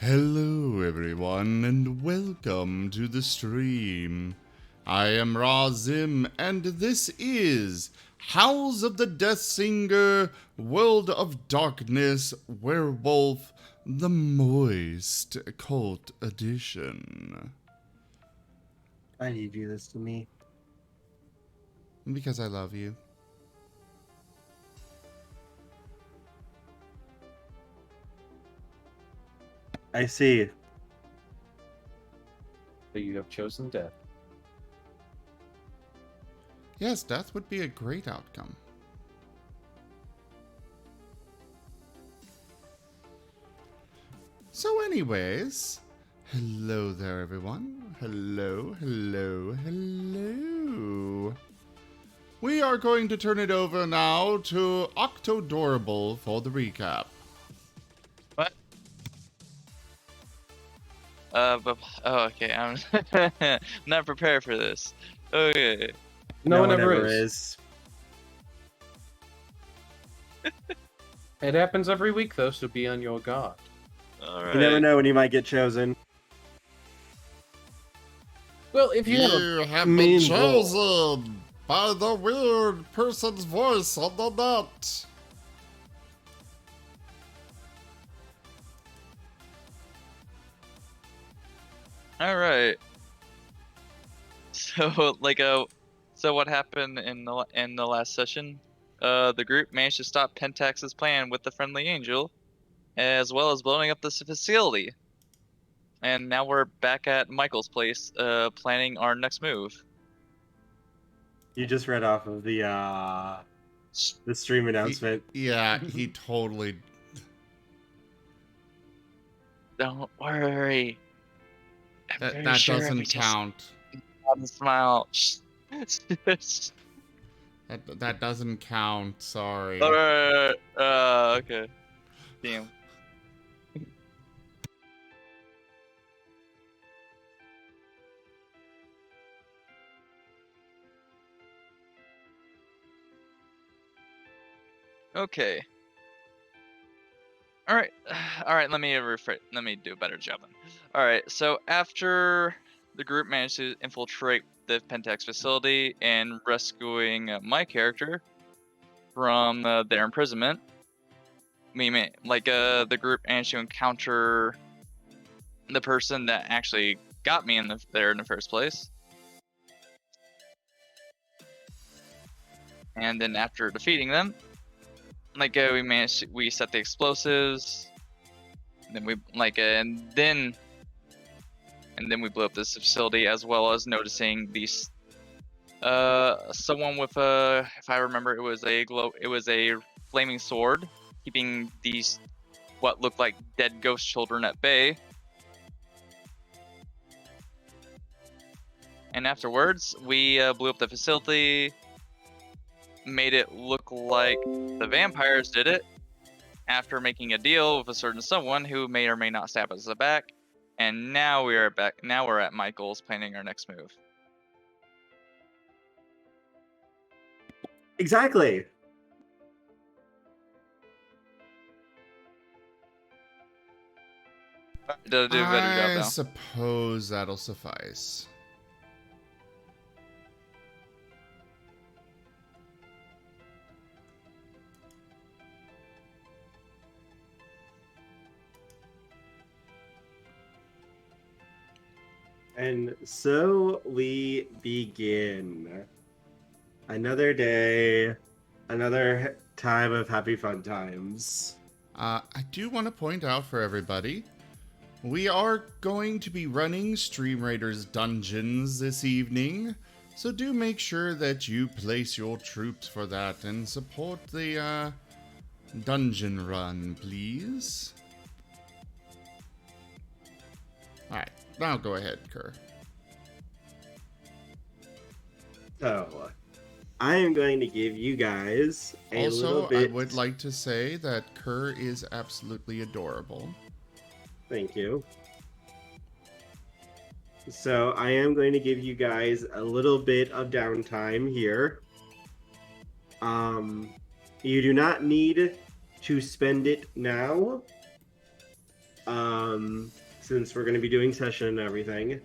Hello everyone and welcome to the stream. I am Razim and this is Howls of the Deathsinger, World of Darkness, Werewolf, the Moist Cult Edition. Why do you do this to me? Because I love you. I see. So you have chosen death. Yes, death would be a great outcome. So anyways, hello there everyone. Hello. We are going to turn it over now to Octodorable for the recap. What? Okay, I'm not prepared for this. Okay. No one ever is. It happens every week, though, so be on your guard. Alright. You never know when you might get chosen. Well, if you have have mean been chosen by the weird person's voice on the net. Alright. So, so what happened in the last session? The group managed to stop Pentex's plan with the friendly angel, as well as blowing up this facility. And now we're back at Michael's place, planning our next move. You just read off of the stream announcement. Yeah, he totally... Don't worry. That doesn't count. Smile. That doesn't count, sorry. Alright. Okay. Damn. Okay. Alright. Alright, let me do a better job then. Alright, so after the group managed to infiltrate the Pentex facility and rescuing my character from their imprisonment, the group managed to encounter the person that actually got me there in the first place. And then after defeating them, we set the explosives, and then we we blew up this facility, as well as noticing these someone with if I remember, it was a flaming sword, keeping these what looked like dead ghost children at bay. And afterwards, we blew up the facility, made it look like the vampires did it, after making a deal with a certain someone who may or may not stab us in the back. And now we're back. Now we're at Michael's, planning our next move. Exactly. Did I do a better job now? I suppose that'll suffice. And so we begin. Another day, another time of happy fun times. I do want to point out for everybody, we are going to be running Stream Raiders Dungeons this evening, so do make sure that you place your troops for that and support the dungeon run, please. Alright, now go ahead, Kerr. So, I am going to give you guys a little Also, bit... I would like to say that Kerr is absolutely adorable. Thank you. So I am going to give you guys a little bit of downtime here. You do not need to spend it now. since we're going to be doing session and everything.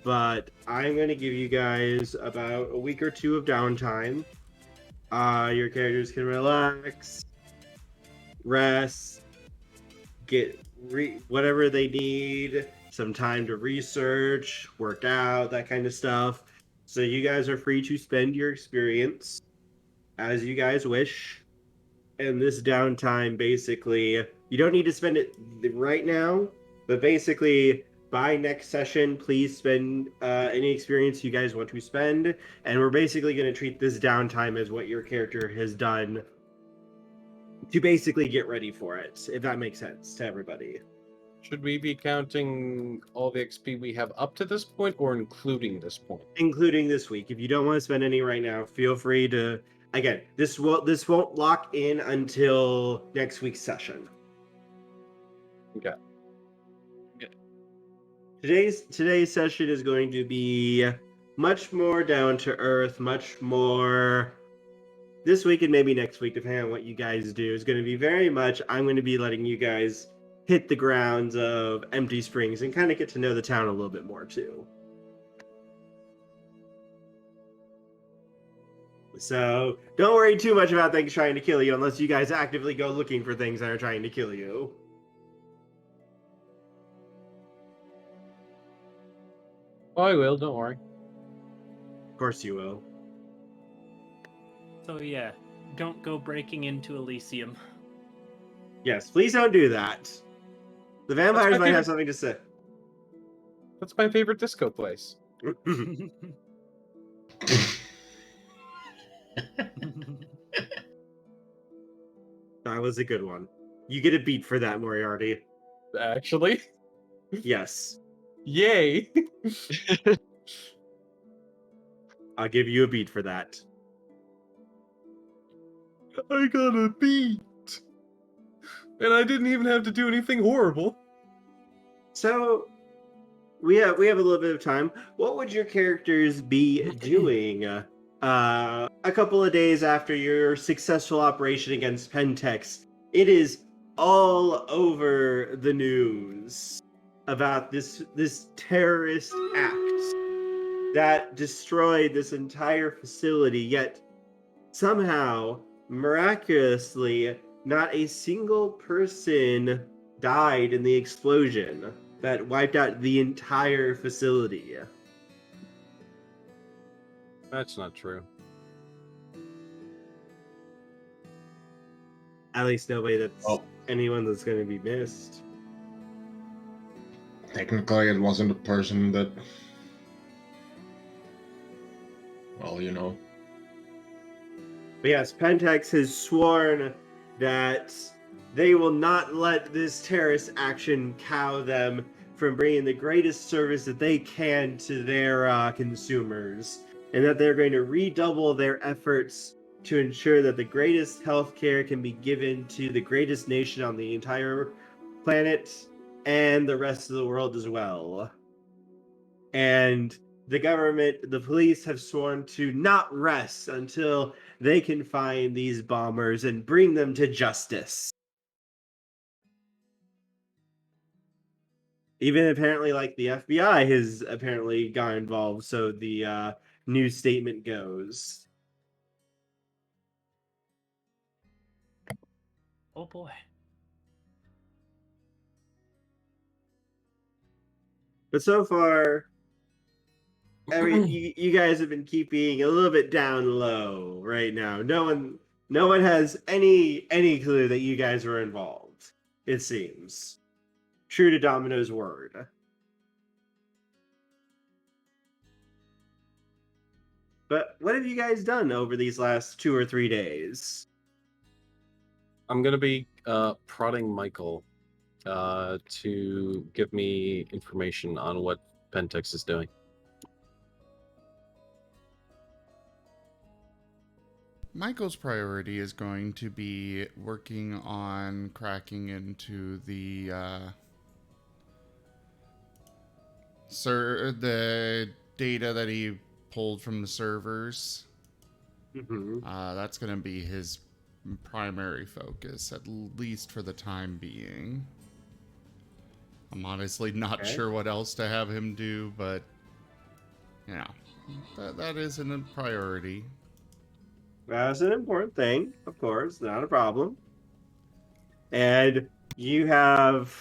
But I'm going to give you guys about a week or two of downtime. Your characters can relax, rest, get whatever they need, some time to research, work out, that kind of stuff. So you guys are free to spend your experience as you guys wish. And this downtime, basically, you don't need to spend it right now, but basically, by next session, please spend any experience you guys want to spend. And we're basically going to treat this downtime as what your character has done to basically get ready for it, if that makes sense to everybody. Should we be counting all the XP we have up to this point, or including this point? Including this week. If you don't want to spend any right now, feel free to. Again, this won't lock in until next week's session. Okay. Today's session is going to be much more down to earth, much more. This week and maybe next week, depending on what you guys do, is going to be very much. I'm going to be letting you guys hit the grounds of Empty Springs and kind of get to know the town a little bit more too. So don't worry too much about things trying to kill you unless you guys actively go looking for things that are trying to kill you. Oh, I will, don't worry. Of course you will. So yeah, don't go breaking into Elysium. Yes, please don't do that. The vampires might have something to say. That's my favorite disco place. That was a good one. You get a beat for that, Moriarty. Actually? Yes. Yay! I'll give you a beat for that. I got a beat! And I didn't even have to do anything horrible. So, we have a little bit of time. What would your characters be doing a couple of days after your successful operation against Pentex? It is all over the news about this terrorist act that destroyed this entire facility, yet somehow, miraculously, not a single person died in the explosion that wiped out the entire facility. That's not true. At least nobody anyone that's going to be missed. Technically, it wasn't a person that... Well, you know. But yes, Pentex has sworn that they will not let this terrorist action cow them from bringing the greatest service that they can to their consumers, and that they're going to redouble their efforts to ensure that the greatest healthcare can be given to the greatest nation on the entire planet and the rest of the world as well. And the government, the police have sworn to not rest until they can find these bombers and bring them to justice. Even apparently, like, the FBI has apparently got involved, so the news statement goes. Oh boy. But so far, you guys have been keeping a little bit down low right now. No one has any clue that you guys were involved, it seems. True to Domino's word. But what have you guys done over these last 2 or 3 days? I'm gonna be prodding Michael to give me information on what Pentex is doing. Michael's priority is going to be working on cracking into the the data that he pulled from the servers. Mm-hmm. That's going to be his primary focus, at least for the time being. I'm honestly not Okay. sure what else to have him do, but yeah, that isn't a priority. That's an important thing, of course, not a problem. And you have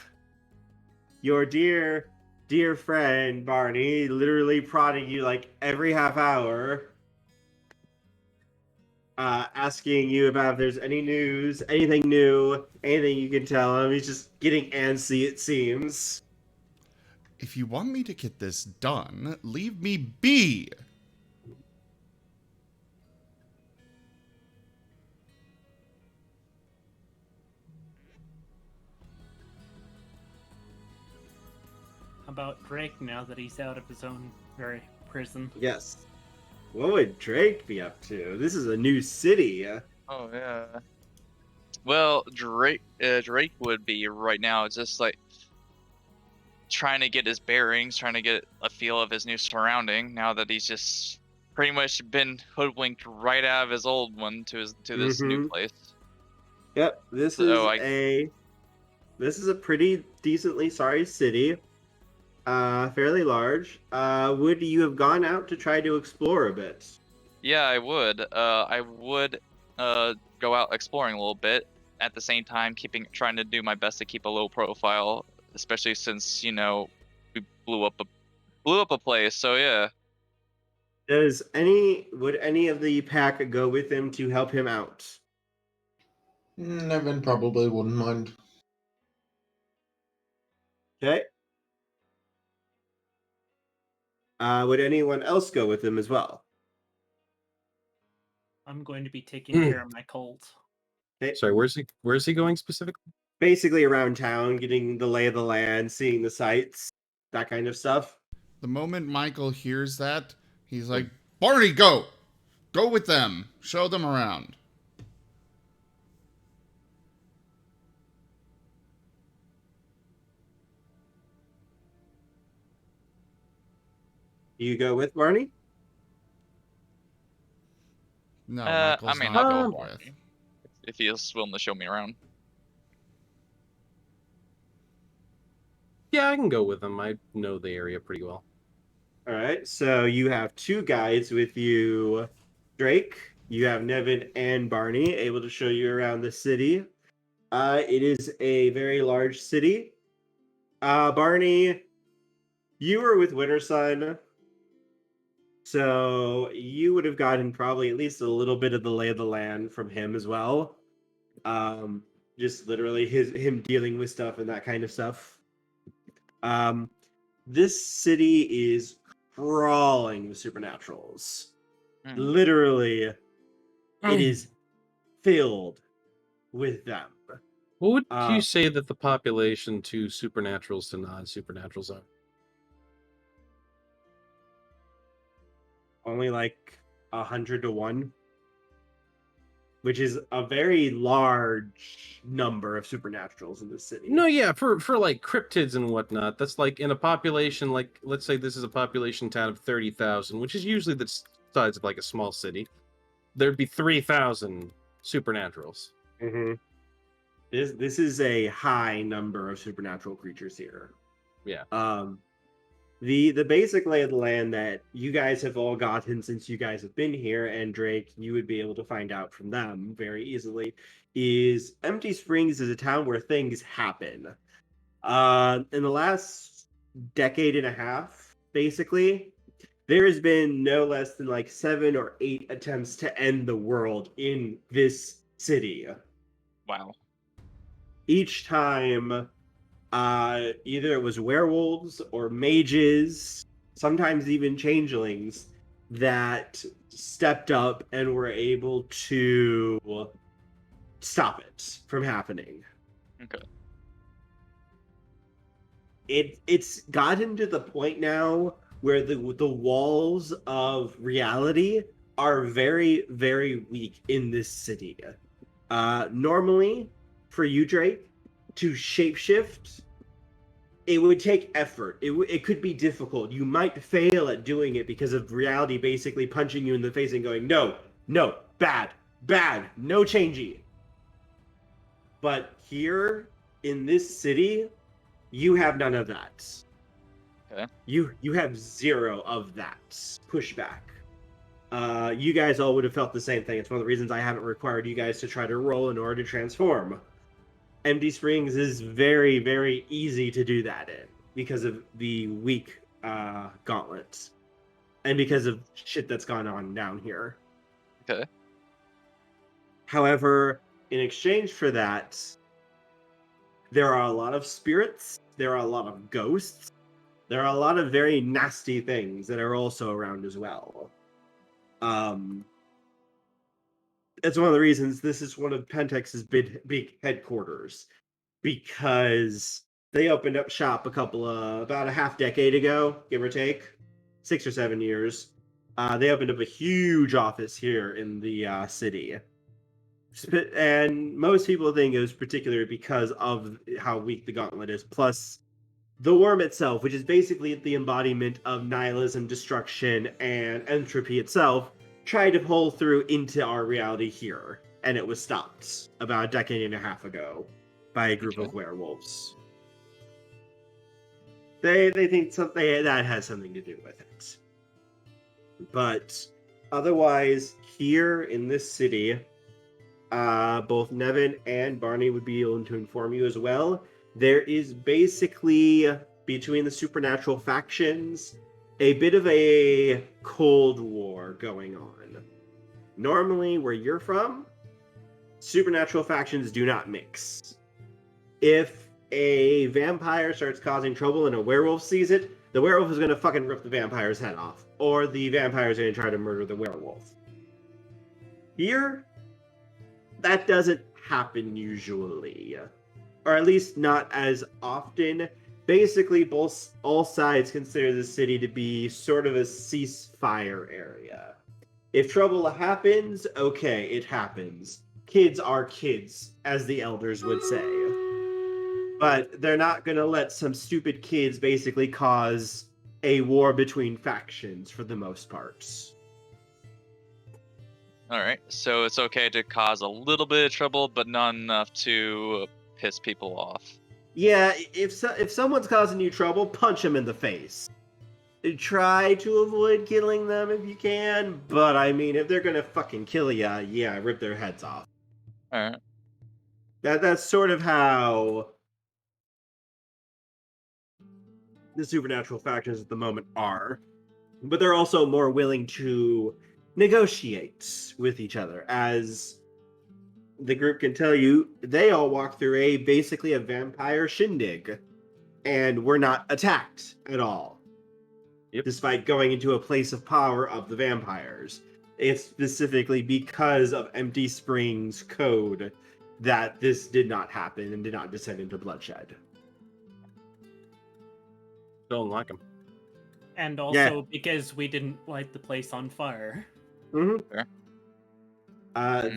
your dear friend Barney literally prodding you like every half hour, asking you about if there's any news, anything new, anything you can tell him. He's just getting antsy, it seems. If you want me to get this done, leave me be! How about Drake now that he's out of his own very prison? Yes. What would Drake be up to? This is a new city. Oh yeah. Well, Drake would be right now just like trying to get his bearings, trying to get a feel of his new surrounding. Now that he's just pretty much been hoodwinked right out of his old one to this new place. Yep, this is a pretty decently sized city. Fairly large. Would you have gone out to try to explore a bit? Yeah, I would. I would go out exploring a little bit. At the same time, trying to do my best to keep a low profile, especially since we blew up a place. So yeah. Would any of the pack go with him to help him out? Nevin probably wouldn't mind. Okay. Would anyone else go with him as well? I'm going to be taking care of my colt. Okay. Sorry, where's he going specifically? Basically around town, getting the lay of the land, seeing the sights, that kind of stuff. The moment Michael hears that, he's like, Barney, go! Go with them! Show them around. You go with Barney? No, I Michael's mean, not I'll go going with with. if he is willing to show me around. Yeah, I can go with him. I know the area pretty well. All right, so you have two guides with you, Drake. You have Nevin and Barney able to show you around the city. It is a very large city. Barney, you were with Winter Sun, so you would have gotten probably at least a little bit of the lay of the land from him as well. Just literally him dealing with stuff and that kind of stuff. This city is crawling with supernaturals. Literally, it is filled with them. What would you say that the population to supernaturals to non-supernaturals are? Only like 100 to 1, which is a very large number of supernaturals in this city. No, yeah, for like cryptids and whatnot, that's like in a population, like let's say this is a population town of 30,000, which is usually the size of like a small city. There'd be 3,000 supernaturals. Mm-hmm. This is a high number of supernatural creatures here. Yeah. The basic lay of the land that you guys have all gotten since you guys have been here, and Drake, you would be able to find out from them very easily, is Empty Springs is a town where things happen. In the last decade and a half, basically, there has been no less than like 7 or 8 attempts to end the world in this city. Wow. Each time, either it was werewolves or mages, sometimes even changelings, that stepped up and were able to stop it from happening. Okay. It's gotten to the point now where the walls of reality are very, very weak in this city. Normally, for you, Drake, to shapeshift, it would take effort. It could be difficult. You might fail at doing it because of reality basically punching you in the face and going, no, bad, no changey. But here in this city, You have none of that. Okay. You have zero of that pushback. You guys all would have felt the same thing. It's one of the reasons I haven't required you guys to try to roll in order to transform. Empty Springs is very, very easy to do that in because of the weak gauntlets and because of shit that's gone on down here. Okay. However, in exchange for that, there are a lot of spirits, there are a lot of ghosts, there are a lot of very nasty things that are also around as well. It's one of the reasons this is one of Pentex's big headquarters, because they opened up shop about a half decade ago, give or take, 6 or 7 years. They opened up a huge office here in the city. And most people think it was particular because of how weak the gauntlet is. Plus, the worm itself, which is basically the embodiment of nihilism, destruction, and entropy itself, tried to pull through into our reality here. And it was stopped about a decade and a half ago by a group of werewolves. They think something that has something to do with it. But otherwise, here in this city, both Nevin and Barney would be able to inform you as well. There is basically, between the supernatural factions, a bit of a Cold War going on. Normally, where you're from, supernatural factions do not mix. If a vampire starts causing trouble and a werewolf sees it, the werewolf is going to fucking rip the vampire's head off. Or the vampire is going to try to murder the werewolf. Here, that doesn't happen usually. Or at least not as often. Basically, all sides consider the city to be sort of a ceasefire area. If trouble happens, okay, it happens. Kids are kids, as the elders would say. But they're not going to let some stupid kids basically cause a war between factions for the most part. Alright, so it's okay to cause a little bit of trouble, but not enough to piss people off. Yeah, if someone's causing you trouble, punch them in the face. Try to avoid killing them if you can, but I mean, if they're gonna fucking kill ya, yeah, rip their heads off. Alright. That's sort of how the supernatural factions at the moment are. But they're also more willing to negotiate with each other. As the group can tell you, they all walk through basically a vampire shindig. And were not attacked at all. Yep. Despite going into a place of power of the vampires. It's specifically because of Empty Springs code that this did not happen and did not descend into bloodshed. Don't like them. And also because we didn't light the place on fire. Mm-hmm. Fair.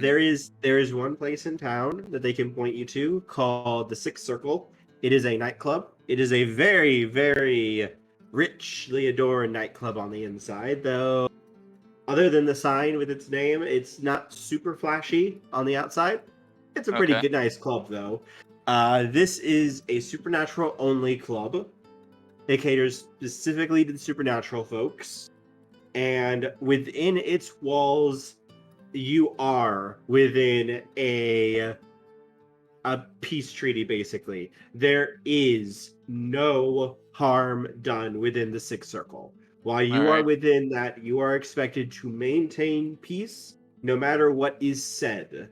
There is one place in town that they can point you to called the Sixth Circle. It is a nightclub. It is a very, very richly adorned nightclub on the inside, though. Other than the sign with its name, it's not super flashy on the outside. It's a pretty good, nice club, though. This is a supernatural-only club. It caters specifically to the supernatural folks. And within its walls, you are within a peace treaty, basically. There is no harm done within the Sixth Circle. While you are within that, you are expected to maintain peace no matter what is said.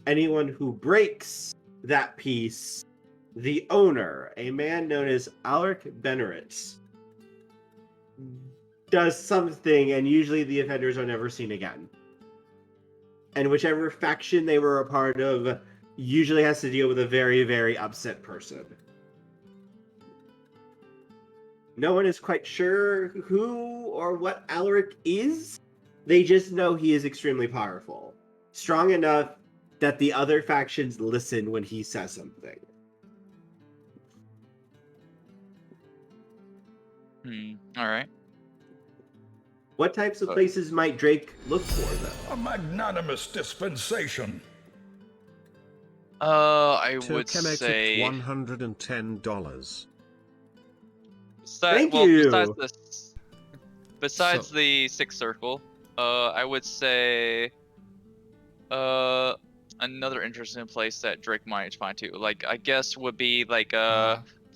Anyone who breaks that peace, the owner, a man known as Alaric Benerit, does something, and usually the offenders are never seen again. And whichever faction they were a part of usually has to deal with a very, very upset person. No one is quite sure who or what Alaric is. They just know he is extremely powerful. Strong enough that the other factions listen when he says something. Alright. What types of places might Drake look for, though? A magnanimous dispensation. I To would Kemet, say $110. Thank well, besides you. this, besides So- the sixth circle, I would say another interesting place that Drake might find too. Like I guess would be like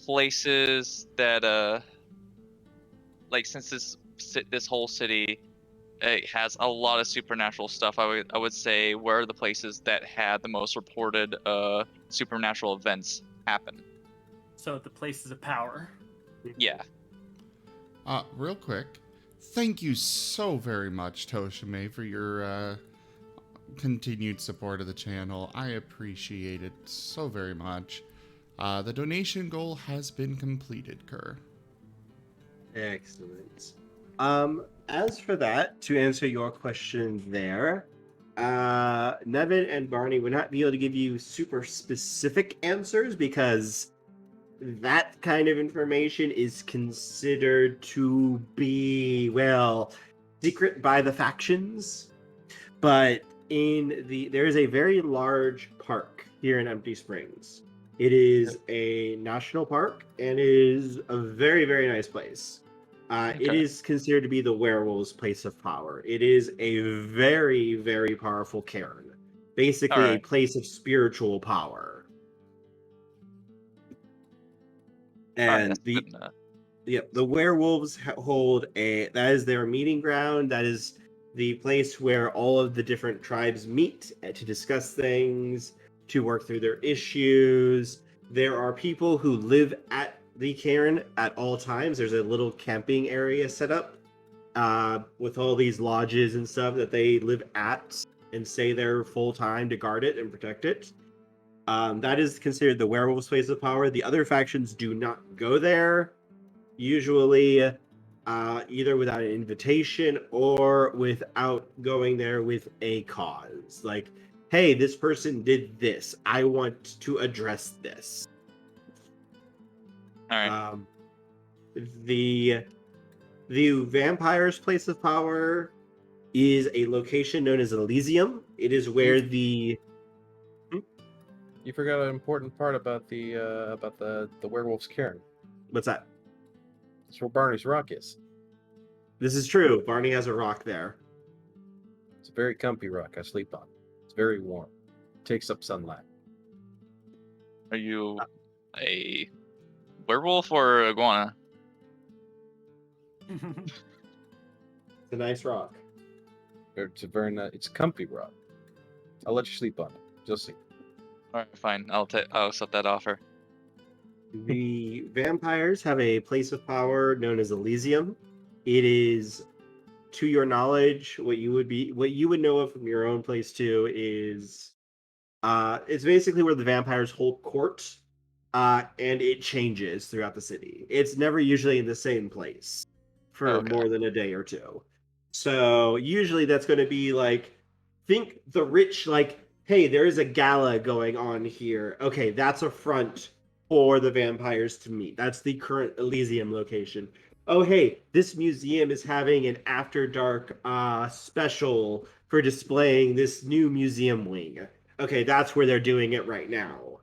places that like since this whole city it has a lot of supernatural stuff. I would say where are the places that had the most reported supernatural events happen. So the places of power. Yeah. Real quick, thank you so very much, Toshime, for your continued support of the channel. I appreciate it so very much. The donation goal has been completed, Kerr. Excellent. As for that, to answer your question there, Nevin and Barney would not be able to give you super specific answers because that kind of information is considered to be, well, secret by the factions. But there is a very large park here in Empty Springs. It is a national park and is a very, very nice place. It Okay. is considered to be the werewolves' place of power. It is a very, very powerful cairn. Basically, a Alright. place of spiritual power. Alright, And that's good enough. the werewolves hold that is their meeting ground. That is the place where all of the different tribes meet to discuss things, to work through their issues. There are people who live at the cairn at all times. There's a little camping area set up with all these lodges and stuff that they live at and stay there full time to guard it and protect it. That is considered the werewolves' place of power. The other factions do not go there, usually either without an invitation or without going there with a cause. Like, hey, this person did this. I want to address this. Alright. The vampire's place of power is a location known as Elysium. It is where the You forgot an important part about the werewolf's cairn. what's that? That's where Barney's rock is. This is true. Barney has a rock there. It's a very comfy rock. I sleep on. It's very warm. Takes up sunlight. Are you a werewolf or a iguana? It's a nice rock. It's a very nice. It's a comfy rock. I'll let you sleep on it. Just see. Alright, fine. I'll accept that offer. The vampires have a place of power known as Elysium. It is, to your knowledge, what you would know of from your own place too is, it's basically where the vampires hold court, and it changes throughout the city. It's never usually in the same place for more than a day or two. So usually that's going to be like, think the rich, like, hey, there is a gala going on here. Okay, that's a front for the vampires to meet. That's the current Elysium location. Oh, hey, this museum is having an after dark special for displaying this new museum wing. Okay, that's where they're doing it right now.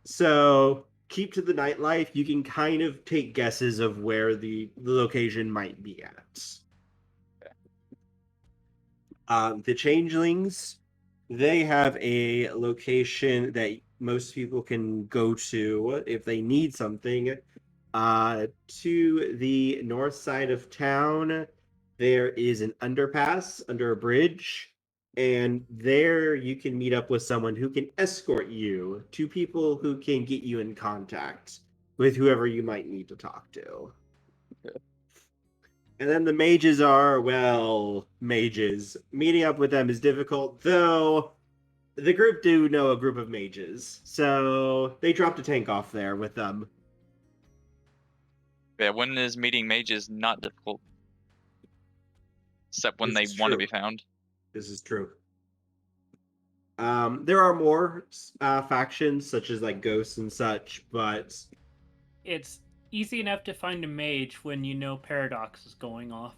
So keep to the nightlife. You can kind of take guesses of where the location might be at. The changelings, they have a location that most people can go to if they need something. To the north side of town, there is an underpass under a bridge, and there you can meet up with someone who can escort you to people who can get you in contact with whoever you might need to talk to. And then the mages are, well, mages. Meeting up with them is difficult, though the group do know a group of mages, so they dropped a tank off there with them. Yeah, when is meeting mages not difficult? Except when This they is want to true. be found. This is true. There are more factions, such as like ghosts and such, but It's easy enough to find a mage when you know Paradox is going off.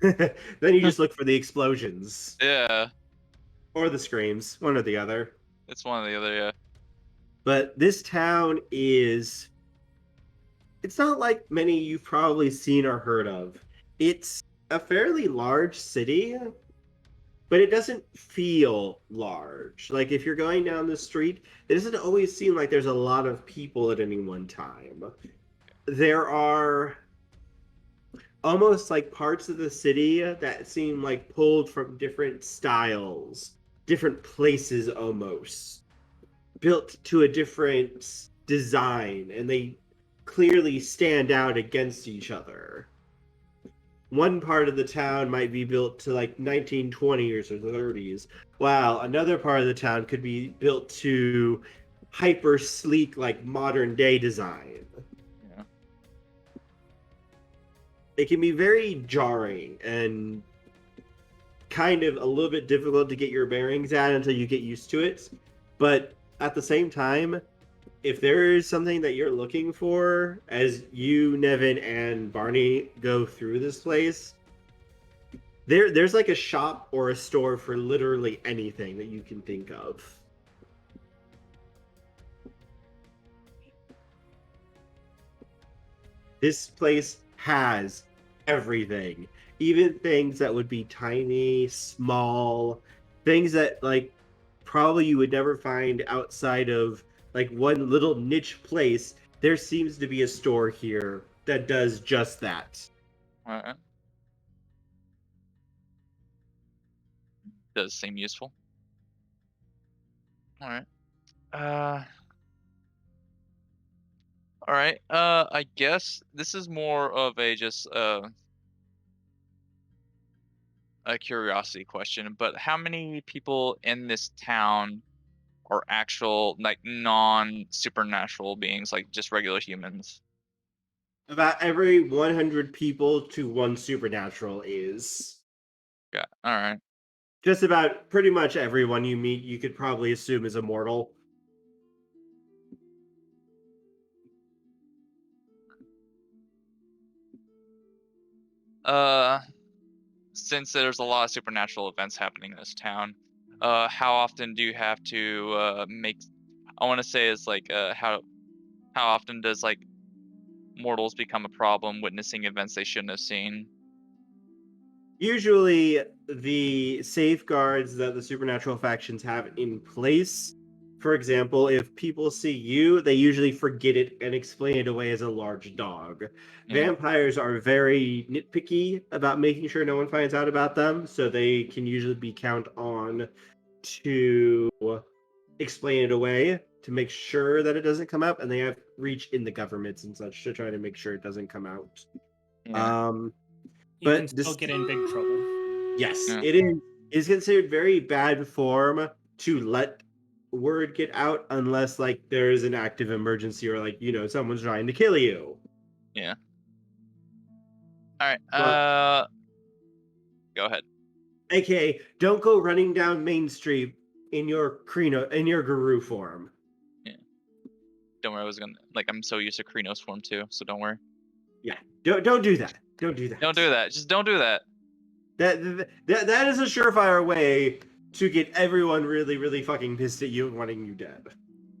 then you just look for the explosions Yeah. or the screams, one or the other. It's one or the other, yeah. But this town is... It's not like many you've probably seen or heard of. It's a fairly large city, but it doesn't feel large. Like, if you're going down the street, it doesn't always seem like there's a lot of people at any one time. There are almost like parts of the city that seem like pulled from different styles, different places almost, built to a different design, and they clearly stand out against each other. One part of the town might be built to like 1920s or 30s, while another part of the town could be built to hyper sleek, like modern day design. Yeah. It can be very jarring and kind of a little bit difficult to get your bearings at until you get used to it. But at the same time, if there is something that you're looking for as you, Nevin, and Barney go through this place, there's like a shop or a store for literally anything that you can think of. This place has everything, even things that would be tiny, small, things that like probably you would never find outside of like one little niche place. There seems to be a store here that does just that. Alright. Does seem useful. Alright. Alright, I guess this is more of a just a curiosity question, but how many people in this town are actual like non-supernatural beings, like just regular humans? About every 100 people to one supernatural is. Yeah, alright. Just about pretty much everyone you meet, you could probably assume is immortal. Since there's a lot of supernatural events happening in this town, how often do you have to make? I want to say is like how often does like mortals become a problem witnessing events they shouldn't have seen? Usually, the safeguards that the supernatural factions have in place. For example, if people see you, they usually forget it and explain it away as a large dog. Yeah. Vampires are very nitpicky about making sure no one finds out about them, so they can usually be count on to explain it away to make sure that it doesn't come out, and they have reach in the governments and such to try to make sure it doesn't come out. Yeah. You But can still this- get in big trouble. Yes, Yeah. it is considered very bad form to let word get out unless like there is an active emergency or like someone's trying to kill you. Yeah. All right. But- Go ahead. AKA, don't go running down Main Street in your guru form. Don't worry. I was gonna I'm so used to Krinos form too, so don't worry. Yeah, don't do that. Don't do that. Don't do that. Just don't do that. That is a surefire way to get everyone really, really fucking pissed at you and wanting you dead.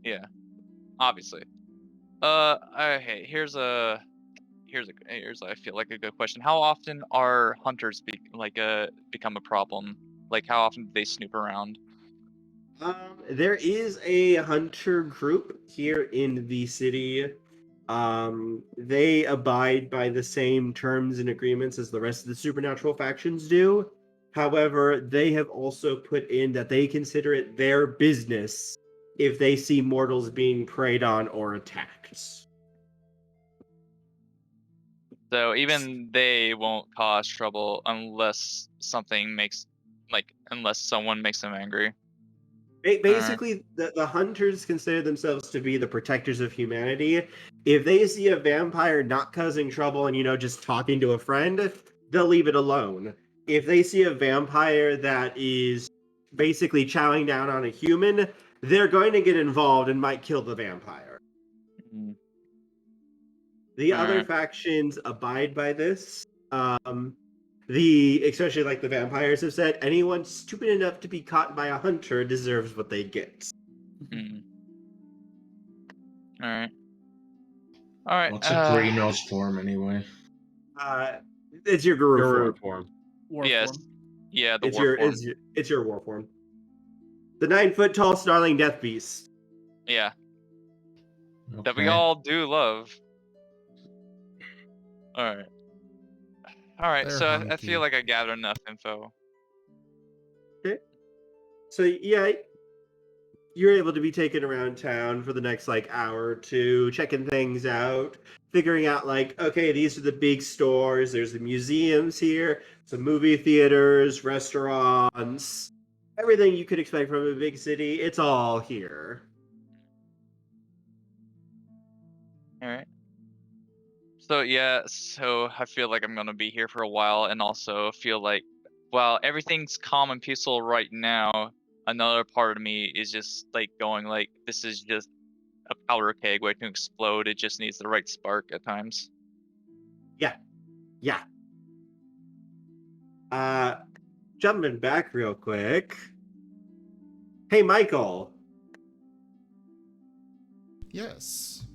Yeah. Obviously. Okay. Here's I feel like a good question. How often are hunters become a problem? Like how often do they snoop around? There is a hunter group here in the city. They abide by the same terms and agreements as the rest of the supernatural factions do. However, they have also put in that they consider it their business if they see mortals being preyed on or attacked. So even they won't cause trouble unless unless someone makes them angry. Basically, the hunters consider themselves to be the protectors of humanity. If they see a vampire not causing trouble and, just talking to a friend, they'll leave it alone. If they see a vampire that is basically chowing down on a human, they're going to get involved and might kill the vampire. Mhm. The other Alright. factions abide by this. Especially like the vampires have said, anyone stupid enough to be caught by a hunter deserves what they get. Hmm. All right. All right. What's a green nose form anyway? It's your guru Guru form. form. War Yes. form. Yeah, the It's war your form. it's your war form. The 9-foot tall snarling death beast. Yeah, that we Okay. all do love. All right. All right. They're So I feel hunky. like I gathered enough info. Okay. So yeah, you're able to be taken around town for the next like hour or two, checking things out, figuring out like, okay, these are the big stores. There's the museums here, some movie theaters, restaurants, everything you could expect from a big city. It's all here. All right. So yeah, so I feel like I'm gonna be here for a while, and also feel like, while everything's calm and peaceful right now, another part of me is just like going like, this is just a powder keg waiting to explode. It just needs the right spark at times. Yeah. Yeah. Jumping back real quick. Hey, Michael, Yes.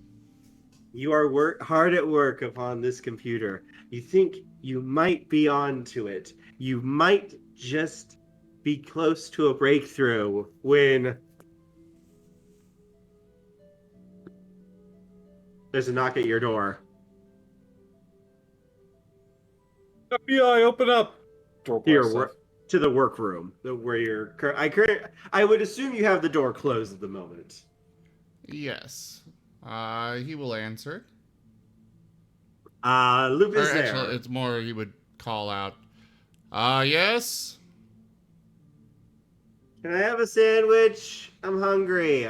you are hard at work upon this computer. You think you might be onto it. You might just be close to a breakthrough when there's a knock at your door. FBI, open up. Door To your blasts work off. to the workroom where you're. I would assume you have the door closed at the moment. Yes. He will answer. Loop Or is actually, there. it's more he would call out. Yes? Can I have a sandwich? I'm hungry.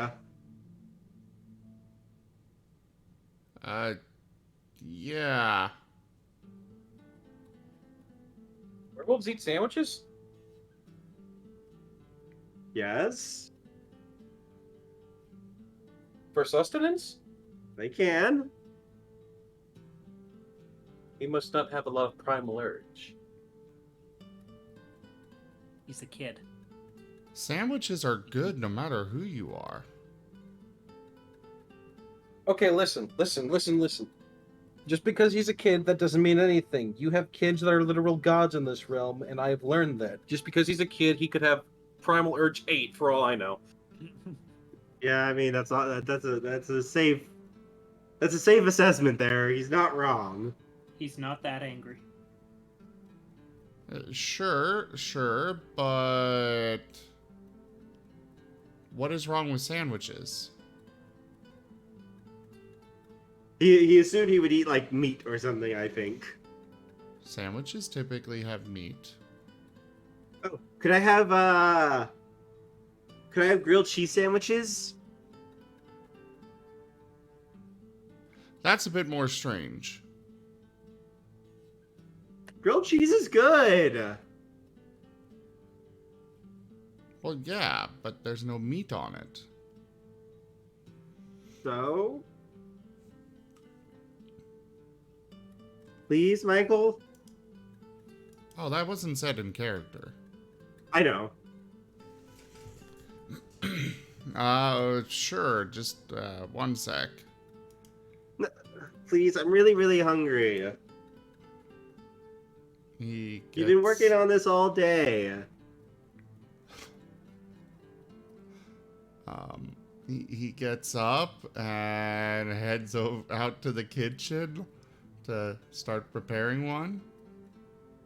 Yeah. Werewolves eat sandwiches? Yes, For sustenance? they can. He must not have a lot of primal urge. He's a kid. Sandwiches are good no matter who you are. Okay, listen. Just because he's a kid, that doesn't mean anything. You have kids that are literal gods in this realm, and I've learned that. Just because he's a kid, he could have primal urge 8, for all I know. Yeah, I mean that's not that's a safe assessment there. He's not wrong. He's not that angry. Sure, but what is wrong with sandwiches? He assumed he would eat like meat or something, I think. Sandwiches typically have meat. Oh, could I have grilled cheese sandwiches? That's a bit more strange. Grilled cheese is good. Well, yeah, but there's no meat on it. So, please, Michael. Oh, that wasn't said in character. I know. Sure, just one sec. Please, I'm really, really hungry. He You've been gets- working on this all day. He gets up and heads out to the kitchen to start preparing one.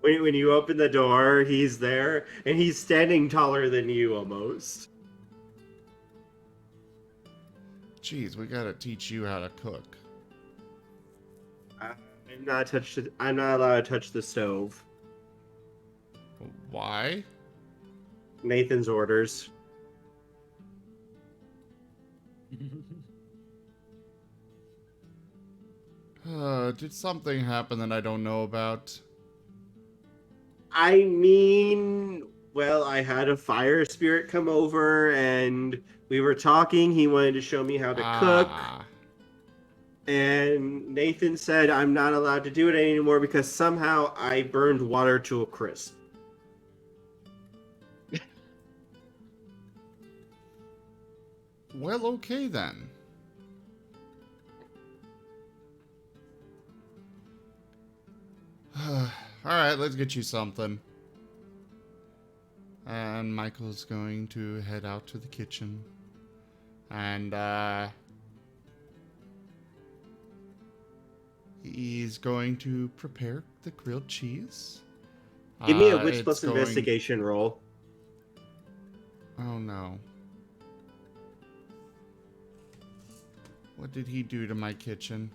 When you open the door, he's there, and he's standing taller than you almost. Jeez, we gotta teach you how to cook. I'm not allowed to touch the stove. Why? Nathan's orders. Did something happen that I don't know about? I mean, well, I had a fire spirit come over, and we were talking. He wanted to show me how to cook. And Nathan said I'm not allowed to do it anymore because somehow I burned water to a crisp. Well, okay then. Alright, let's get you something. And Michael's going to head out to the kitchen. And, he's going to prepare the grilled cheese. Give me a wits it's plus going- investigation roll. Oh no. What did he do to my kitchen?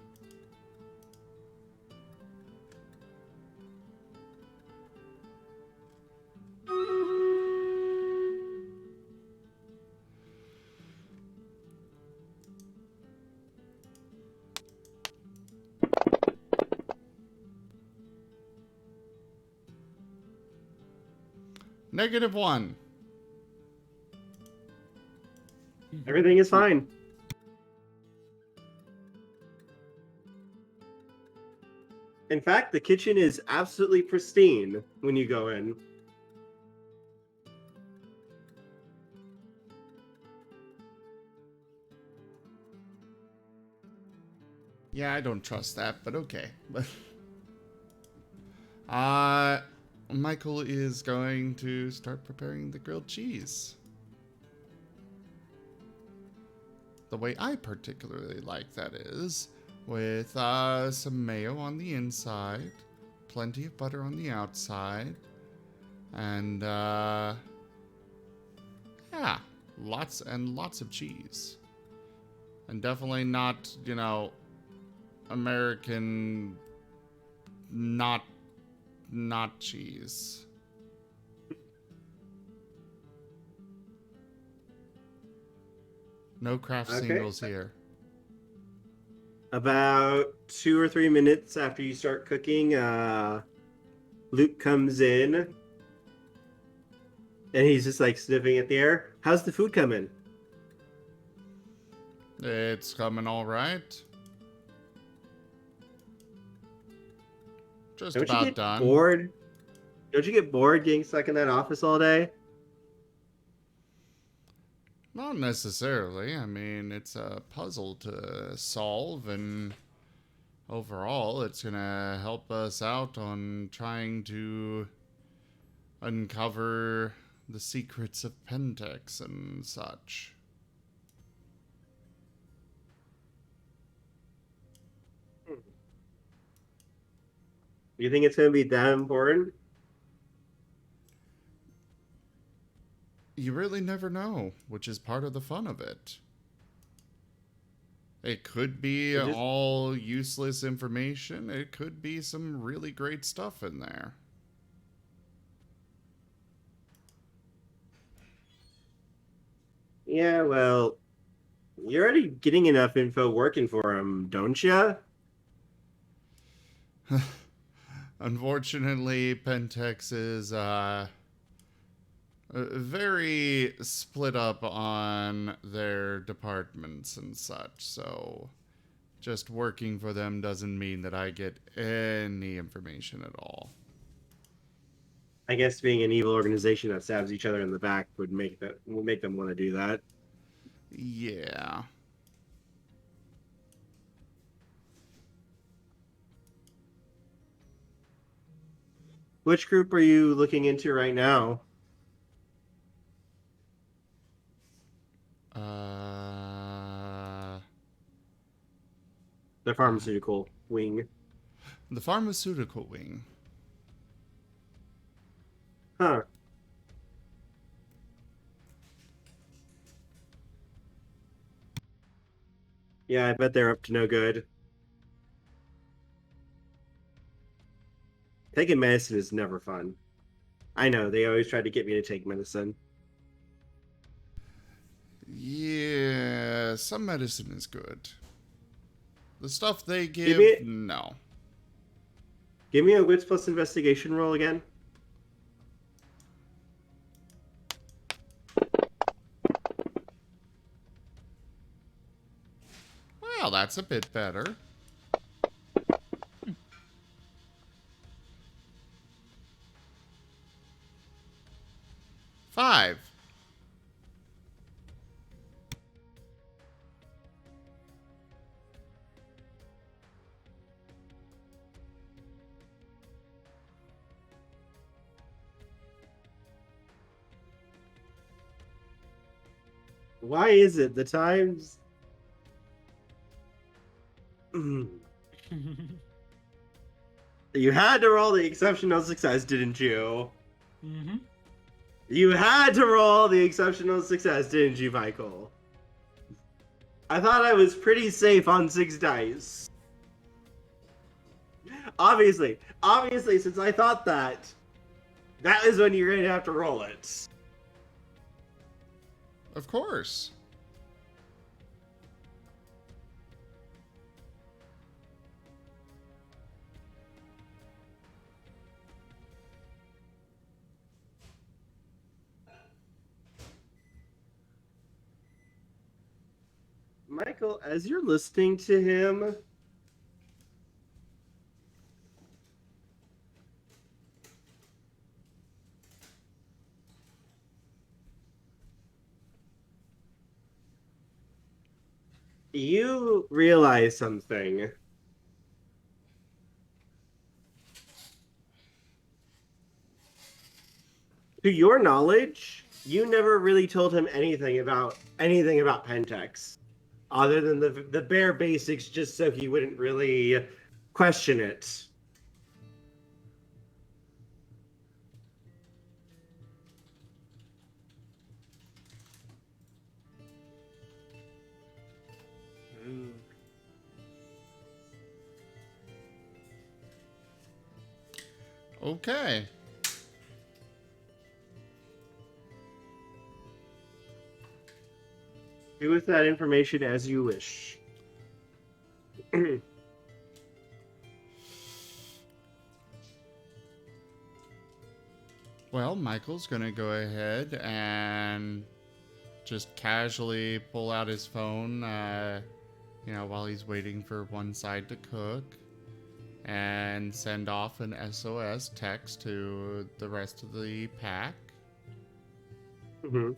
-1. Everything is fine. In fact, the kitchen is absolutely pristine when you go in. Yeah, I don't trust that, but okay. Michael is going to start preparing the grilled cheese. The way I particularly like that is with some mayo on the inside, plenty of butter on the outside, and yeah, lots and lots of cheese. And definitely not, you know, American not cheese. No craft Okay. singles here. About 2 or 3 minutes after you start cooking, Luke comes in, and he's just like sniffing at the air. How's the food coming? It's coming all right. Just Don't you about get done. bored? Don't you get bored getting stuck in that office all day? Not necessarily. I mean, it's a puzzle to solve, and overall, it's gonna help us out on trying to uncover the secrets of Pentex and such. You think it's going to be that important? You really never know, which is part of the fun of it. It could be It just- all useless information. It could be some really great stuff in there. Yeah, well, you're already getting enough info working for him, don't you? Unfortunately, Pentex is very split up on their departments and such, so just working for them doesn't mean that I get any information at all. I guess being an evil organization that stabs each other in the back would make them want to do that. Yeah. Which group are you looking into right now? The pharmaceutical wing. The pharmaceutical wing. Huh. Yeah, I bet they're up to no good. Taking medicine is never fun. I know, they always try to get me to take medicine. Yeah, some medicine is good. The stuff they Give give, me- no. Give me a wits plus investigation roll again. Well, that's a bit better. Five. Why is it the times? You had to roll the exceptional success, didn't you? Mm-hmm. You had to roll the exceptional success, didn't you, Michael? I thought I was pretty safe on 6 dice. Obviously, since I thought that is when you're going to have to roll it. Of course. Michael, as you're listening to him, you realize something. To your knowledge, you never really told him anything about Pentex, other than the bare basics, just so he wouldn't really question it. Ooh. Okay. Do with that information as you wish. Well, Michael's gonna go ahead and just casually pull out his phone, while he's waiting for one side to cook, and send off an SOS text to the rest of the pack. Mm-hmm.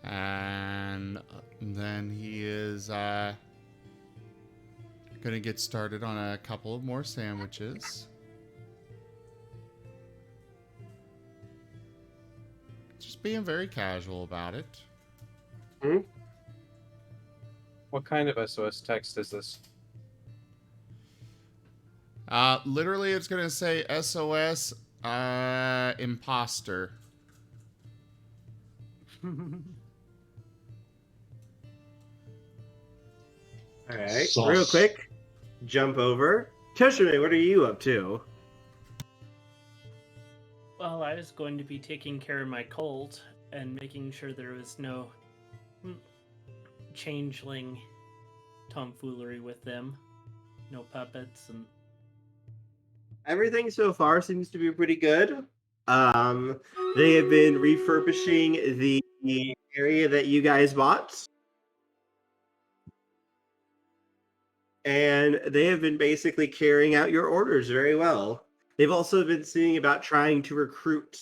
And then he is gonna get started on a couple of more sandwiches. Just being very casual about it. Hmm? What kind of SOS text is this? Literally, it's gonna say SOS imposter. All right, Sus. real quick, jump over. Toshime, what are you up to? Well, I was going to be taking care of my colt and making sure there was no changeling tomfoolery with them. No puppets and... Everything so far seems to be pretty good. They have been refurbishing the area that you guys bought. And they have been basically carrying out your orders very well. They've also been seeing about trying to recruit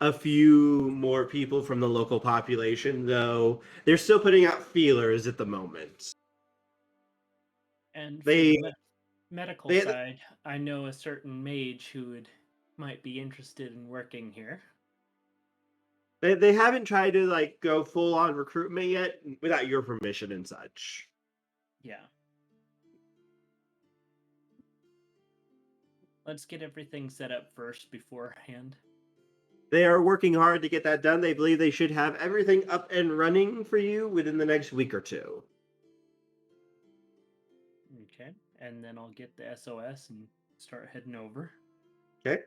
a few more people from the local population, though they're still putting out feelers at the moment. And for They- the medical they- side, I know a certain mage who might be interested in working here. They haven't tried to go full on recruitment yet without your permission and such. Yeah. Let's get everything set up first beforehand. They are working hard to get that done. They believe they should have everything up and running for you within the next week or two. Okay. And then I'll get the SOS and start heading over. Okay.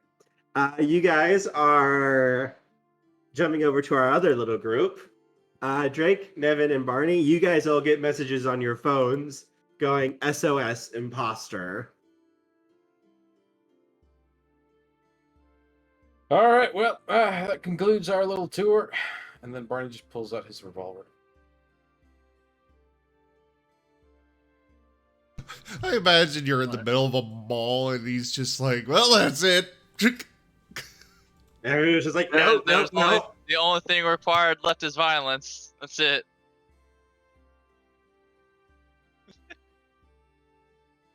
You guys are jumping over to our other little group. Drake, Nevin, and Barney, you guys all get messages on your phones going SOS imposter. All right, well, that concludes our little tour. And then Barney just pulls out his revolver. I imagine you're in the middle of a mall and he's just like, well, that's it. Everyone's just like, That- no, that no, was only- no. The only thing required left is violence. That's it.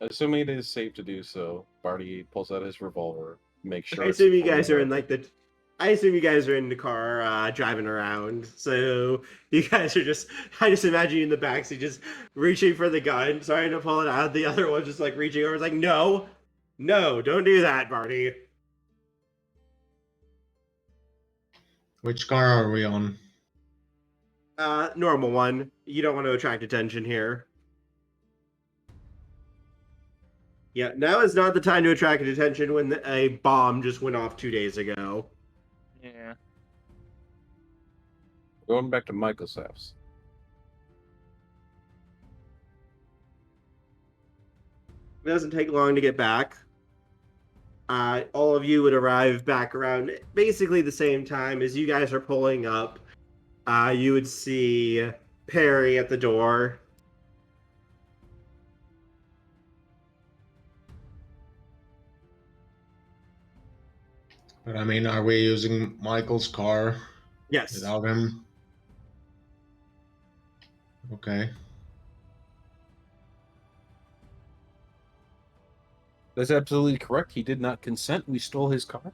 Assuming it is safe to do so, Barney pulls out his revolver, makes sure. I it's assume you guys fully are in loaded. I assume you guys are in the car driving around. So you guys are just, I just imagine you in the backseat just reaching for the gun, trying to pull it out. The other one just like reaching over. It's like, no, no, don't do that, Marty. Which car are we on? Normal one. You don't want to attract attention here. Yeah, now is not the time to attract attention when a bomb just went off 2 days ago. Yeah. Going back to Michael's house. It doesn't take long to get back. All of you would arrive back around basically the same time as you guys are pulling up. You would see Perry at the door. But I mean, are we using Michael's car Yes. without him? Okay. That's absolutely correct. He did not consent. We stole his car.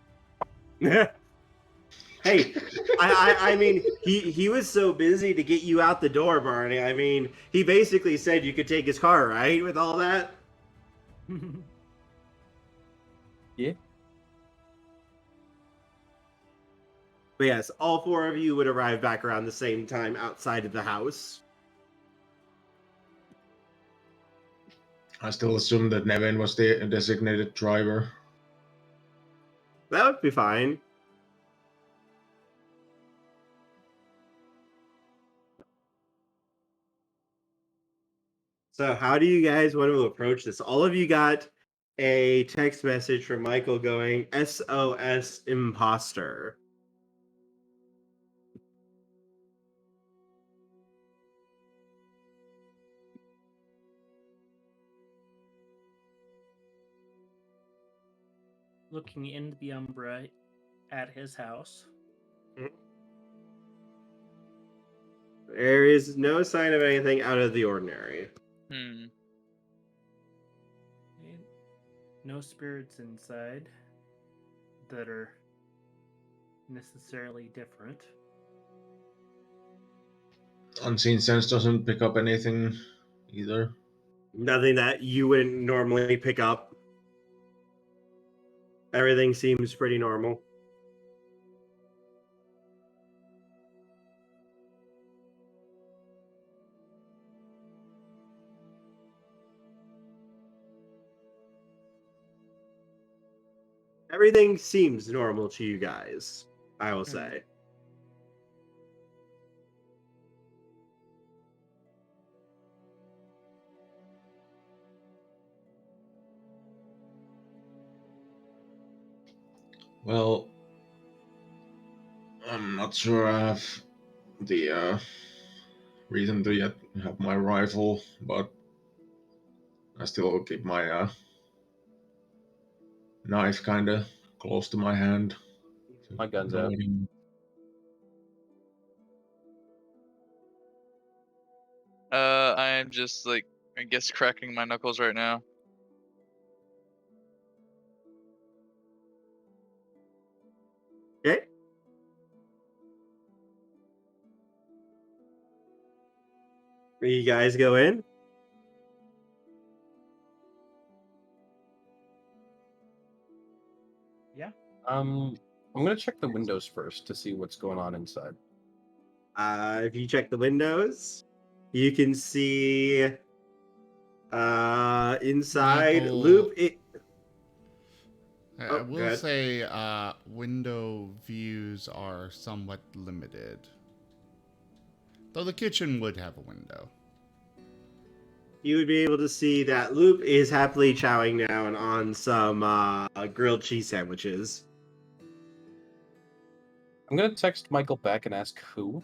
Hey, I mean, he was so busy to get you out the door, Barney. I mean, he basically said you could take his car, right? With all that? Yeah. But yes, all four of you would arrive back around the same time outside of the house. I still assume that Nevin was the designated driver. That would be fine. So how do you guys want to approach this? All of you got a text message from Michael going, SOS imposter. Looking into the Umbra at his house. There is no sign of anything out of the ordinary. Hmm. And no spirits inside that are necessarily different. Unseen Sense doesn't pick up anything either. Nothing that you wouldn't normally pick up. Everything seems pretty normal. Everything seems normal to you guys, I will say. Well, I'm not sure I have the reason to yet have my rifle, but I still keep my knife kind of close to my hand. My gun's out. I'm just like, I guess, cracking my knuckles right now. Okay. You guys go in? Yeah. I'm gonna check the windows first to see what's going on inside. If you check the windows, you can see inside Michael- Loop. I Oh, will go ahead. say window views are somewhat limited. Though the kitchen would have a window. You would be able to see that Loop is happily chowing down on some grilled cheese sandwiches. I'm gonna text Michael back and ask who.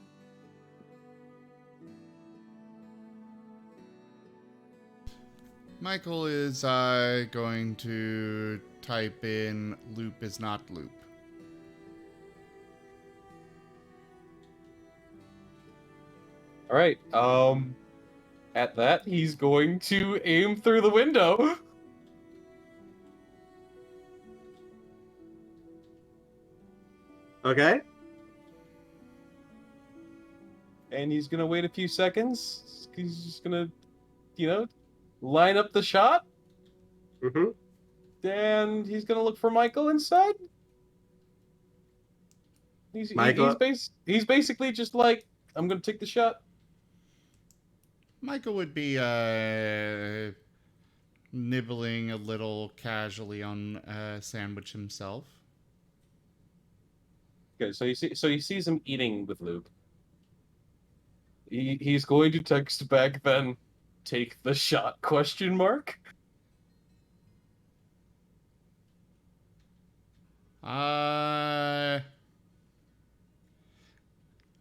Michael is going to type in loop is not loop. All right. At that, he's going to aim through the window. Okay. And he's gonna wait a few seconds. He's just gonna, line up the shot, Mm-hmm. and he's gonna look for Michael inside. Michael. He's basically just like, I'm gonna take the shot. Michael would be nibbling a little casually on a sandwich himself. Okay, so he sees him eating with Luke. He's going to text back then, take the shot, question mark?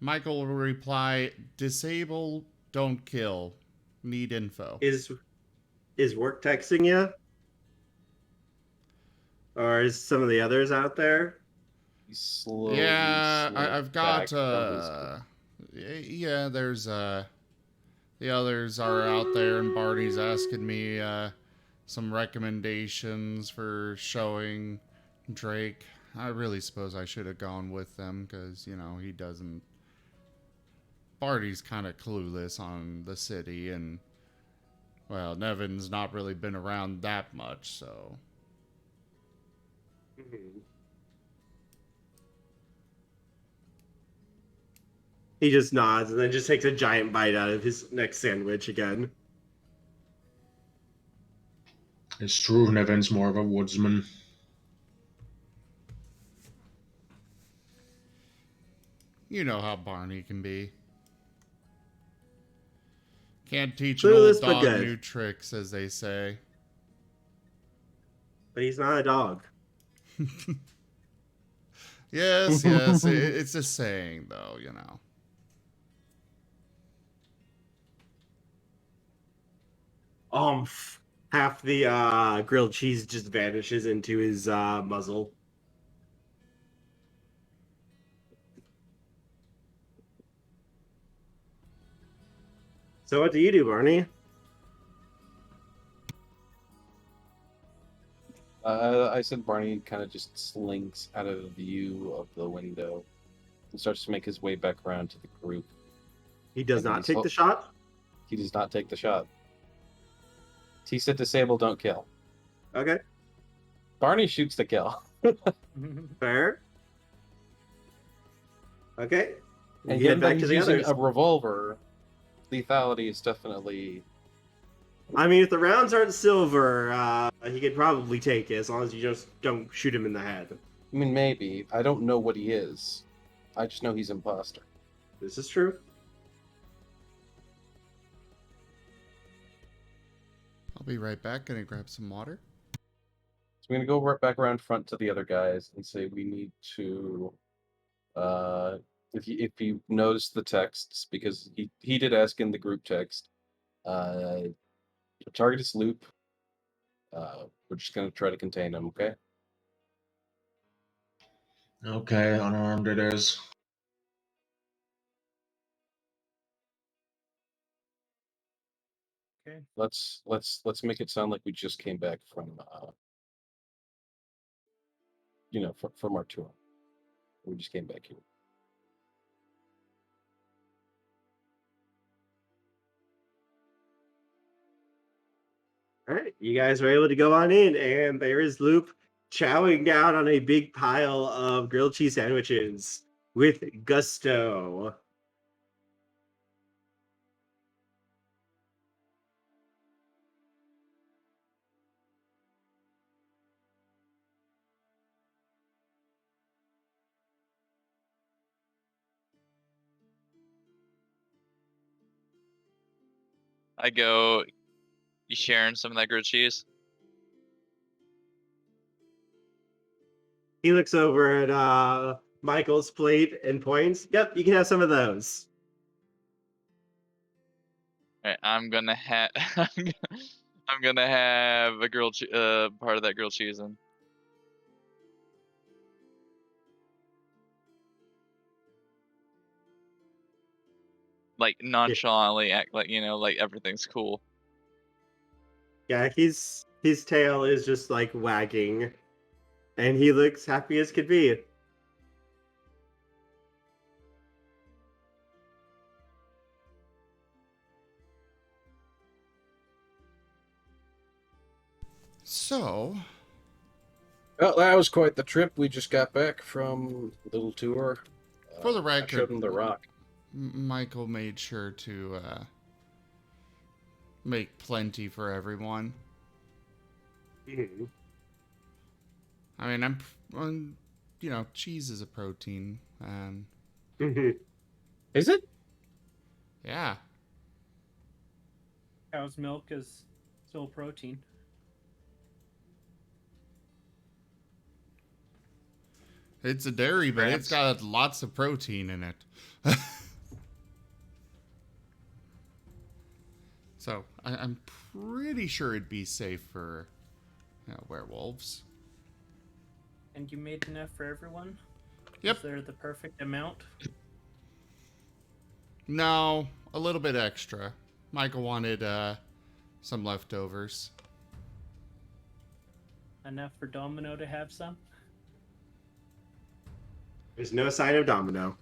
Michael will reply, disable, don't kill. Need info. Is work texting you? Or is some of the others out there? He slowly Yeah, slipped I've back got, from yeah, there's, the others are out there, and Barney's asking me, some recommendations for showing Drake. I really suppose I should have gone with them, because, he doesn't... Barney's kind of clueless on the city, and, well, Nevin's not really been around that much, so... Mm-hmm. He just nods and then just takes a giant bite out of his next sandwich again. It's true, Nevin's more of a woodsman. You know how Barney can be. Can't teach Clueless, an but old dog good. new tricks, as they say. But he's not a dog. Yes, it's a saying, though, Half the grilled cheese just vanishes into his muzzle. So what do you do, Barney? I said Barney kind of just slinks out of the view of the window and starts to make his way back around to the group. He does And not he's take the shot? He does not take the shot. T said disable, don't kill. Okay. Barney shoots the kill. Fair. Okay. And You head given that back to he's the using others. a revolver, lethality is definitely... I mean, if the rounds aren't silver, he could probably take it as long as you just don't shoot him in the head. I mean, maybe. I don't know what he is. I just know he's imposter. This is true. I'll be right back. Gonna grab some water. So we're gonna go right back around front to the other guys and say we need to, if you notice the texts, because he did ask in the group text, target is loop. We're just gonna try to contain him, okay? Okay, unarmed it is. Okay. Let's make it sound like we just came back from, from our tour. We just came back here. All right, you guys are able to go on in, and there is Loop chowing down on a big pile of grilled cheese sandwiches with gusto. I go, you sharing some of that grilled cheese? He looks over at Michael's plate and points. Yep, you can have some of those. Alright, I'm gonna have I'm gonna have a part of that grilled cheese then. Like nonchalantly act like like everything's cool. Yeah, his tail is just like wagging, and he looks happy as could be. So, Well, that was quite the trip. We just got back from a little tour. for the I showed record, him the rock. Michael made sure to make plenty for everyone. Mhm. I mean, you know, cheese is a protein, and Mhm. Is it? yeah, Cow's milk is still protein. it's a dairy, but it's Scraps. got lots of protein in it. So I'm pretty sure it'd be safe for werewolves. And you made enough for everyone? Yep. Is there the perfect amount? No, a little bit extra. Michael wanted some leftovers. Enough for Domino to have some? There's no sign of Domino.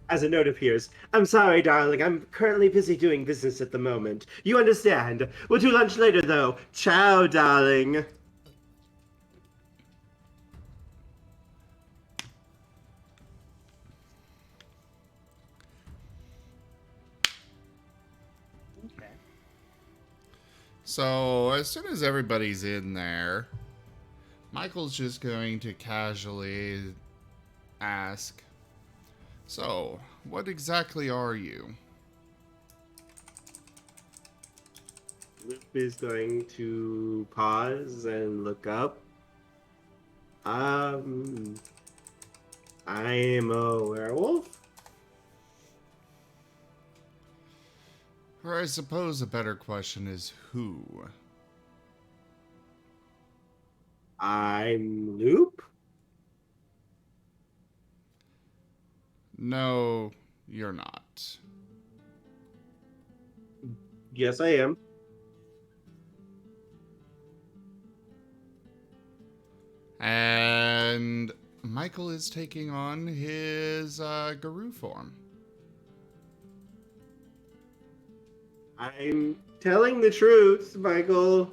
As a note appears, I'm sorry, darling. I'm currently busy doing business at the moment. You understand. We'll do lunch later, though. Ciao, darling. Okay. So as soon as everybody's in there, Michael's just going to casually ask, "So, what exactly are you?" Luke is going to pause and look up. I am a werewolf. Or I suppose a better question is who? I'm Loop. No, you're not. Yes, I am. And Michael is taking on his guru form. I'm telling the truth, Michael.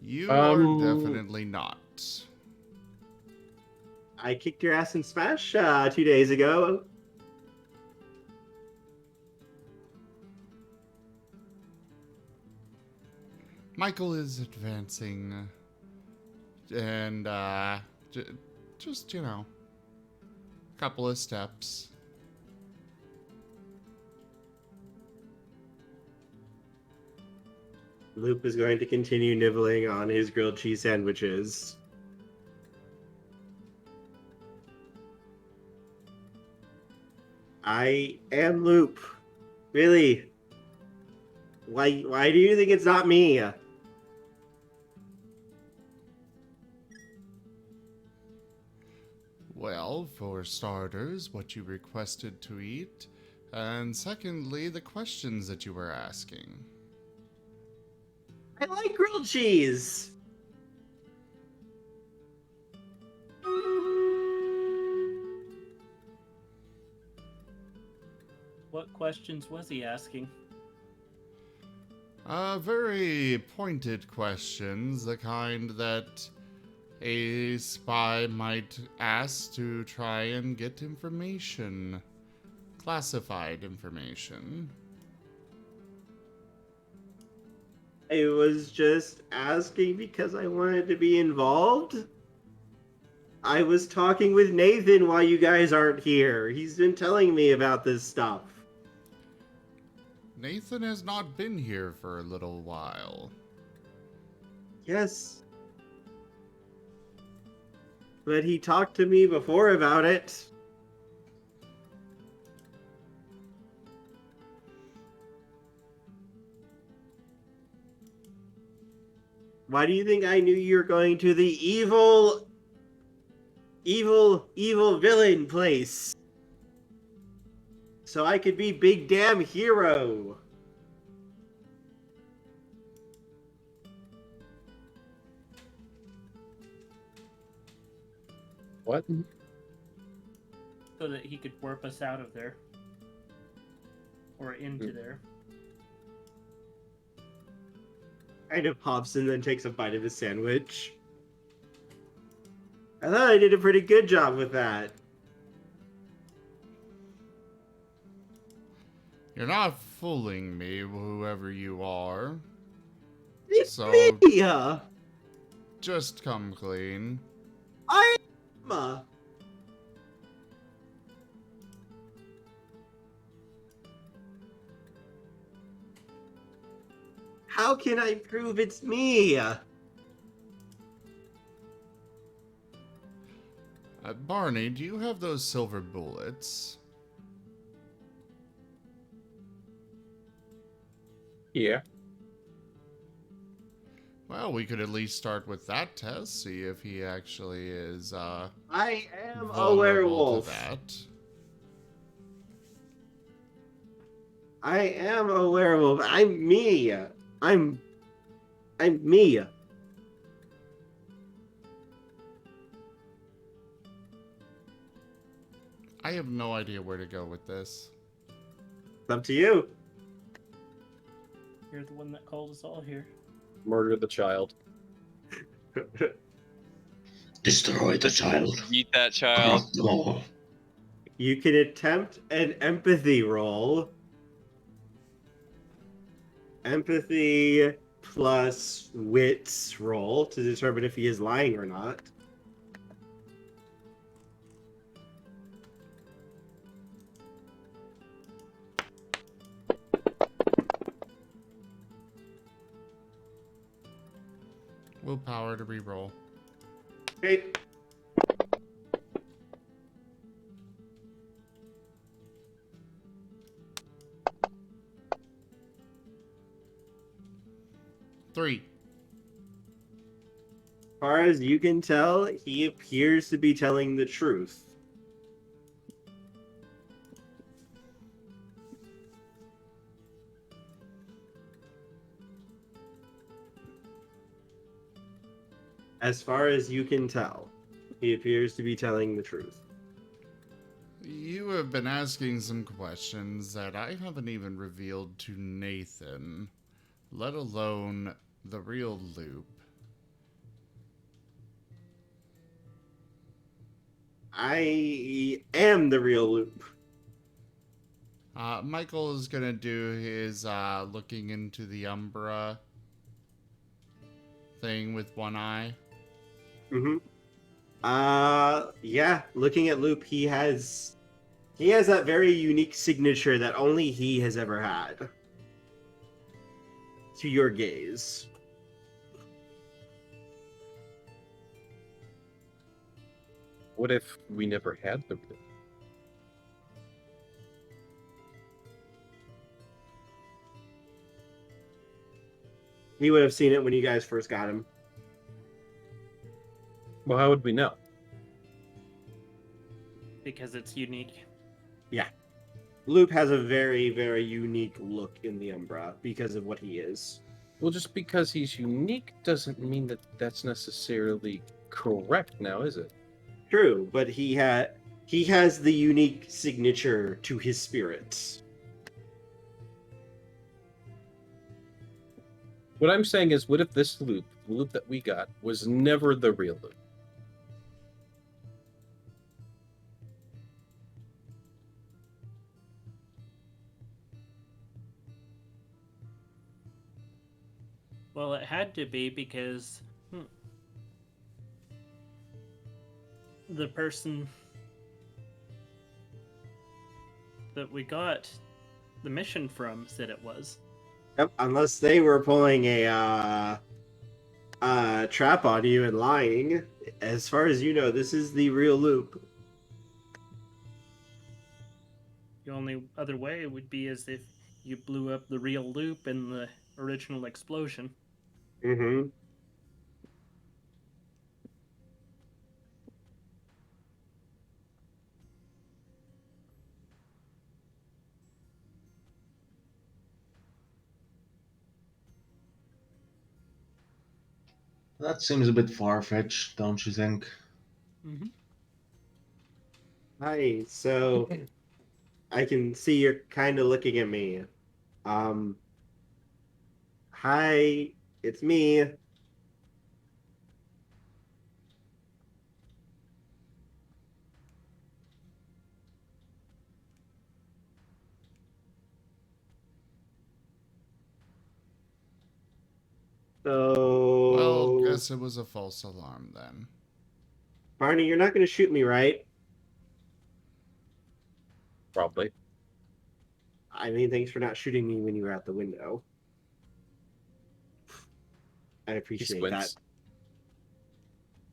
You are Um, definitely not. I kicked your ass in Smash 2 days ago. Michael is advancing, and just, you know, a couple of steps. Loop is going to continue nibbling on his grilled cheese sandwiches. I am Loop. Really? Why do you think it's not me? Well, for starters, what you requested to eat, and secondly, the questions that you were asking. I like grilled cheese. What questions was he asking? Very pointed questions, the kind that a spy might ask to try and get information. Classified information. I was just asking because I wanted to be involved. I was talking with Nathan while you guys aren't here. He's been telling me about this stuff. Nathan has not been here for a little while. Yes. But he talked to me before about it. Why do you think I knew you were going to the evil villain place? So I could be big damn hero. what? So so that he could warp us out of there. Or into there. Kind of hops and then takes a bite of his sandwich. I thought I did a pretty good job with that. You're not fooling me, whoever you are. It's So- me! Just come clean. I am! How can I prove it's me? Barney, do you have those silver bullets? Yeah. Well, we could at least start with that test, see if he actually is, I am a vulnerable werewolf. to that. I am a werewolf. I'm me. I'm me. I have no idea where to go with this. It's up to you. You're the one that called us all here. Murder the child. Destroy the child. Eat that child. Corrupt them all. You can attempt an empathy roll. Empathy plus wits roll to determine if he is lying or not. Willpower to reroll. Okay. Three. As far as you can tell, he appears to be telling the truth. As far as you can tell, he appears to be telling the truth. You have been asking some questions that I haven't even revealed to Nathan, let alone the real Loop. I am the real Loop. Michael is gonna do his looking into the Umbra thing with one eye. Mm-hmm. Yeah, looking at Loop, he has that very unique signature that only he has ever had. To your gaze. What if we never had the room? He would have seen it when you guys first got him. Well, how would we know? Because it's unique. Loop has a very, very unique look in the Umbra because of what he is. Well, just because he's unique doesn't mean that that's necessarily correct now, is it? True, but he has the unique signature to his spirit. What I'm saying is, what if this loop, the loop that we got, was never the real loop? Well, it had to be because the person that we got the mission from said it was. Yep, unless they were pulling a trap on you and lying. As far as you know, this is the real Loop. The only other way would be as if you blew up the real loop in the original explosion. Mm-hmm. That seems a bit far-fetched, don't you think? Mm-hmm. Hi. So I can see you're kind of looking at me. Um, Hi, it's me. Well, So, guess it was a false alarm then. Barney, you're not going to shoot me, right? Probably. I mean, thanks for not shooting me when you were out the window. I He appreciate that. squints.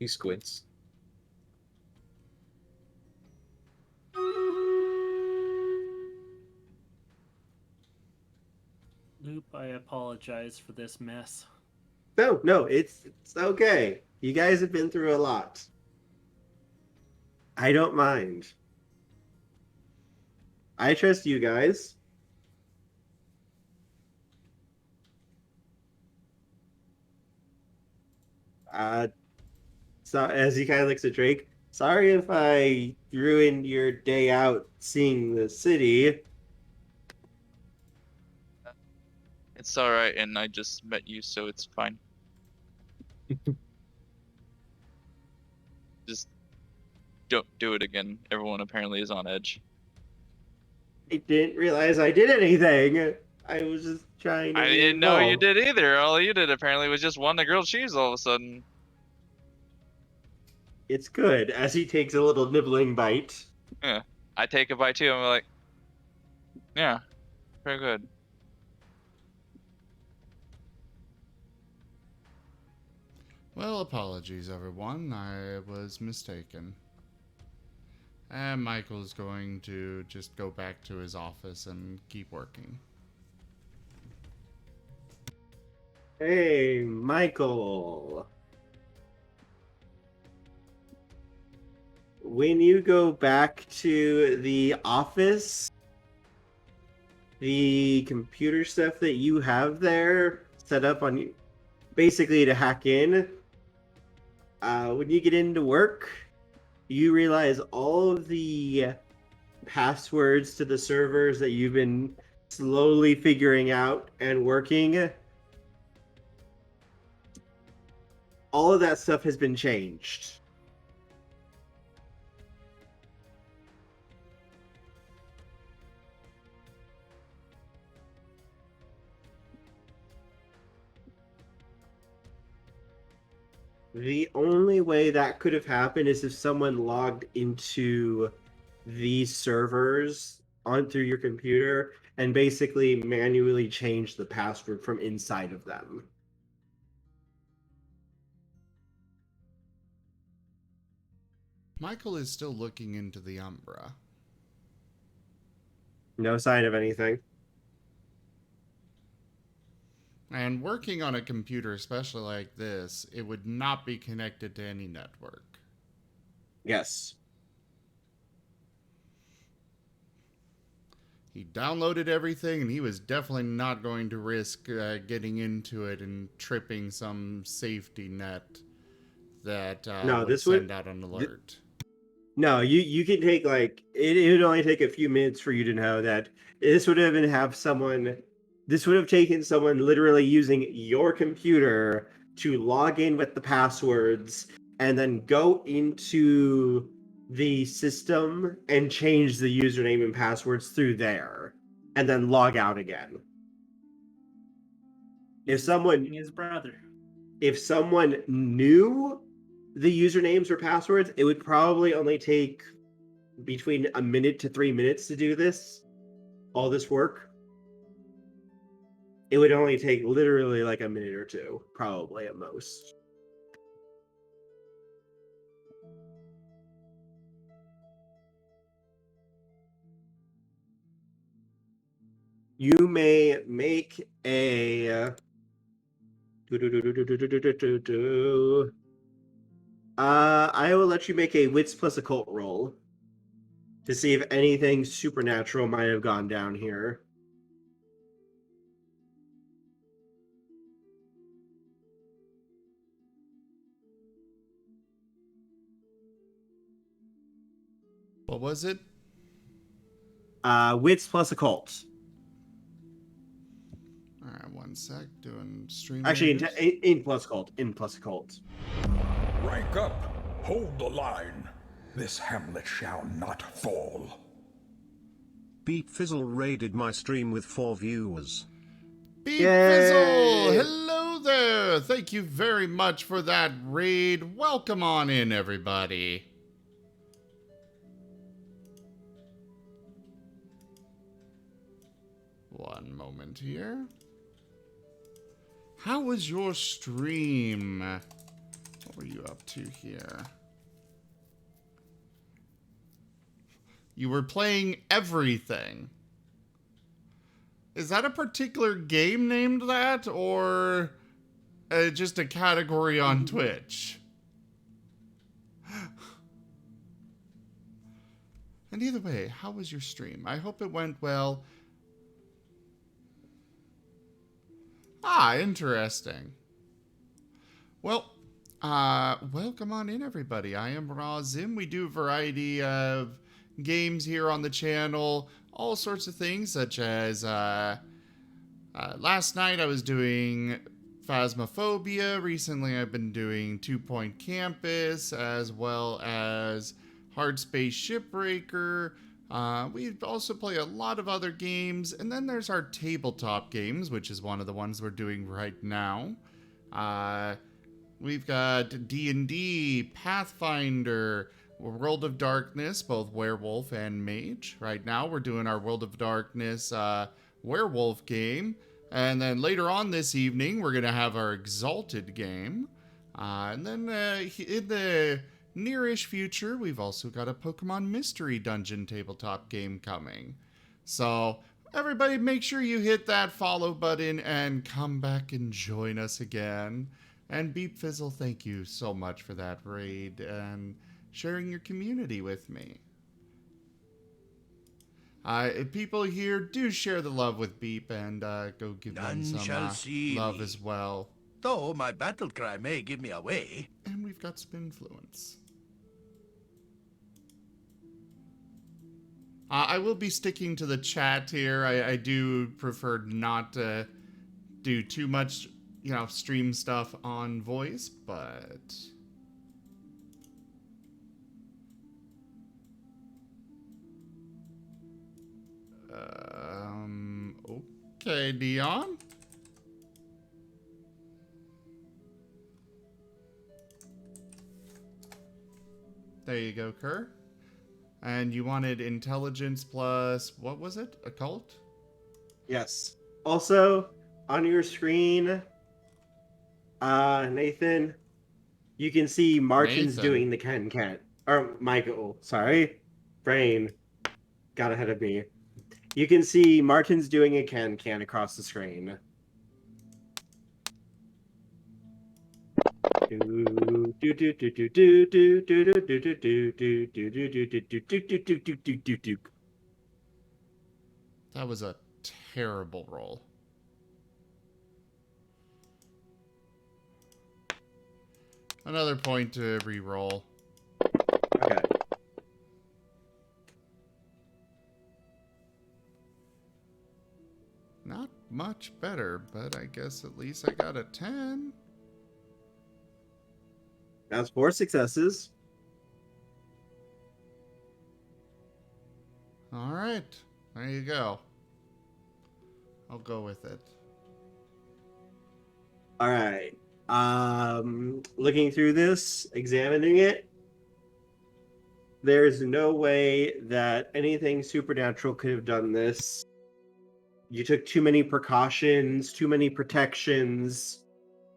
He squints. Loop, I apologize for this mess. No, it's okay. You guys have been through a lot. I don't mind. I trust you guys. Uh, so as he kind of looks at Drake, sorry if I ruined your day out seeing the city. It's alright, and I just met you, so it's fine. Just don't do it again. Everyone apparently is on edge. I didn't realize I did anything. I was just trying to I be didn't know you involved. did either. All you did apparently was just want a grilled cheese all of a sudden. It's good. As he takes a little nibbling bite. Yeah. I take a bite too. I'm like, yeah, very good. Well, apologies, everyone. I was mistaken. And Michael's going to just go back to his office and keep working. Hey, Michael. When you go back to the office, the computer stuff that you have there set up on you, basically to hack in, when you get into work, you realize all of the passwords to the servers that you've been slowly figuring out and working, all of that stuff has been changed. The only way that could have happened is if someone logged into these servers on through your computer and basically manually changed the password from inside of them. Michael is still looking into the Umbra. No sign of anything. And working on a computer, especially like this, it would not be connected to any network. Yes. He downloaded everything, and he was definitely not going to risk getting into it and tripping some safety net that No, would this send would out an alert. No, you can take like it would only take a few minutes for you to know that this would have been have someone this would have taken someone literally using your computer to log in with the passwords and then go into the system and change the username and passwords through there and then log out again. If someone His brother. if someone knew the usernames or passwords, it would probably only take between a minute to 3 minutes to do all this work. It would only take literally like a minute or two, probably at most. You may make a I will let you make a wits plus occult roll to see if anything supernatural might have gone down here. What was it? Wits plus occult. All right, one sec. Doing stream. Actually, Raiders. in plus occult. In plus occult. Rank up. Hold the line. This hamlet shall not fall. Beep Fizzle raided my stream with 4 viewers. Beep Yay! Fizzle! Hello there! Thank you very much for that raid. Welcome on in, everybody. One moment here. How was your stream? What were you up to here? You were playing everything. Is that a particular game named that, or just a category on Twitch? And either way, how was your stream? I hope it went well. Ah, interesting. Well, welcome on in, everybody. I am Razim. We do a variety of games here on the channel. All sorts of things, such as last night I was doing Phasmophobia. Recently I've been doing 2 Point Campus, as well as Hard Space Shipbreaker. We also play a lot of other games, and then there's our tabletop games, which is one of the ones we're doing right now. We've got D&D, Pathfinder, World of Darkness, both Werewolf and Mage. Right now we're doing our World of Darkness Werewolf game. And then later on this evening we're going to have our Exalted game. And then in the nearish future we've also got a Pokemon Mystery Dungeon tabletop game coming. So everybody make sure you hit that follow button and come back and join us again. And Beep Fizzle, thank you so much for that raid and sharing your community with me. People here, do share the love with Beep and go give them some love as well. Though my battle cry may give me away. And we've got some influence. I will be sticking to the chat here. I do prefer not to do too much, stream stuff on voice, but okay, Dion. There you go, Kerr. And you wanted intelligence plus, what was it? Occult? Yes. Also, on your screen, Nathan, you can see Martin's doing the can. Or Michael, sorry. Brain got ahead of me. You can see Martin's doing a can across the screen. That was a terrible roll. Another point to re-roll. Okay. Not much better, but I guess at least I got a 10. That's 4 successes. All right. There you go. I'll go with it. All right. Looking through this, examining it, there's no way that anything supernatural could have done this. You took too many precautions, too many protections.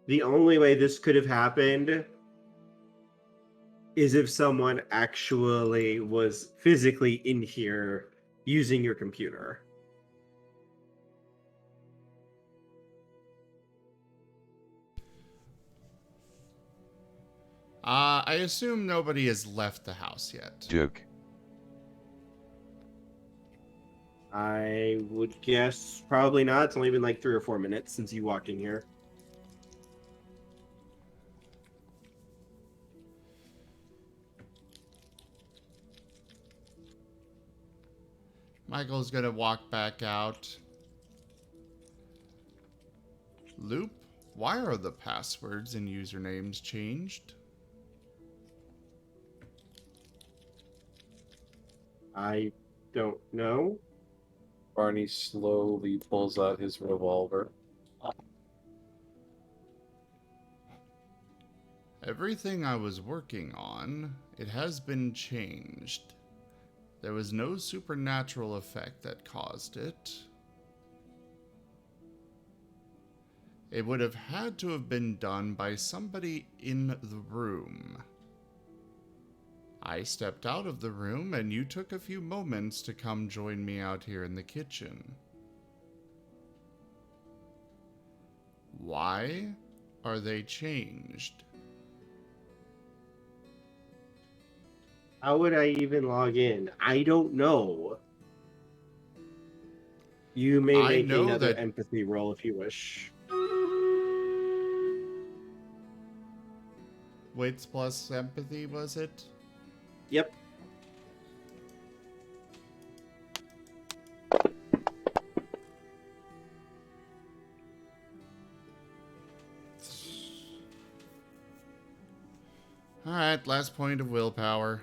The only way this could have happened is if someone actually was physically in here using your computer. I assume nobody has left the house yet. Joke. I would guess probably not. It's only been like 3 or 4 minutes since you walked in here. Michael's gonna walk back out. Loop, why are the passwords and usernames changed? I don't know. Barney slowly pulls out his revolver. Everything I was working on, it has been changed. There was no supernatural effect that caused it. It would have had to have been done by somebody in the room. I stepped out of the room and you took a few moments to come join me out here in the kitchen. Why are they changed? How would I even log in? I don't know. You may I make know another that- empathy roll if you wish. Wits plus empathy, was it? Yep. Alright, last point of willpower.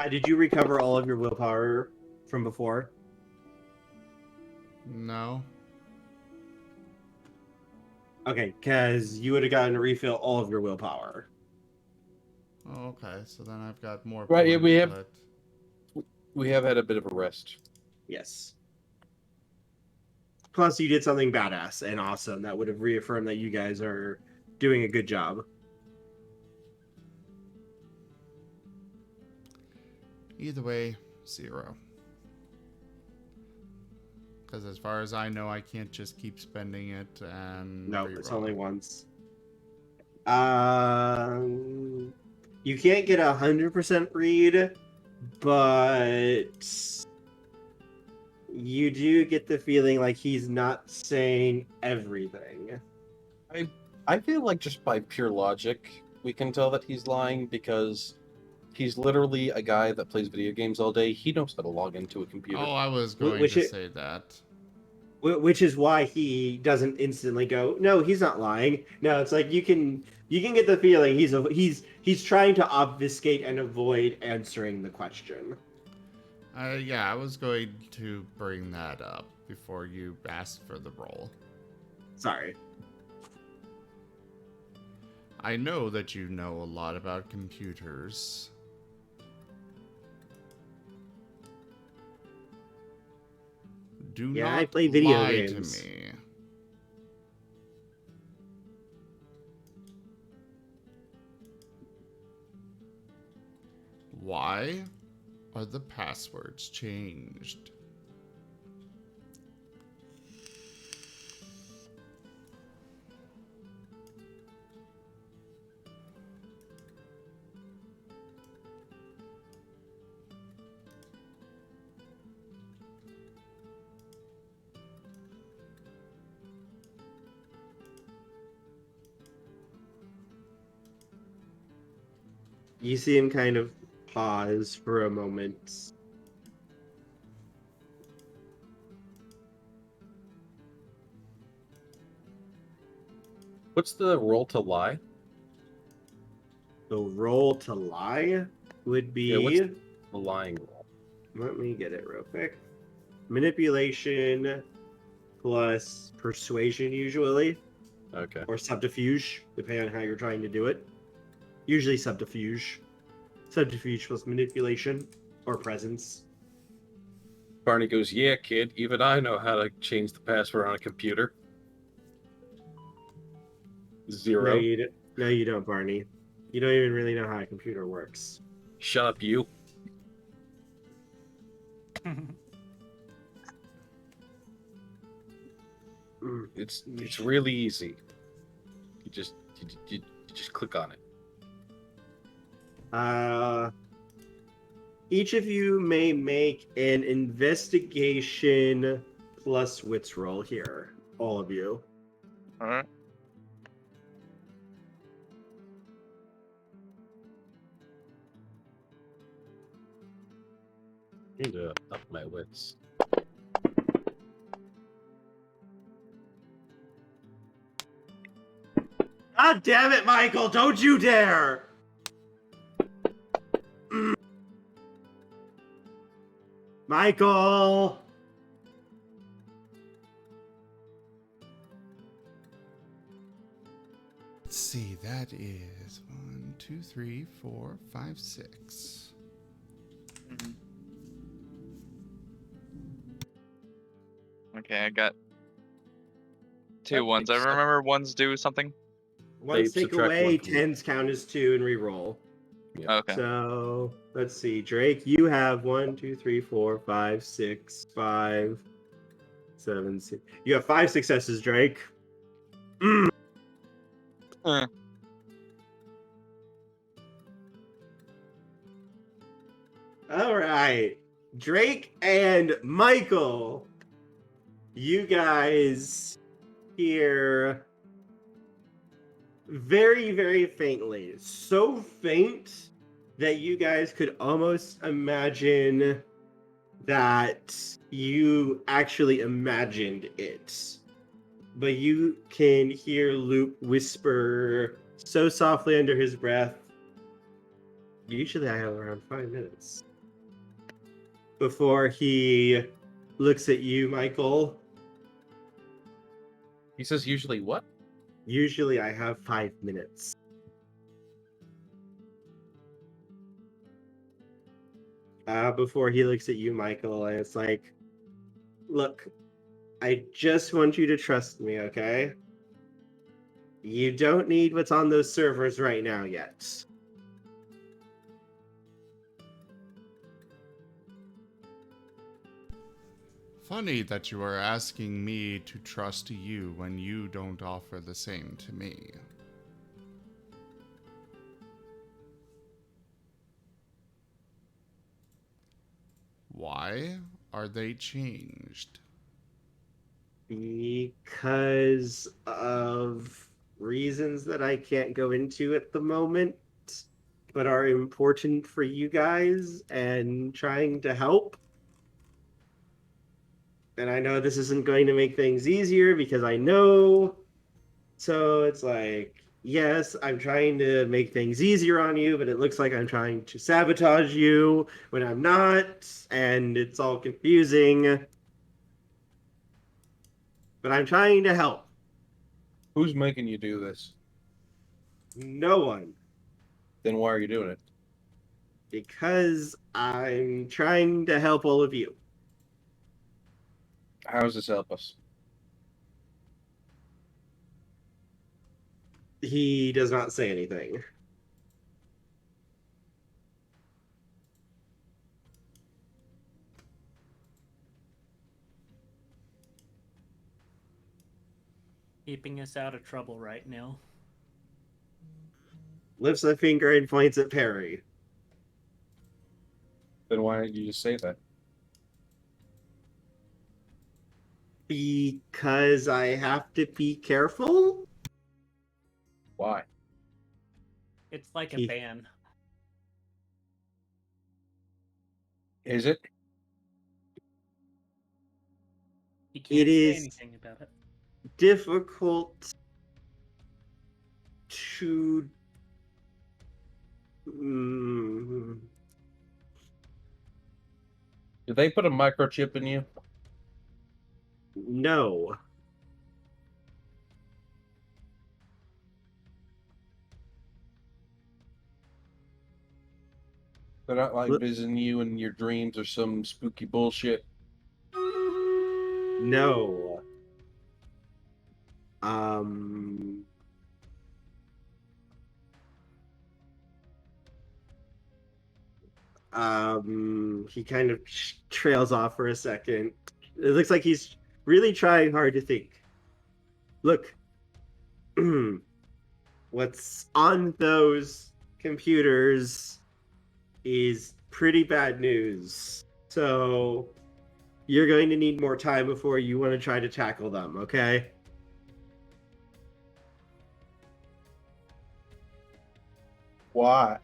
Did you recover all of your willpower from before? No. Okay, because you would have gotten to refill all of your willpower. Oh, okay, so then I've got more Right, yeah, we points, have- but- We have had a bit of a rest. Yes. Plus, you did something badass and awesome that would have reaffirmed that you guys are doing a good job. Either way, 0. Because as far as I know, I can't just keep spending it and No, it's reroll. only once. You can't get 100% read, but you do get the feeling like he's not saying everything. I feel like just by pure logic, we can tell that he's lying because he's literally a guy that plays video games all day. He knows how to log into a computer. Oh, I was going Which to it- say that. Which is why he doesn't instantly go, no, he's not lying. No, it's like you can get the feeling he's trying to obfuscate and avoid answering the question. Yeah, I was going to bring that up before you asked for the roll. Sorry. I know that you know a lot about computers. Do Yeah, not I play video lie games. to me. Why are the passwords changed? You see him kind of pause for a moment. What's the roll to lie? The roll to lie would be. Yeah, what's the lying roll? Let me get it real quick. Manipulation plus persuasion, usually, Okay. or subterfuge, depending on how you're trying to do it. Usually subterfuge. Subterfuge plus manipulation or presence. Barney goes, yeah, kid, even I know how to change the password on a computer. 0. No, you don't, Barney. You don't even really know how a computer works. Shut up, you. It's really easy. You just click on it. Each of you may make an investigation plus wits roll here. All of you. All right. Need to up my wits. God damn it, Michael! Don't you dare! Michael! Let's see, that is 1, 2, 3, 4, 5, 6. Okay, I got two That ones. I makes sense. remember ones do something. Ones take subtract away, one from you. 10s count as 2 and reroll. Okay. So, let's see. Drake, you have 1, 2, 3, 4, 5, 6, 5, 7, 6. You have 5 successes, Drake. Alright. Drake and Michael. You guys hear very, very faintly. So faint that you guys could almost imagine that you actually imagined it. But you can hear Luke whisper so softly under his breath. Usually I have around 5 minutes. Before he looks at you, Michael. He says usually what? Usually I have 5 minutes. Before he looks at you, Michael, and it's like, look, I just want you to trust me, okay? You don't need what's on those servers right now yet. Funny that you are asking me to trust you when you don't offer the same to me. Why are they changed? Because of reasons that I can't go into at the moment, but are important for you guys and trying to help. And I know this isn't going to make things easier because I know. So it's like, yes, I'm trying to make things easier on you, but it looks like I'm trying to sabotage you when I'm not, and it's all confusing. But I'm trying to help. Who's making you do this? No one. Then why are you doing it? Because I'm trying to help all of you. How does this help us? He does not say anything. Keeping us out of trouble right now. Lifts a finger and points at Perry. Then why didn't you just say that? Because I have to be careful? Why? It's like a He- ban. Is it? You can't It say is anything about it. difficult to... Did they put a microchip in you? No. They're not like Look- visiting you in your dreams or some spooky bullshit. No. He kind of trails off for a second. It looks like he's really trying hard to think. Look, what's on those computers is pretty bad news. So you're going to need more time before you want to try to tackle them, okay? Why?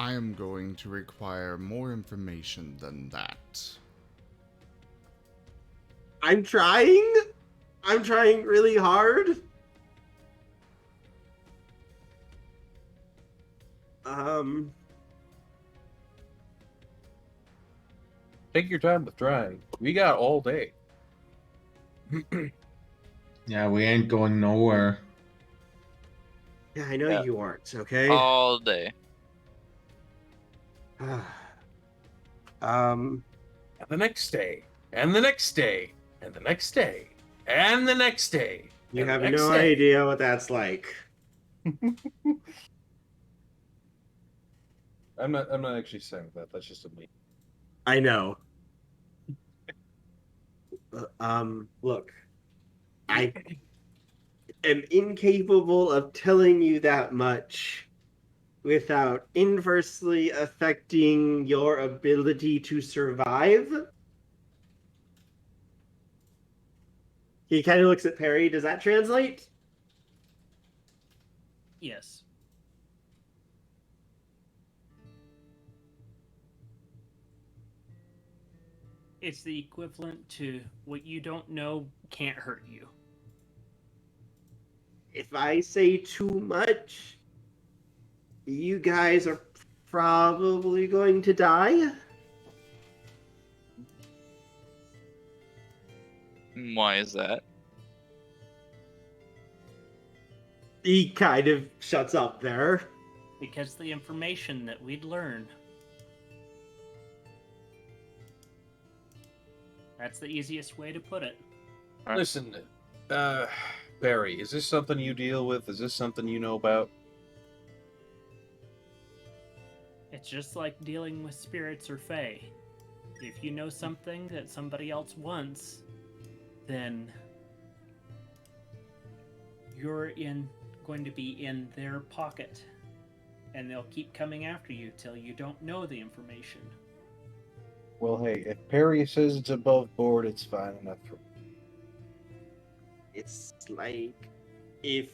I am going to require more information than that. I'm trying. I'm trying really hard. Take your time with trying. We got all day. Yeah, we ain't going nowhere. Yeah, I know Yeah. you aren't, okay? All day. And the next day, and the next day, and the next day, and the next day. You and the have next no day. idea what that's like. I'm not actually saying that. That's just a meme. I know. Look. I am incapable of telling you that much without inversely affecting your ability to survive. He kind of looks at Perry. Does that translate? Yes. It's the equivalent to what you don't know can't hurt you. If I say too much, you guys are probably going to die. Why is that? He kind of shuts up there. Because the information that we'd learn. That's the easiest way to put it. Listen, Barry, is this something you deal with? Is this something you know about? It's just like dealing with spirits or fae. If you know something that somebody else wants, then you're going to be in their pocket. And they'll keep coming after you till you don't know the information. Well, hey, if Perry says it's above board, it's fine enough for me. It's like if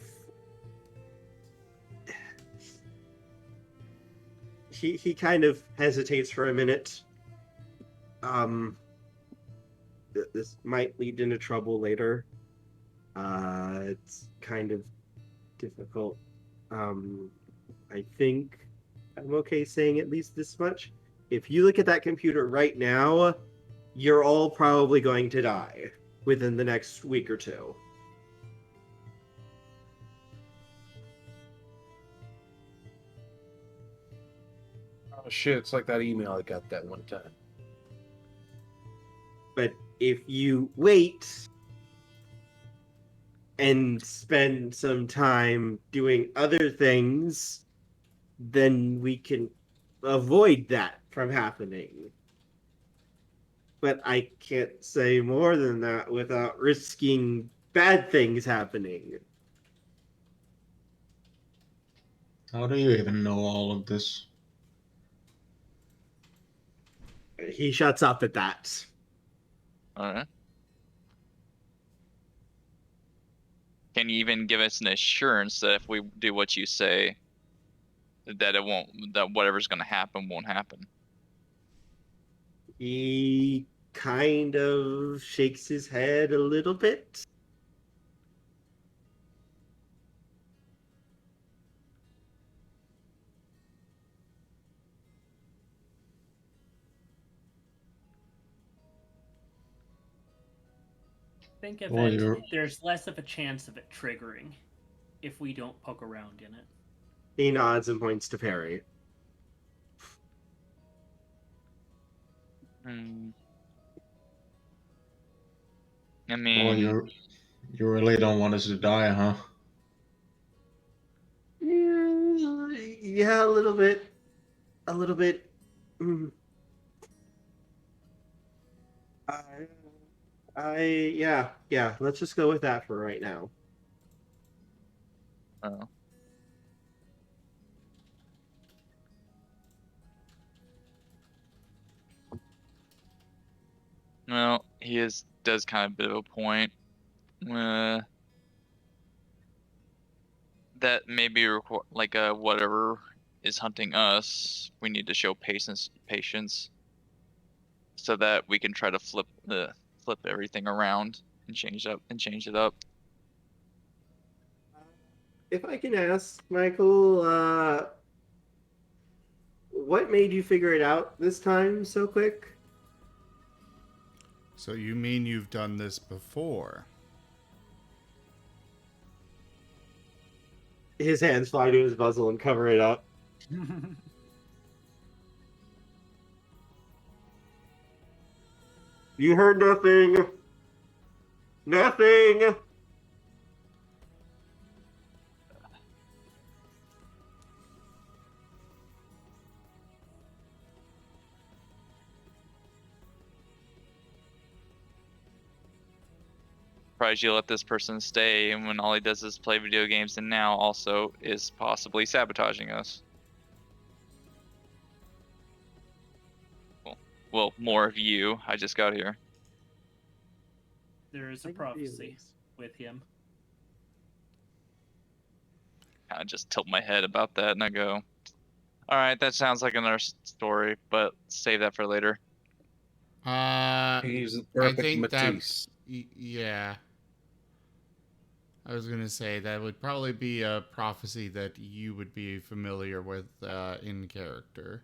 he kind of hesitates for a minute. This might lead into trouble later. It's kind of difficult. I think I'm okay saying at least this much. If you look at that computer right now, you're all probably going to die within the next week or two. Oh shit, it's like that email I got that one time. But if you wait and spend some time doing other things, then we can avoid that from happening. But I can't say more than that without risking bad things happening. How do you even know all of this? He shuts up at that. Alright. Can you even give us an assurance that if we do what you say, that it won't, that whatever's going to happen won't happen? He kind of shakes his head a little bit. Think of Well, it, there's less of a chance of it triggering if we don't poke around in it. He nods and points to Perry. I Oh, mean, you really don't want us to die, huh? Yeah, a little bit. A little bit. Yeah. Let's just go with that for right now. oh. Well, he does kind of a bit of a point. That maybe like whatever is hunting us, we need to show patience, so that we can try to flip everything around and change it up. If I can ask, Michael, what made you figure it out this time so quick? So you mean you've done this before? His hands fly to his muzzle and cover it up. You heard nothing. Nothing. Surprised you let this person stay, and when all he does is play video games, and now also is possibly sabotaging us. Well, more of you. I just got here. There is a prophecy with him. I just tilt my head about that, and I go, "All right, that sounds like another story, but save that for later." He's the I perfect think Matisse. yeah. I was gonna say that would probably be a prophecy that you would be familiar with in character.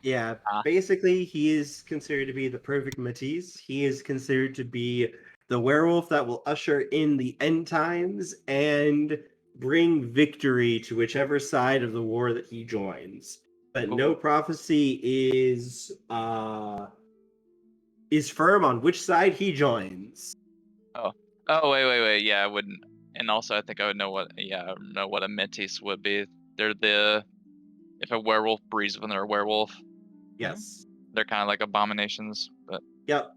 Yeah, basically, he is considered to be the perfect Matisse. He is considered to be the werewolf that will usher in the end times and bring victory to whichever side of the war that he joins. But no prophecy is firm on which side he joins. Oh, wait. Yeah, I wouldn't. And also, I think I would know what. Yeah, I know what a Métis would be. They're if a werewolf breeds when they're a werewolf, Yes. they're kind of like abominations. But Yep.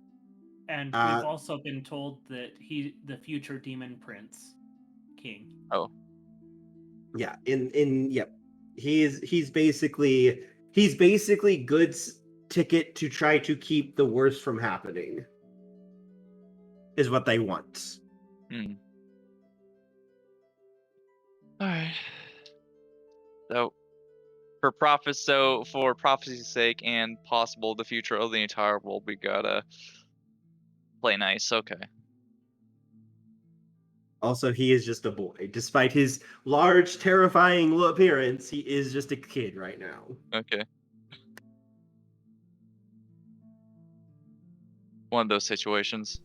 And we've also been told that the future demon prince king. Oh. Yeah. Yep. He's basically Good's ticket to try to keep the worst from happening. Is what they want. All right. So, for prophecy's sake and possible the future of the entire world, we gotta play nice. Okay. Also, he is just a boy. Despite his large, terrifying appearance, he is just a kid right now. Okay. One of those situations.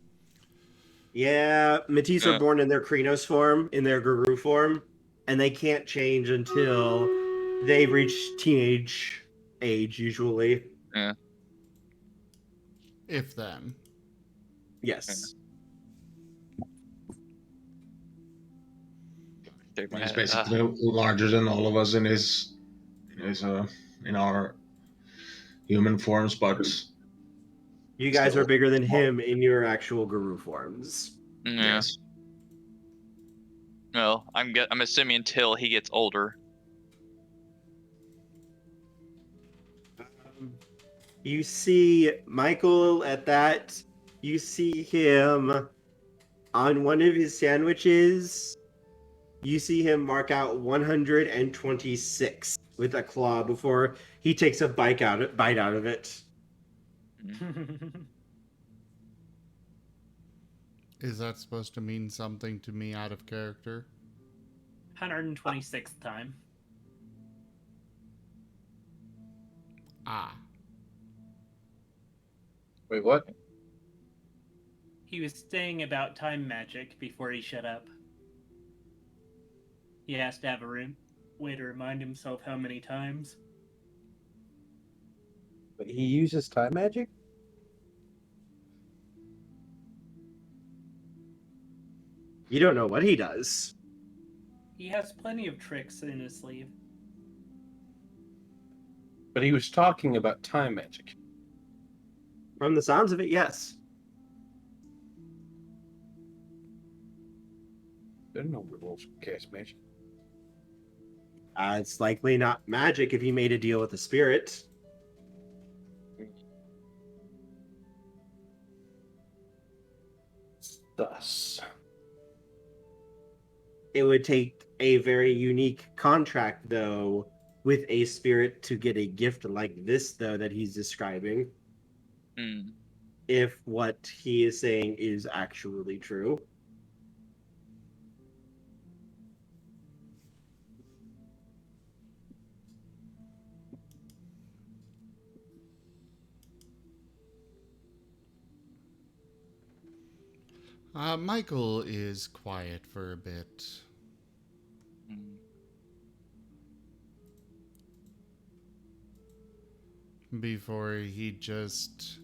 Yeah, Matisse are born in their Krynos form, in their Guru form, and they can't change until they reach teenage age, usually. Yeah. If then. Yes. He's basically larger than all of us in our human forms, but you guys are bigger than him in your actual Guru forms. Yeah. Yes. Well, I'm assuming until he gets older. You see Michael at that. You see him on one of his sandwiches. You see him mark out 126 with a claw before he takes a bite out of it. Is that supposed to mean something to me out of character? 126th time. Wait, what? He was saying about time magic before he shut up. He has to have a way to remind himself how many times. But he uses time magic? You don't know what he does. He has plenty of tricks in his sleeve. But he was talking about time magic. From the sounds of it, yes. There are no werewolves who cast magic. It's likely not magic if he made a deal with the spirit. Thus. It would take a very unique contract, though, with a spirit to get a gift like this, though, that he's describing, Hmm. if what he is saying is actually true. Michael is quiet for a bit. Hmm. Before he just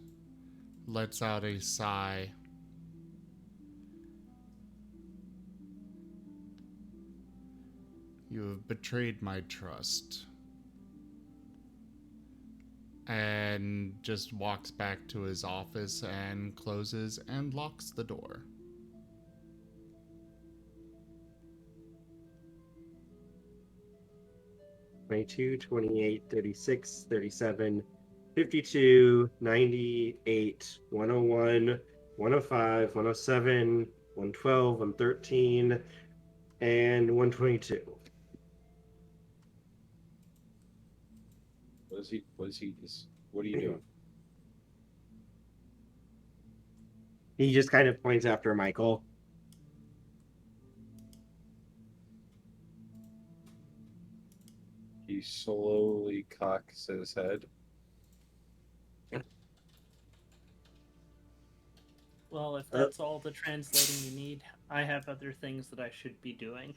lets out a sigh. You have betrayed my trust. And just walks back to his office and closes and locks the door. 22, 28, 36, 37, 52, 98, 101, 105, 107, 112, 113, and 122. What are you doing? He just kind of points after Michael. He slowly cocks his head. Well, if that's all the translating you need, I have other things that I should be doing.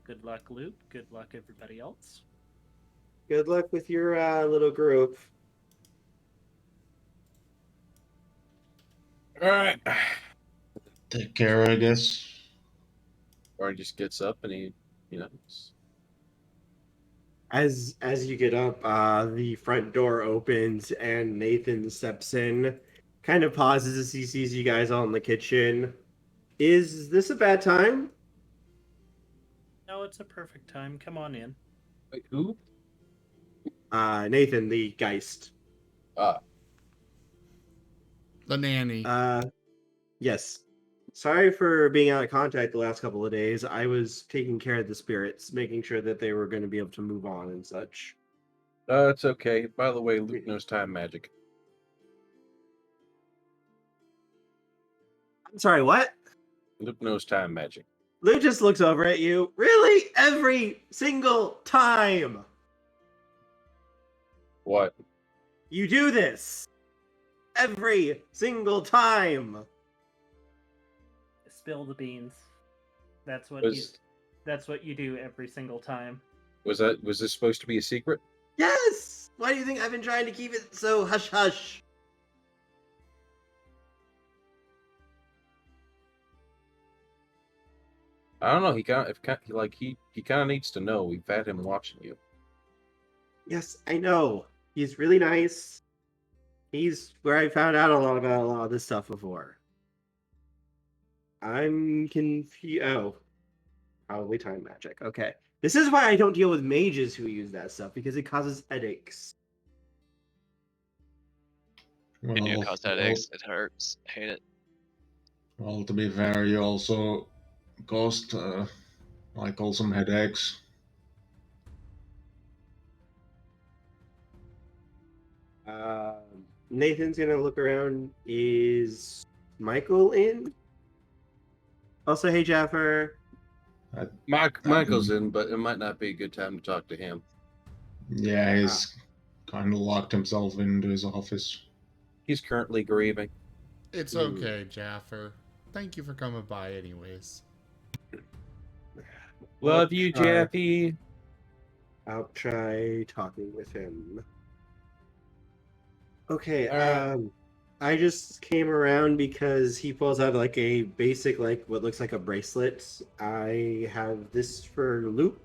Good luck, Luke. Good luck, everybody else. Good luck with your little group. Alright. Take care, I guess. Or he just gets up and he, As you get up, the front door opens and Nathan steps in, kind of pauses as he sees you guys all in the kitchen. Is this a bad time? No, it's a perfect time. Come on in. Wait, who? Nathan, the Geist. Ah. The nanny. Yes. Sorry for being out of contact the last couple of days. I was taking care of the spirits, making sure that they were going to be able to move on and such. It's okay. By the way, Luke knows time magic. I'm sorry, what? Luke knows time magic. Lou just looks over at you. Really? Every single time? What? You do this? Every single time? Spill the beans. That's what that's what you do every single time. Was this supposed to be a secret? Yes! Why do you think I've been trying to keep it so hush-hush? I don't know. He kind of needs to know. We've had him watching you. Yes, I know. He's really nice. He's where I found out about a lot of this stuff before. I'm confused. Oh, probably time magic. Okay. This is why I don't deal with mages who use that stuff, because it causes headaches. It do cause headaches. It hurts. Hate it. Well, to be fair, you also caused Michael some headaches. Nathan's gonna look around. Is Michael in? Also, hey, Jaffer. Michael's in, but it might not be a good time to talk to him. Yeah, he's kind of locked himself into his office. He's currently grieving. It's okay, Jaffer. Thank you for coming by anyways. Love you, Jaffe. I'll try talking with him. Okay, I just came around because he pulls out like a basic, like what looks like a bracelet. I have this for Luke.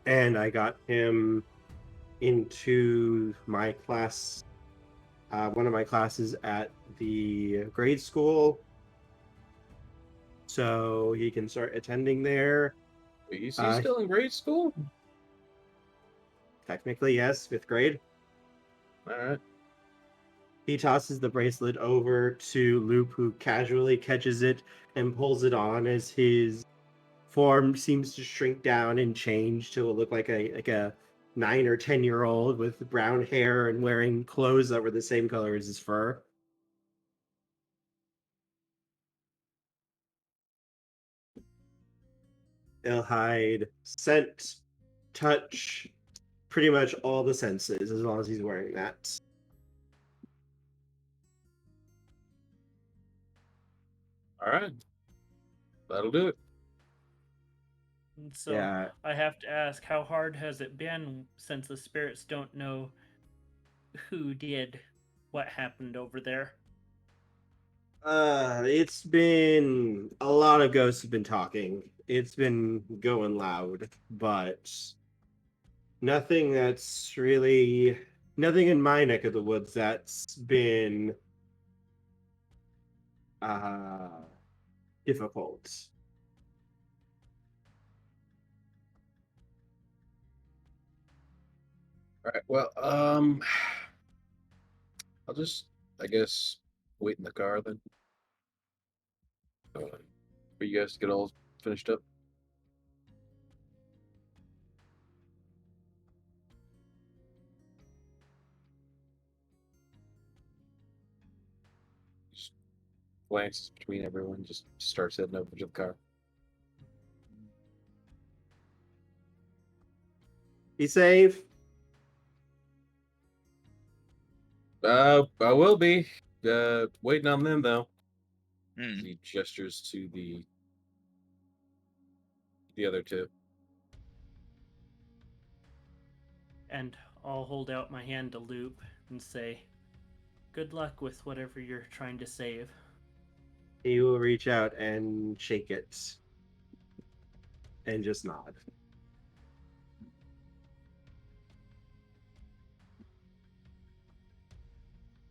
And I got him into my class, one of my classes at the grade school. So he can start attending there. Is he still in grade school? Technically, yes, 5th grade. Alright. He tosses the bracelet over to Loop, who casually catches it and pulls it on as his form seems to shrink down and change to look like a 9 or 10-year-old with brown hair and wearing clothes that were the same color as his fur. It'll hide scent, touch, pretty much all the senses as long as he's wearing that. All right. That'll do it. And so Yeah. I have to ask, how hard has it been since the spirits don't know who did what happened over there? It's been a lot of ghosts have been talking. It's been going loud, but nothing that's really nothing in my neck of the woods that's been difficult. All right. Well, I'll just, I guess, wait in the car then. For you guys to get all finished up. Just glances between everyone, just starts heading over to the car. Be safe. I will be. Waiting on them though. Hmm. He gestures to the other two. And I'll hold out my hand to Loop and say, good luck with whatever you're trying to save. He will reach out and shake it and just nod.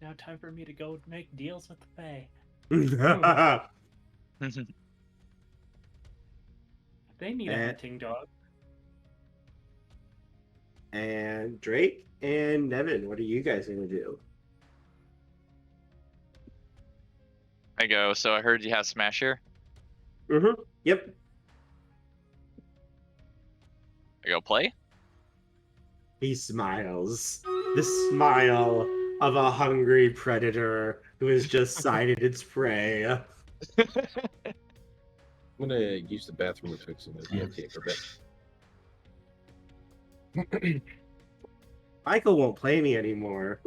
Now time for me to go make deals with the Fae. They need a hunting dog. And Drake and Nevin, what are you guys going to do? I go, so I heard you have Smash here. Mm-hmm. Yep. I go play. He smiles. The smile of a hungry predator who has just sighted its prey. I'm gonna use the bathroom real quick so that'll be okay for a bit. Michael won't play me anymore.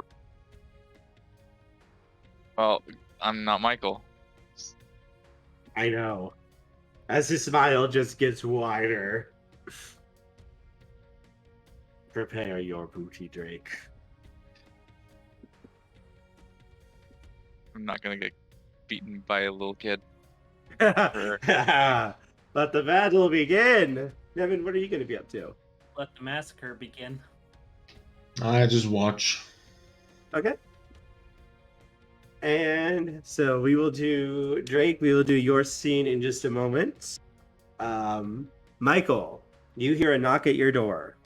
Well, I'm not Michael. I know. As his smile just gets wider. Prepare your booty, Drake. I'm not gonna get beaten by a little kid. Let the battle begin. Nevin, what are you going to be up to? Let the massacre begin. I just watch. Okay. And so we will do Drake. We will do your scene in just a moment. Michael, you hear a knock at your door.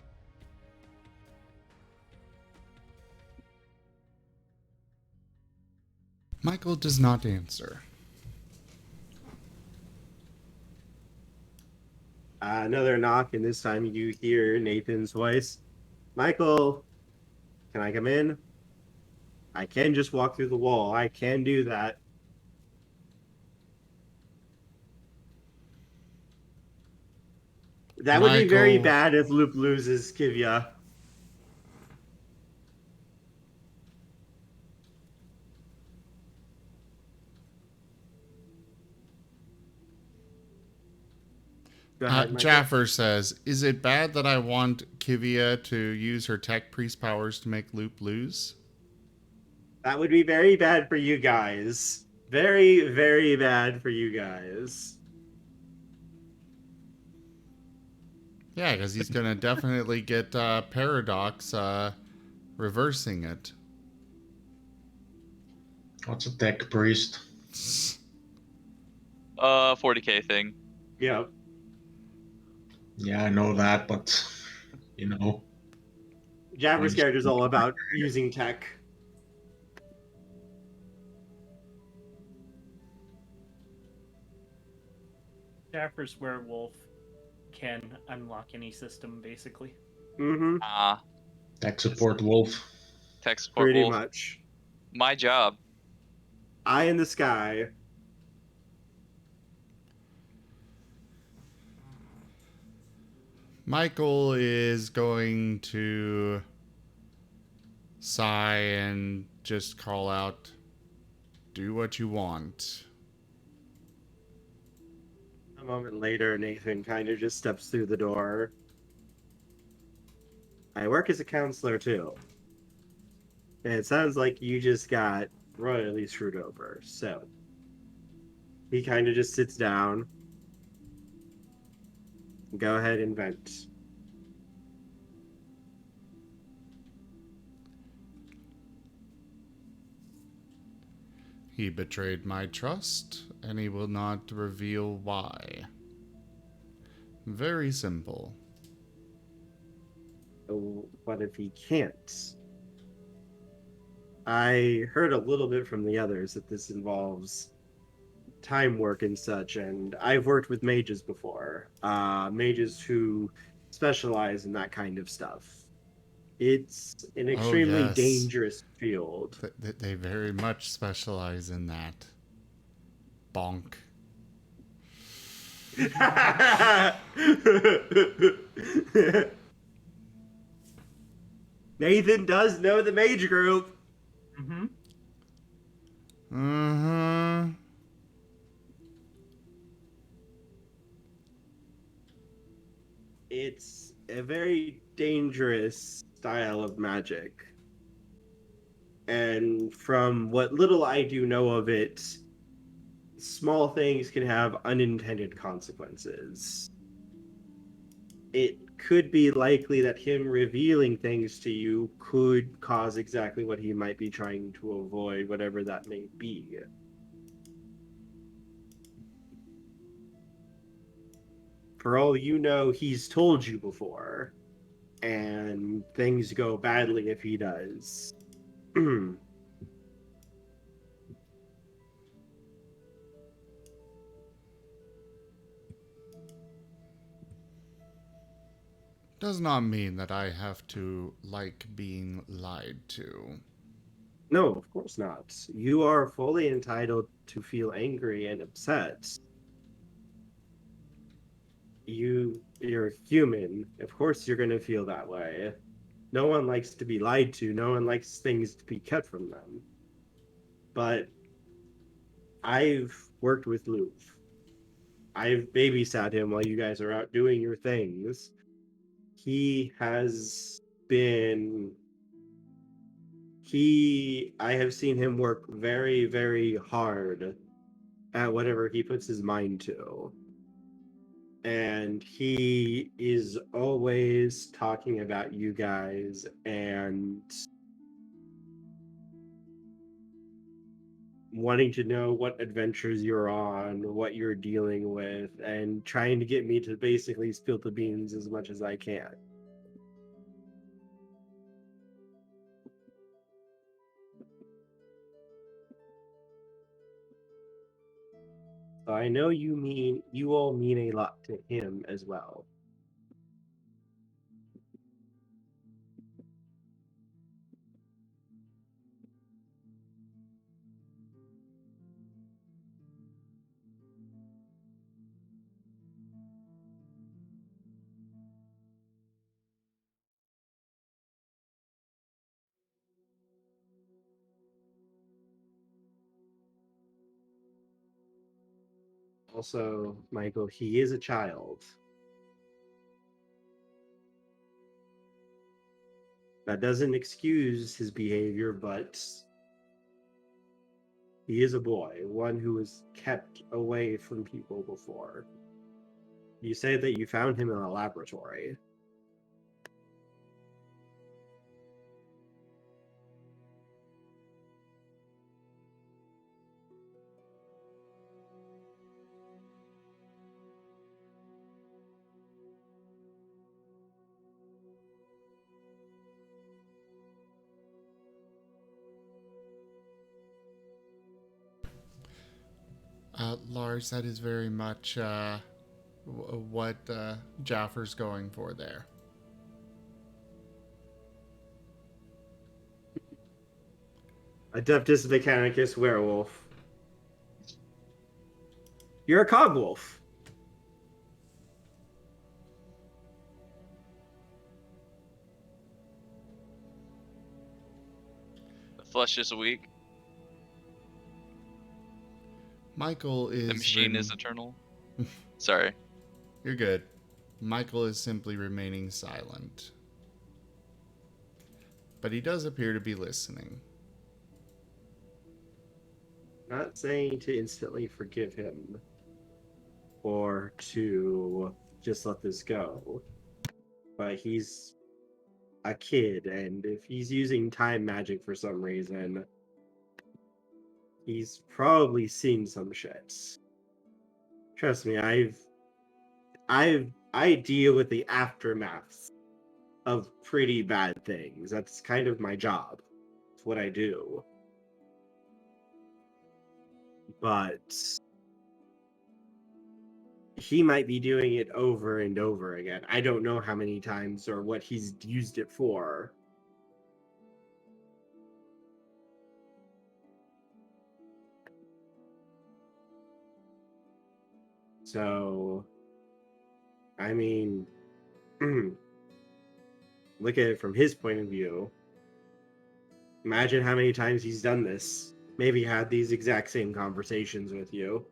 Michael does not answer. Another knock, and this time you hear Nathan's voice. Michael, can I come in? I can just walk through the wall. I can do that. That would be very Michael. bad if Loop loses Kivya. Go ahead, Michael. Jaffer says, is it bad that I want Kivya to use her tech priest powers to make Loop lose? That would be very bad for you guys. Very, very bad for you guys. Yeah, because he's going to definitely get Paradox reversing it. What's a tech priest? 40k thing. Yeah. Yeah, I know that, but you know. Jabber's character is all about using tech. Jaffer's werewolf can unlock any system, basically. Mm-hmm. Tech support wolf. Tech support Pretty wolf. much. My job. Eye in the sky. Michael is going to sigh and just call out, "Do what you want." A moment later, Nathan kind of just steps through the door. I work as a counselor too. And it sounds like you just got royally screwed over. So he kind of just sits down. Go ahead and vent. He betrayed my trust, and he will not reveal why. Very simple. What if he can't? I heard a little bit from the others that this involves time work and such, and I've worked with mages before. Mages who specialize in that kind of stuff. It's an extremely yes. dangerous field. They very much specialize in that. Bonk. Nathan does know the mage group. Mm-hmm. Uh-huh. It's a very dangerous style of magic. And from what little I do know of it, small things can have unintended consequences. It could be likely that him revealing things to you could cause exactly what he might be trying to avoid, whatever that may be. For all you know, he's told you before, and things go badly if he does. Does not mean that I have to like being lied to. No, of course not. You are fully entitled to feel angry and upset. You're human. Of course you're going to feel that way. No one likes to be lied to. No one likes things to be kept from them. But I've worked with Luke. I've babysat him while you guys are out doing your things. He has been... I have seen him work very, very hard at whatever he puts his mind to. And he is always talking about you guys and wanting to know what adventures you're on, what you're dealing with, and trying to get me to basically spill the beans as much as I can. So I know you all mean a lot to him as well. Also, Michael, he is a child. That doesn't excuse his behavior, but he is a boy, one who was kept away from people before. You say that you found him in a laboratory. Lars, that is very much what Jaffer's going for there. Adeptus Mechanicus Werewolf. You're a cogwolf. The flesh is weak. Michael is... The machine is eternal. Sorry. You're good. Michael is simply remaining silent. But he does appear to be listening. Not saying to instantly forgive him or to just let this go, but he's a kid, and if he's using time magic for some reason, he's probably seen some shits. Trust me, I deal with the aftermaths of pretty bad things. That's kind of my job. It's what I do. But he might be doing it over and over again. I don't know how many times or what he's used it for. So, I mean, look at it from his point of view. Imagine how many times he's done this. Maybe had these exact same conversations with you.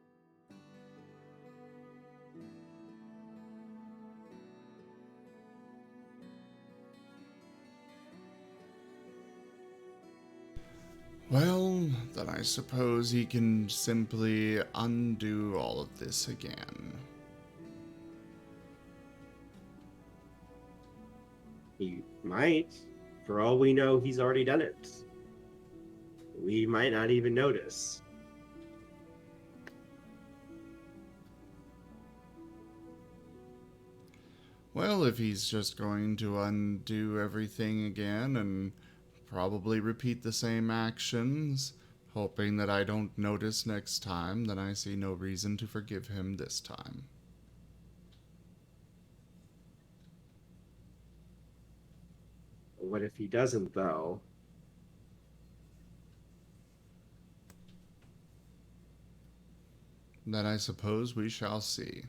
Well, then I suppose he can simply undo all of this again. He might. For all we know, he's already done it. We might not even notice. Well, if he's just going to undo everything again and probably repeat the same actions, hoping that I don't notice next time, then I see no reason to forgive him this time. What if he doesn't, though? Then I suppose we shall see.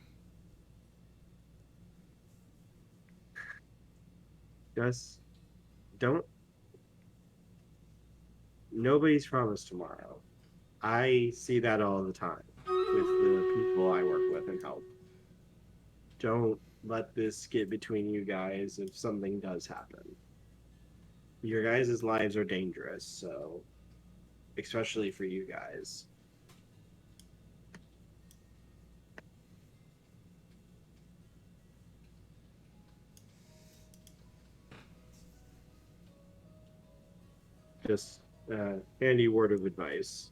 Just don't. Nobody's promised tomorrow. I see that all the time with the people I work with and help. Don't let this get between you guys if something does happen. Your guys' lives are dangerous, so especially for you guys. Just handy word of advice.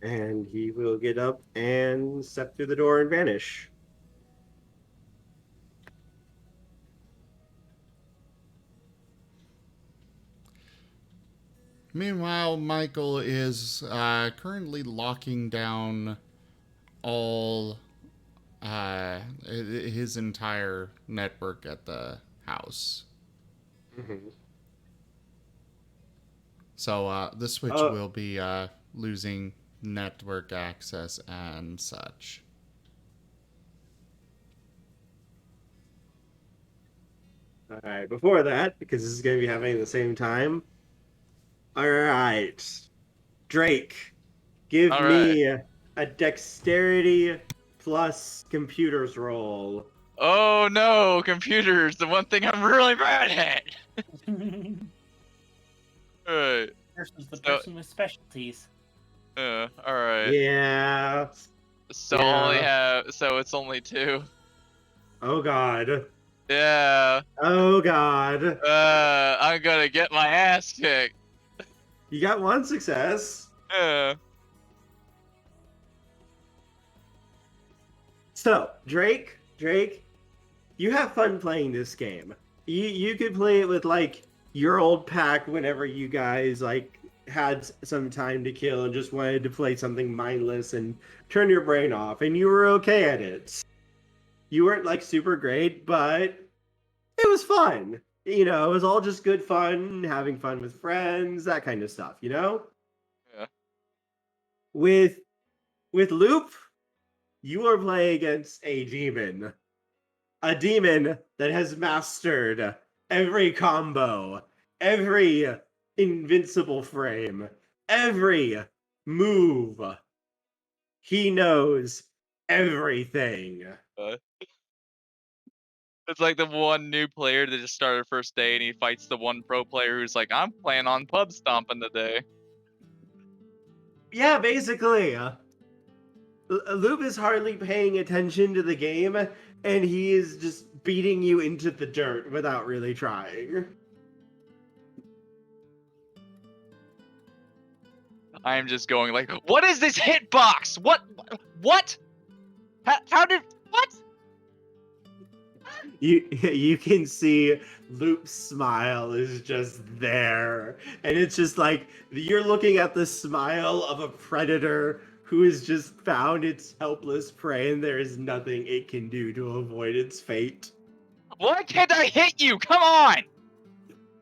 And he will get up and step through the door and vanish. Meanwhile, Michael is currently locking down all his entire network at the house. Mm-hmm. So the Switch will be losing network access and such. All right, before that, because this is going to be happening at the same time. All right, Drake, give me a dexterity plus computers roll. Oh no, computers, the one thing I'm really bad at. Alright. Versus the person with specialties. Alright. Yeah. So it's only 2. Oh god. Yeah. Oh god. I'm gonna get my ass kicked. You got 1 success. Yeah. So, Drake, you have fun playing this game. You could play it with like your old pack whenever you guys like had some time to kill and just wanted to play something mindless and turn your brain off, and you were okay at it. You weren't like super great, but it was fun. You know, it was all just good fun, having fun with friends, that kind of stuff, you know? Yeah. With Loop, you are playing against a demon. A demon that has mastered every combo, every invincible frame, every move. He knows everything. It's like the one new player that just started first day and he fights the one pro player who's like, I'm playing on pub stomping today. Yeah, basically. Loop is hardly paying attention to the game, and he is just beating you into the dirt without really trying. I'm just going like, what is this hitbox? What? How did, what? You can see Loop's smile is just there, and it's just like you're looking at the smile of a predator who has just found its helpless prey, and there is nothing it can do to avoid its fate. Why can't I hit you? Come on!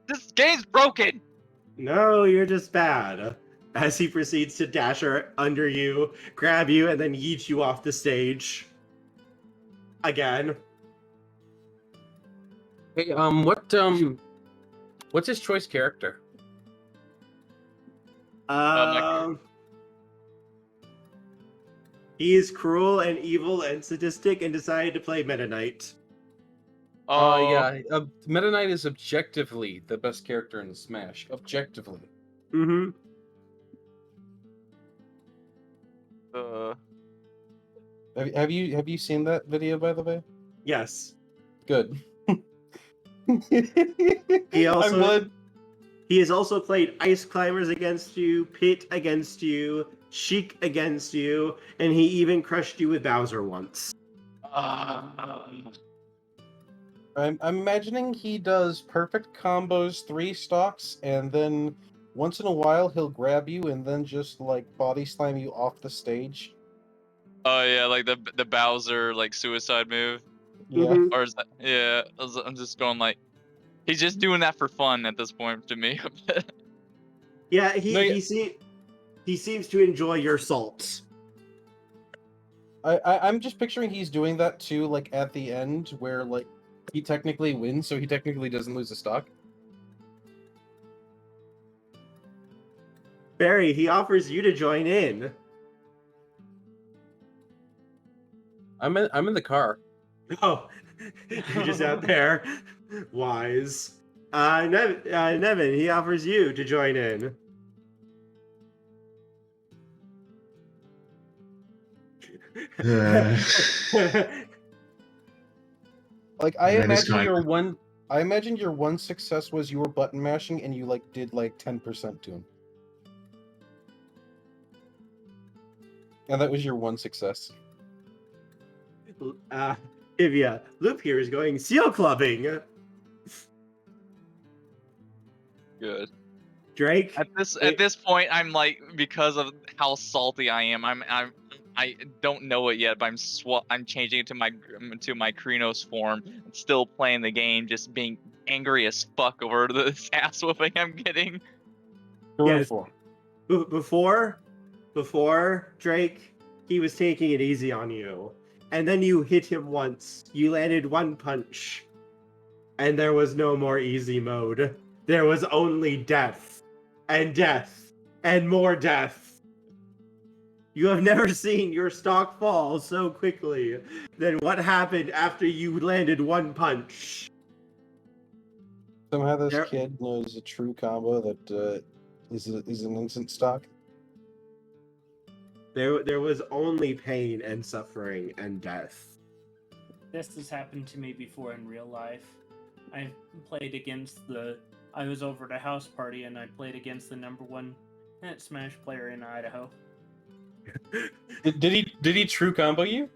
This game's broken! No, you're just bad. As he proceeds to dash under you, grab you, and then yeet you off the stage. Again. Hey, what's his choice character? He is cruel and evil and sadistic and decided to play Meta Knight. Oh, yeah. Meta Knight is objectively the best character in Smash. Objectively. Mm-hmm. Have you seen that video, by the way? Yes. Good. He has also played Ice Climbers against you, Pit against you, Sheik against you, and he even crushed you with Bowser once. I'm imagining he does perfect combos 3 stocks, and then once in a while he'll grab you and then just like body slam you off the stage. Oh yeah, like the Bowser like suicide move. Yeah. Mm-hmm. Or is that, yeah, I'm just going like, he's just doing that for fun at this point to me. Yeah, he seems to enjoy your salts. I'm just picturing he's doing that too, like at the end where like he technically wins, so he technically doesn't lose a stock. Barry, he offers you to join in. I'm in the car. Oh, you're just out there. Wise. Nevin, he offers you to join in. Like I imagine your one success was you were button mashing and you like did like 10% to him. And that was your one success. Ivia, Loop here is going seal clubbing. Good. Drake. At this point, I'm like, because of how salty I am, I don't know it yet, but I'm changing it to my Krynos form. I'm still playing the game, just being angry as fuck over this ass whooping I'm getting. Yes. Before Drake, he was taking it easy on you, and then you hit him once. You landed one punch, and there was no more easy mode. There was only death, and more death. You have never seen your stock fall so quickly than what happened after you landed one punch. Somehow this kid knows a true combo that is an instant stock. There was only pain and suffering and death. This has happened to me before in real life. I was over at a house party and I played against the #1 Smash player in Idaho. Did he true combo you?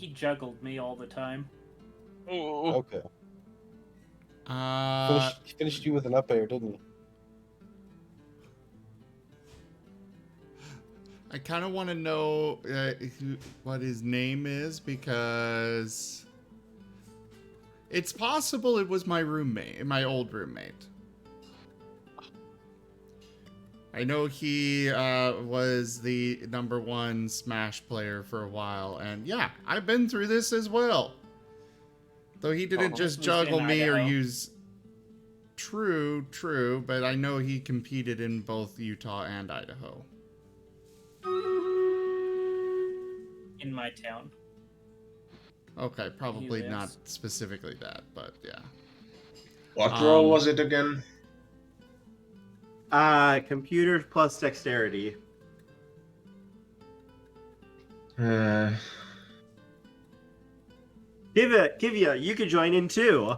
He juggled me all the time. Ooh. Okay. He finished you with an up air, didn't he? I kind of want to know what his name is, because it's possible it was my roommate, my old roommate. I know he was the #1 Smash player for a while, and yeah, I've been through this as well. Though he didn't just This was juggle in me or Idaho. use... True, but I know he competed in both Utah and Idaho. In my town. Okay, probably He not lives. specifically that, but yeah. What role was it again? Computer plus dexterity. Uh, Kivya, you could join in too.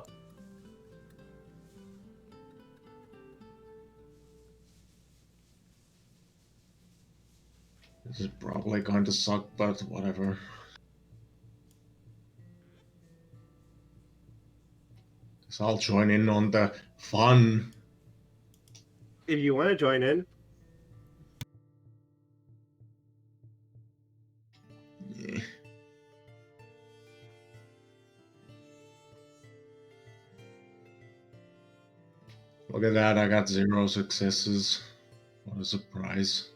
this is probably going to suck, but whatever. So I'll join in on the fun. If you want to join in. Yeah. Look at that, I got 0 successes. What a surprise.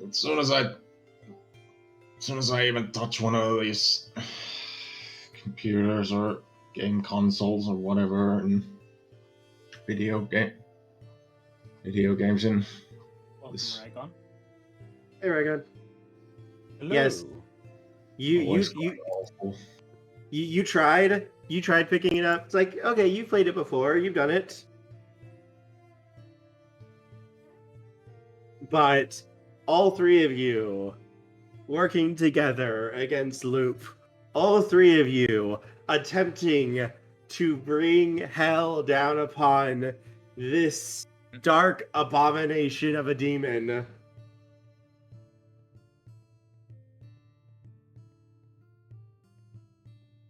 As soon as I even touch one of these computers or game consoles or whatever, and video games in Welcome, this. Raygon. Hey, Regan. Hello. Yes. You tried picking it up. It's like, okay, you've played it before, you've done it. But all three of you working together against Loop, all three of you attempting to bring hell down upon this dark abomination of a demon.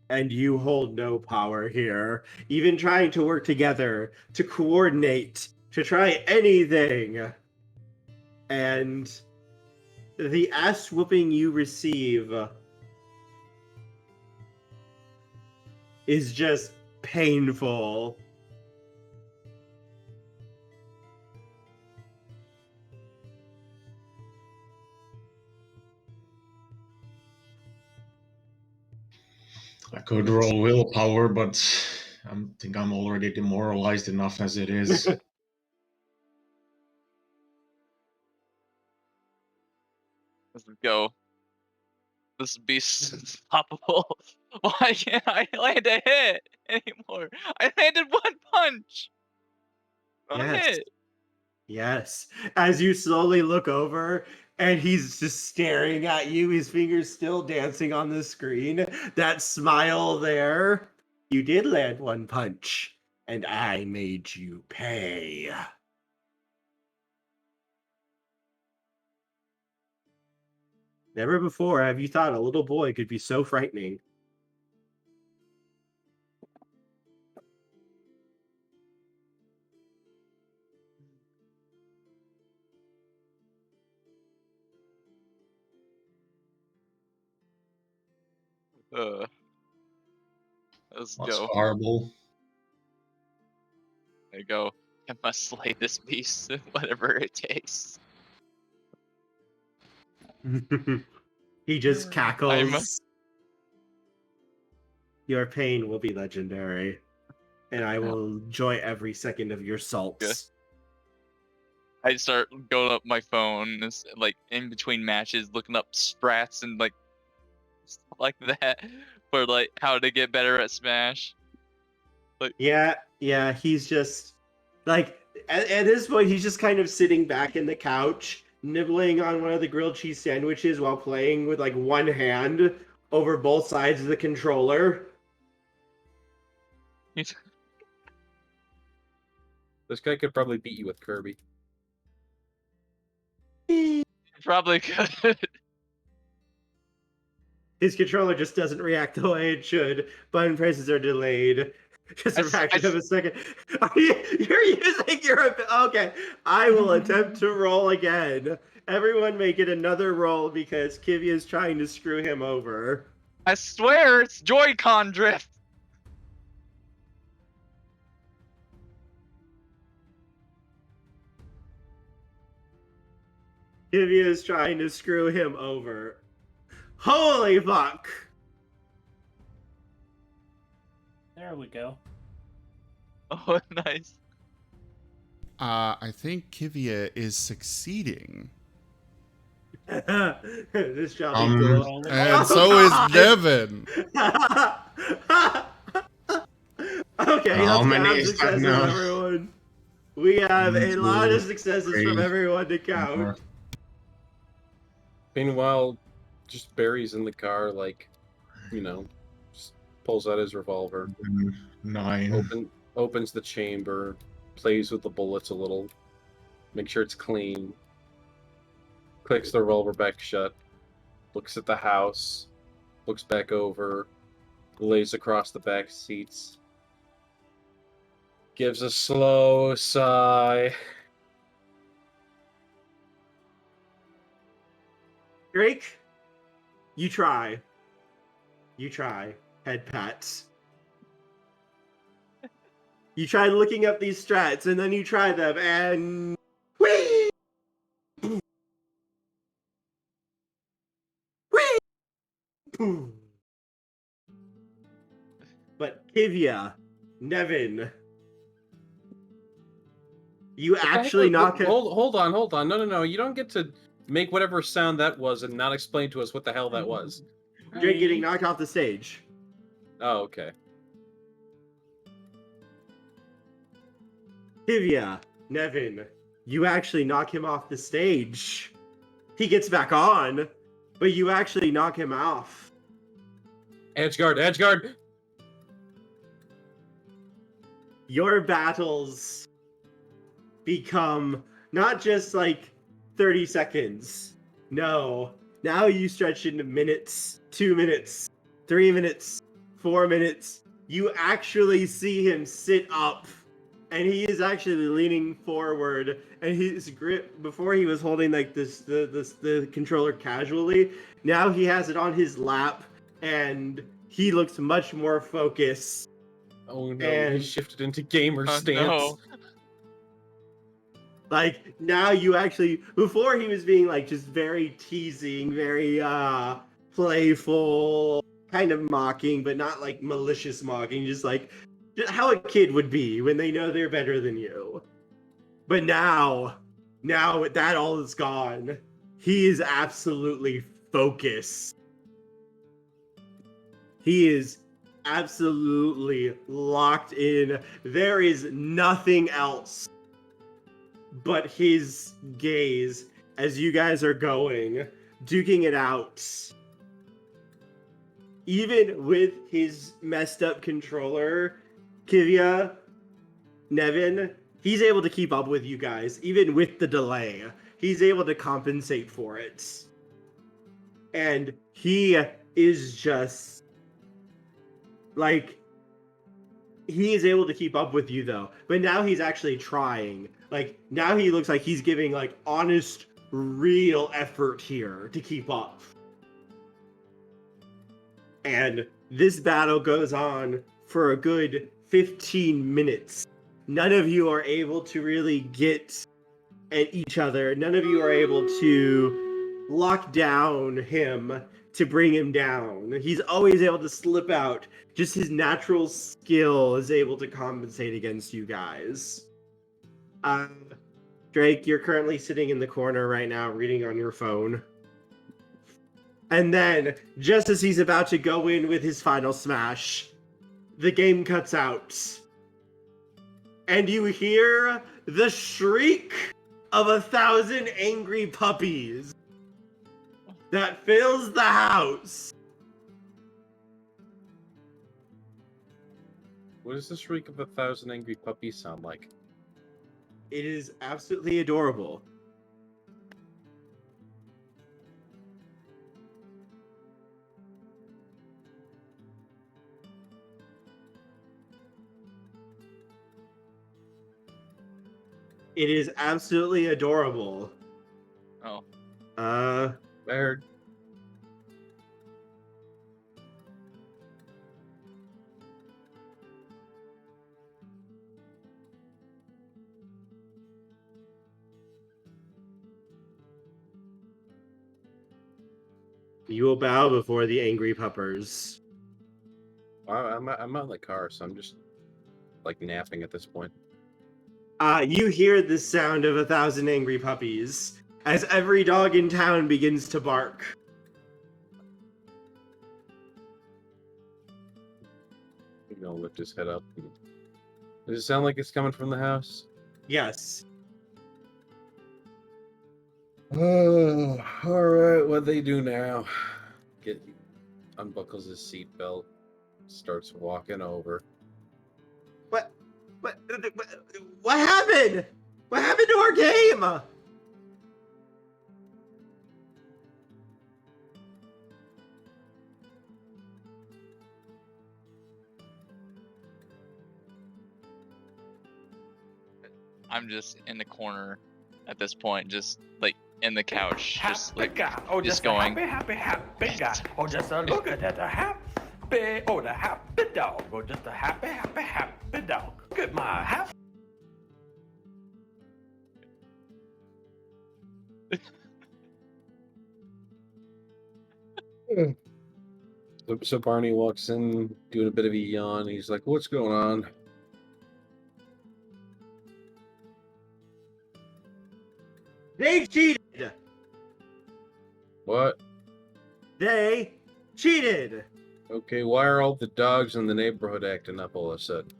And you hold no power here. Even trying to work together, to coordinate, to try anything. And the ass whooping you receive is just painful. I could roll willpower, but I think I'm already demoralized enough as it is. Let's go. This beast is unstoppable. Why can't I land a hit anymore? I landed one punch. A hit. Yes. As you slowly look over and he's just staring at you, his fingers still dancing on the screen. That smile there. You did land one punch, and I made you pay. Never before have you thought a little boy could be so frightening. Let's That's go. horrible. There you go. I must slay this beast, whatever it takes. He just cackles. I must. Your pain will be legendary, and I will enjoy every second of your salts. I start going up my phone, like in between matches, looking up strats and like stuff like that for like how to get better at Smash. Like, Yeah, he's just like at this point he's just kind of sitting back in the couch, nibbling on one of the grilled cheese sandwiches while playing with like one hand over both sides of the controller. This guy could probably beat you with Kirby. probably could. His controller just doesn't react the way it should. Button presses are delayed. Just a fraction of a second. You're using your... Okay, I will attempt to roll again. Everyone make it another roll because Kivia is trying to screw him over. I swear it's Joy-Con drift. Kivia is trying to screw him over. Holy fuck! There we go. Oh, nice. I think Kivia is succeeding. This shall be cool. And so is Devin. Okay, How let's many have is that successes, now? everyone. We have a lot of successes from 3, everyone to count. 4. Meanwhile, just Barry's in the car, like, you know, just pulls out his revolver, 9. opens the chamber, plays with the bullets a little, make sure it's clean, clicks the revolver back shut, looks at the house, looks back over, lays across the back seats, gives a slow sigh. Drake, you try. You try. Head pats. You try looking up these strats, and then you try them, and... Whee! Whee! Boom. But Kivia, Nevin, you actually knock it. Hold on. No. You don't get to make whatever sound that was and not explain to us what the hell that was. Drake getting knocked off the stage. Oh, okay. Kivia, Nevin, you actually knock him off the stage. He gets back on, but you actually knock him off. Edgeguard! Your battles become not just like 30 seconds. No. Now you stretch into minutes, 2 minutes, 3 minutes, 4 minutes. You actually see him sit up. And he is actually leaning forward, and his grip, before he was holding like the controller casually, now he has it on his lap, and he looks much more focused. Oh no, And... he shifted into gamer stance. No. Like, now you actually, before he was being like just very teasing, very playful, kind of mocking, but not like malicious mocking, just like how a kid would be when they know they're better than you. But now that all is gone, he is absolutely focused. He is absolutely locked in. There is nothing else but his gaze as you guys are going, duking it out. Even with his messed up controller, Kivia, Nevin, he's able to keep up with you guys, even with the delay. He's able to compensate for it. And he is just, like, he is able to keep up with you, though. But now he's actually trying. Like, now he looks like he's giving, like, honest, real effort here to keep up. And this battle goes on for a good 15 minutes. None of you are able to really get at each other. None of you are able to lock down him to bring him down. He's always able to slip out. Just his natural skill is able to compensate against you guys. Drake, you're currently sitting in the corner right now reading on your phone. And then, just as he's about to go in with his final smash, the game cuts out. And you hear the shriek of 1,000 angry puppies that fills the house. What does the shriek of 1,000 angry puppies sound like? It is absolutely adorable. It is absolutely adorable. Oh. I heard. You will bow before the angry puppers. I'm out in the car, so I'm just like napping at this point. You hear the sound of 1,000 angry puppies as every dog in town begins to bark. He's gonna lift his head up. Does it sound like it's coming from the house? Yes. Oh, all right. What they do now? Unbuckles his seatbelt, starts walking over. What happened? What happened to our game? I'm just in the corner at this point, just like in the couch, just like just a going. happy guy. Oh, just a look at that, a happy, the happy dog. Oh, just a happy dog. Look at my happy. So Barney walks in, doing a bit of a yawn. He's like, "What's going on?" They cheated! What? They cheated! Okay, why are all the dogs in the neighborhood acting up all of a sudden?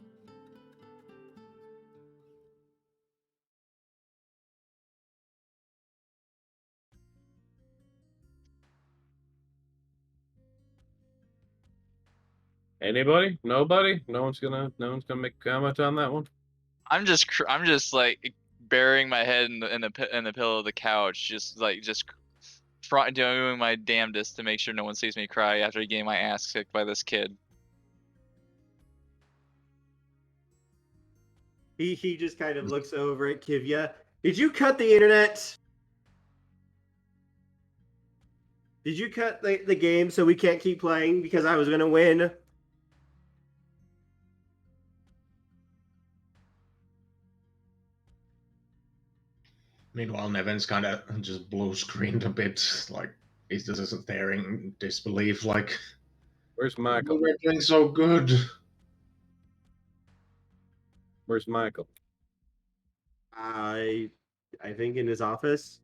Anybody? Nobody? No one's gonna make a comment on that one. I'm just like burying my head in the pillow of the couch, just doing my damnedest to make sure no one sees me cry after getting my ass kicked by this kid. He just kind of looks over at Kivya. Did you cut the internet? Did you cut the game so we can't keep playing because I was gonna win? Meanwhile, Nevin's kind of just blue screened a bit, like he's just staring in disbelief, like, "Where's Michael? We're doing so good." Where's Michael? I think in his office.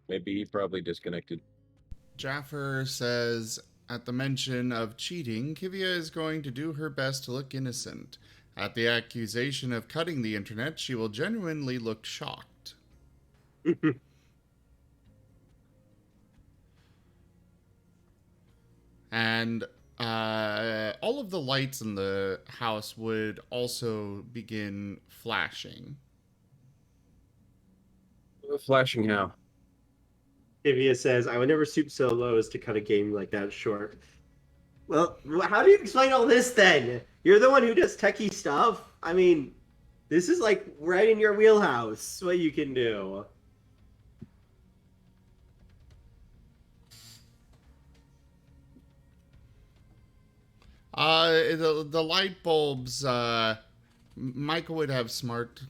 Maybe he probably disconnected. Jaffer says, at the mention of cheating, Kivya is going to do her best to look innocent. At the accusation of cutting the internet, she will genuinely look shocked. And all of the lights in the house would also begin flashing. Flashing how? Kivya says, I would never stoop so low as to cut a game like that short. Well, how do you explain all this then? You're the one who does techie stuff. I mean, this is like right in your wheelhouse, what you can do. The light bulbs, Michael would have smart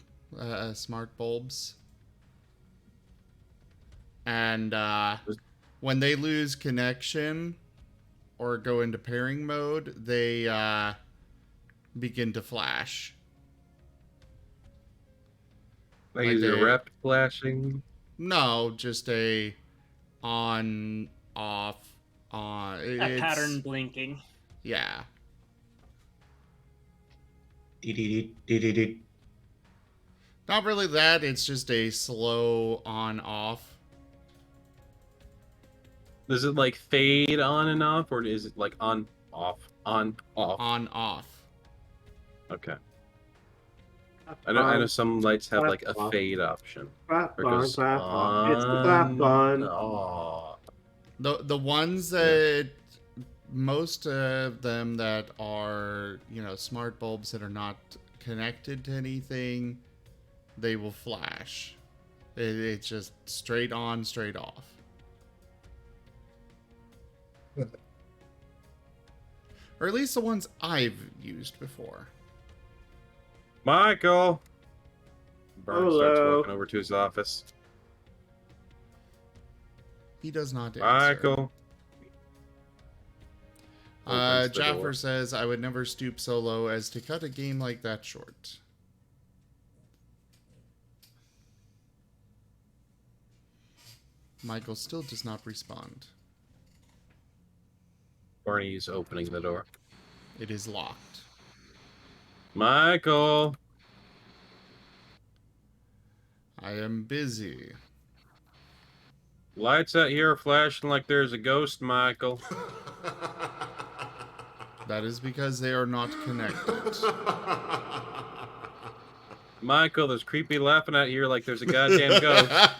bulbs. And when they lose connection or go into pairing mode, they begin to flash. Like is it rapid flashing? No, just a on, off, on. A pattern blinking. Yeah. Not really that, it's just a slow on, off. Does it like fade on and off, or is it like on, off, on, off? On, off. Okay. I know some lights have like a fade option. Clap Or on, goes clap on. It's the clap on. Off. The ones that most of them that are, smart bulbs that are not connected to anything, they will flash. It's just straight on, straight off. Or at least the ones I've used before. Michael! Burns starts Hello. walking over to his office. He does not answer. Michael! Opens the Jaffer door. says, I would never stoop so low as to cut a game like that short. Michael still does not respond. Barney's opening the door. It is locked. Michael! I am busy. Lights out here are flashing like there's a ghost, Michael. That is because they are not connected. Michael, there's creepy laughing out here like there's a goddamn ghost.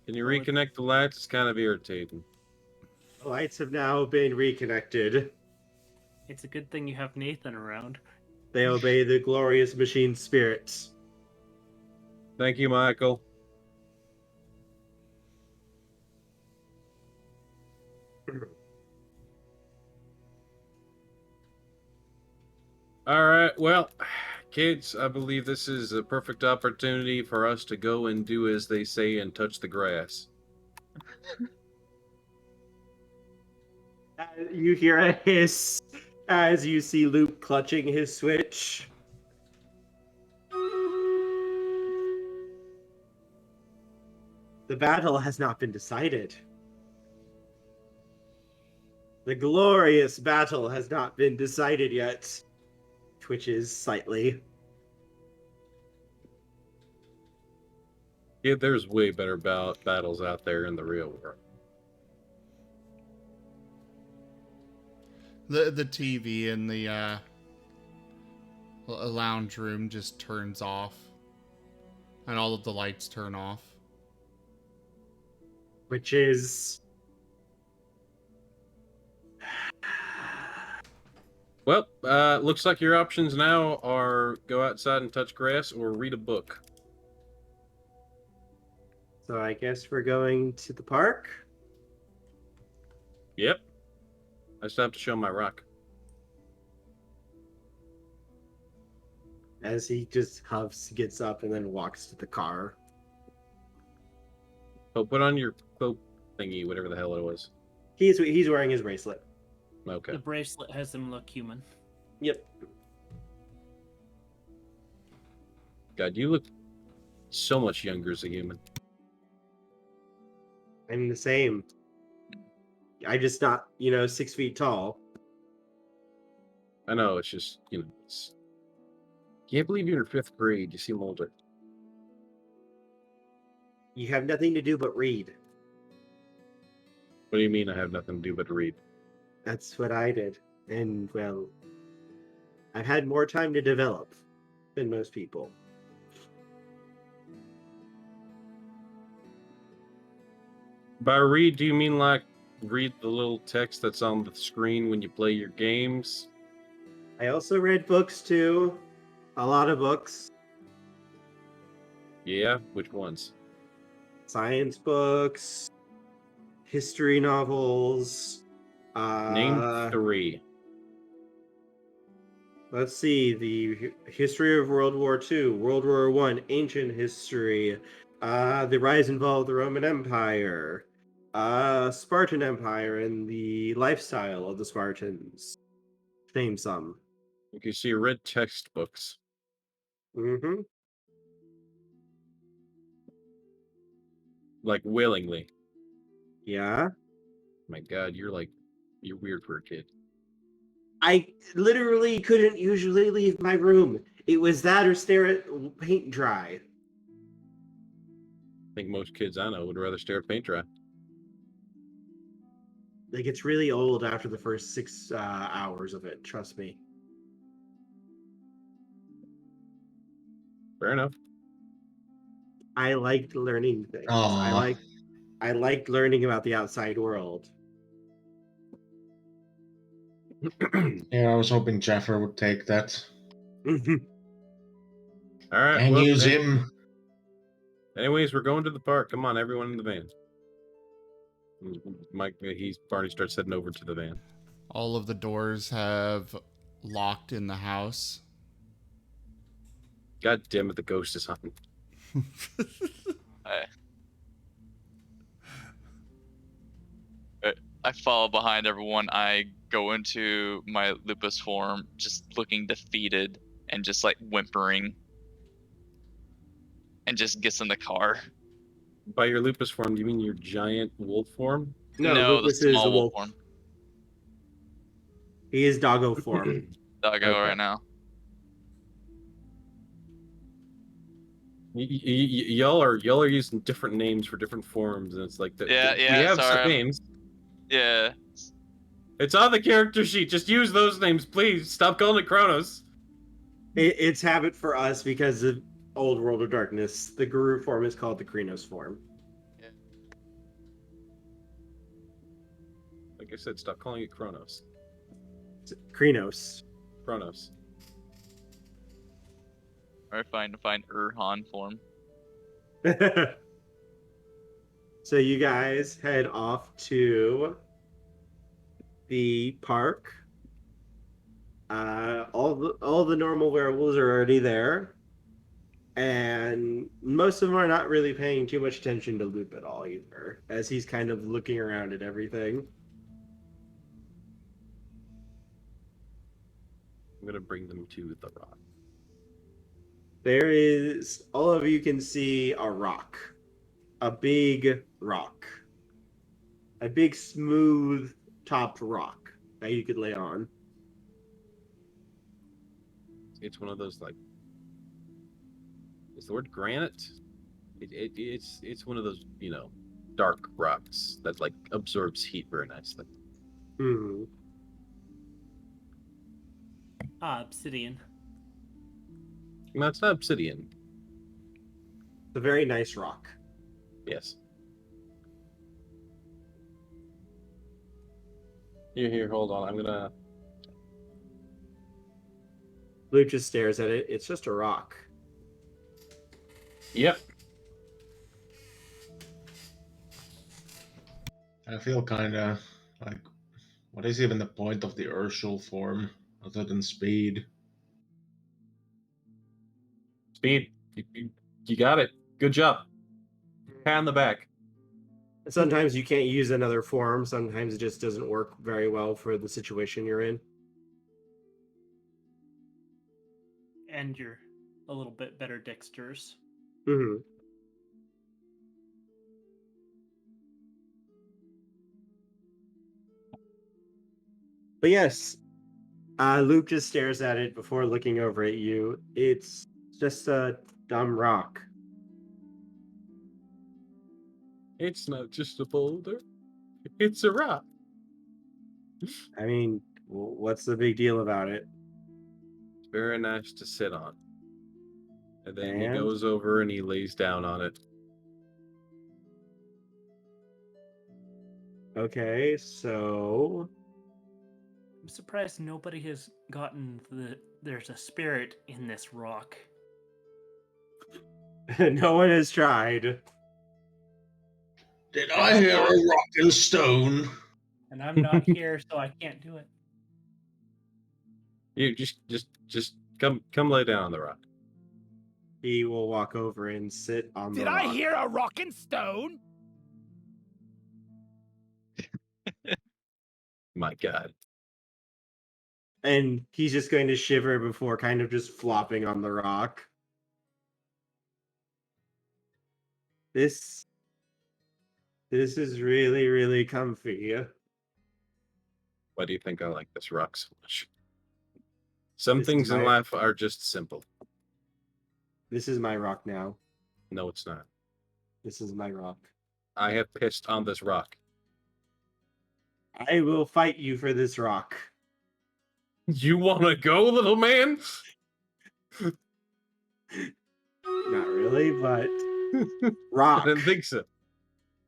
Can you reconnect the lights? It's kind of irritating. The lights have now been reconnected. It's a good thing you have Nathan around. They obey the glorious machine spirits. Thank you, Michael. All right, well, kids, I believe this is a perfect opportunity for us to go and do as they say and touch the grass. You hear a hiss as you see Luke clutching his switch. The battle has not been decided. The glorious battle has not been decided yet. Twitches slightly. Yeah, there's way better battles out there in the real world. The TV in the lounge room just turns off. And all of the lights turn off. Which is... Well, looks like your options now are go outside and touch grass or read a book. So I guess we're going to the park? Yep. I still have to show my rock. As he just huffs, gets up, and then walks to the car. Oh, put on your cloak thingy, whatever the hell it was. He's wearing his bracelet. Okay. The bracelet has him look human. Yep. God, you look so much younger as a human. I'm the same. I just not, 6 feet tall. I know, it's just, it's... Can't believe you're in 5th grade. You seem older. You have nothing to do but read. What do you mean I have nothing to do but read? That's what I did. And, well, I've had more time to develop than most people. By read, do you mean like read the little text that's on the screen when you play your games? I also read books, too. A lot of books. Yeah? Which ones? Science books. History novels. Name 3. Let's see. The history of World War II. World War I. Ancient history. The rise and fall of the Roman Empire. Spartan Empire and the lifestyle of the Spartans. Name some. Okay, so you read textbooks. Mm-hmm. Like, willingly. Yeah. My God, you're weird for a kid. I literally couldn't usually leave my room. It was that or stare at paint dry. I think most kids I know would rather stare at paint dry. Like, it's really old after the first 6 hours of it, trust me. Fair enough. I liked learning things. Aw. I liked learning about the outside world. Yeah, I was hoping Jaffer would take that. All right. And well, use him. Anyways, we're going to the park. Come on, everyone in the van. Mike, Barney starts heading over to the van. All of the doors have locked in the house. God damn it, the ghost is on. I follow behind everyone. I go into my lupus form, just looking defeated and just like whimpering, and just gets in the car. By your lupus form, do you mean your giant wolf form? No, Lupus the small is a wolf wolf. form. He is doggo form. Doggo Okay. right now. Y'all are using different names for different forms, and it's like we have sorry, names. Yeah. It's on the character sheet. Just use those names, please. Stop calling it Kronos. It's habit for us because of Old World of Darkness. The Guru form is called the Krenos form. Like I said, stop calling it Kronos. Krenos. Kronos. Or find Urhan form. So you guys head off to the park. All the normal werewolves are already there, and most of them are not really paying too much attention to Loop at all either, as he's kind of looking around at everything. I'm gonna bring them to the rock. There is, all of you can see a rock. A big rock. A big smooth topped rock that you could lay on. It's one of those like. Is the word granite? It's one of those, dark rocks that like absorbs heat very nicely. Hmm. Obsidian. No, it's not obsidian. It's a very nice rock. Yes. Here, hold on. I'm gonna. Luke just stares at it. It's just a rock. Yep. I feel kind of like, what is even the point of the Urshul form other than speed? Speed. You got it. Good job. Pat on the back. Sometimes you can't use another form. Sometimes it just doesn't work very well for the situation you're in. And you're a little bit better dexters. Mm-hmm. But yes, Luke just stares at it before looking over at you. It's just a dumb rock. It's not just a boulder. It's a rock. I mean, what's the big deal about it? It's very nice to sit on. And then he And? goes over and he lays down on it. Okay, so I'm surprised nobody has gotten there's a spirit in this rock. no one has tried. Did I hear a rock and stone? And I'm not here, so I can't do it. You just come lay down on the rock. He will walk over and sit on the rock. Did I hear a rock and stone? My God. And he's just going to shiver before kind of just flopping on the rock. This is really, really comfy. Why do you think I like this rock so much? Some This things is in my- life are just simple. This is my rock now. No, it's not. This is my rock. I have pissed on this rock. I will fight you for this rock. You want to go, little man? Not really, but rock. I didn't think so.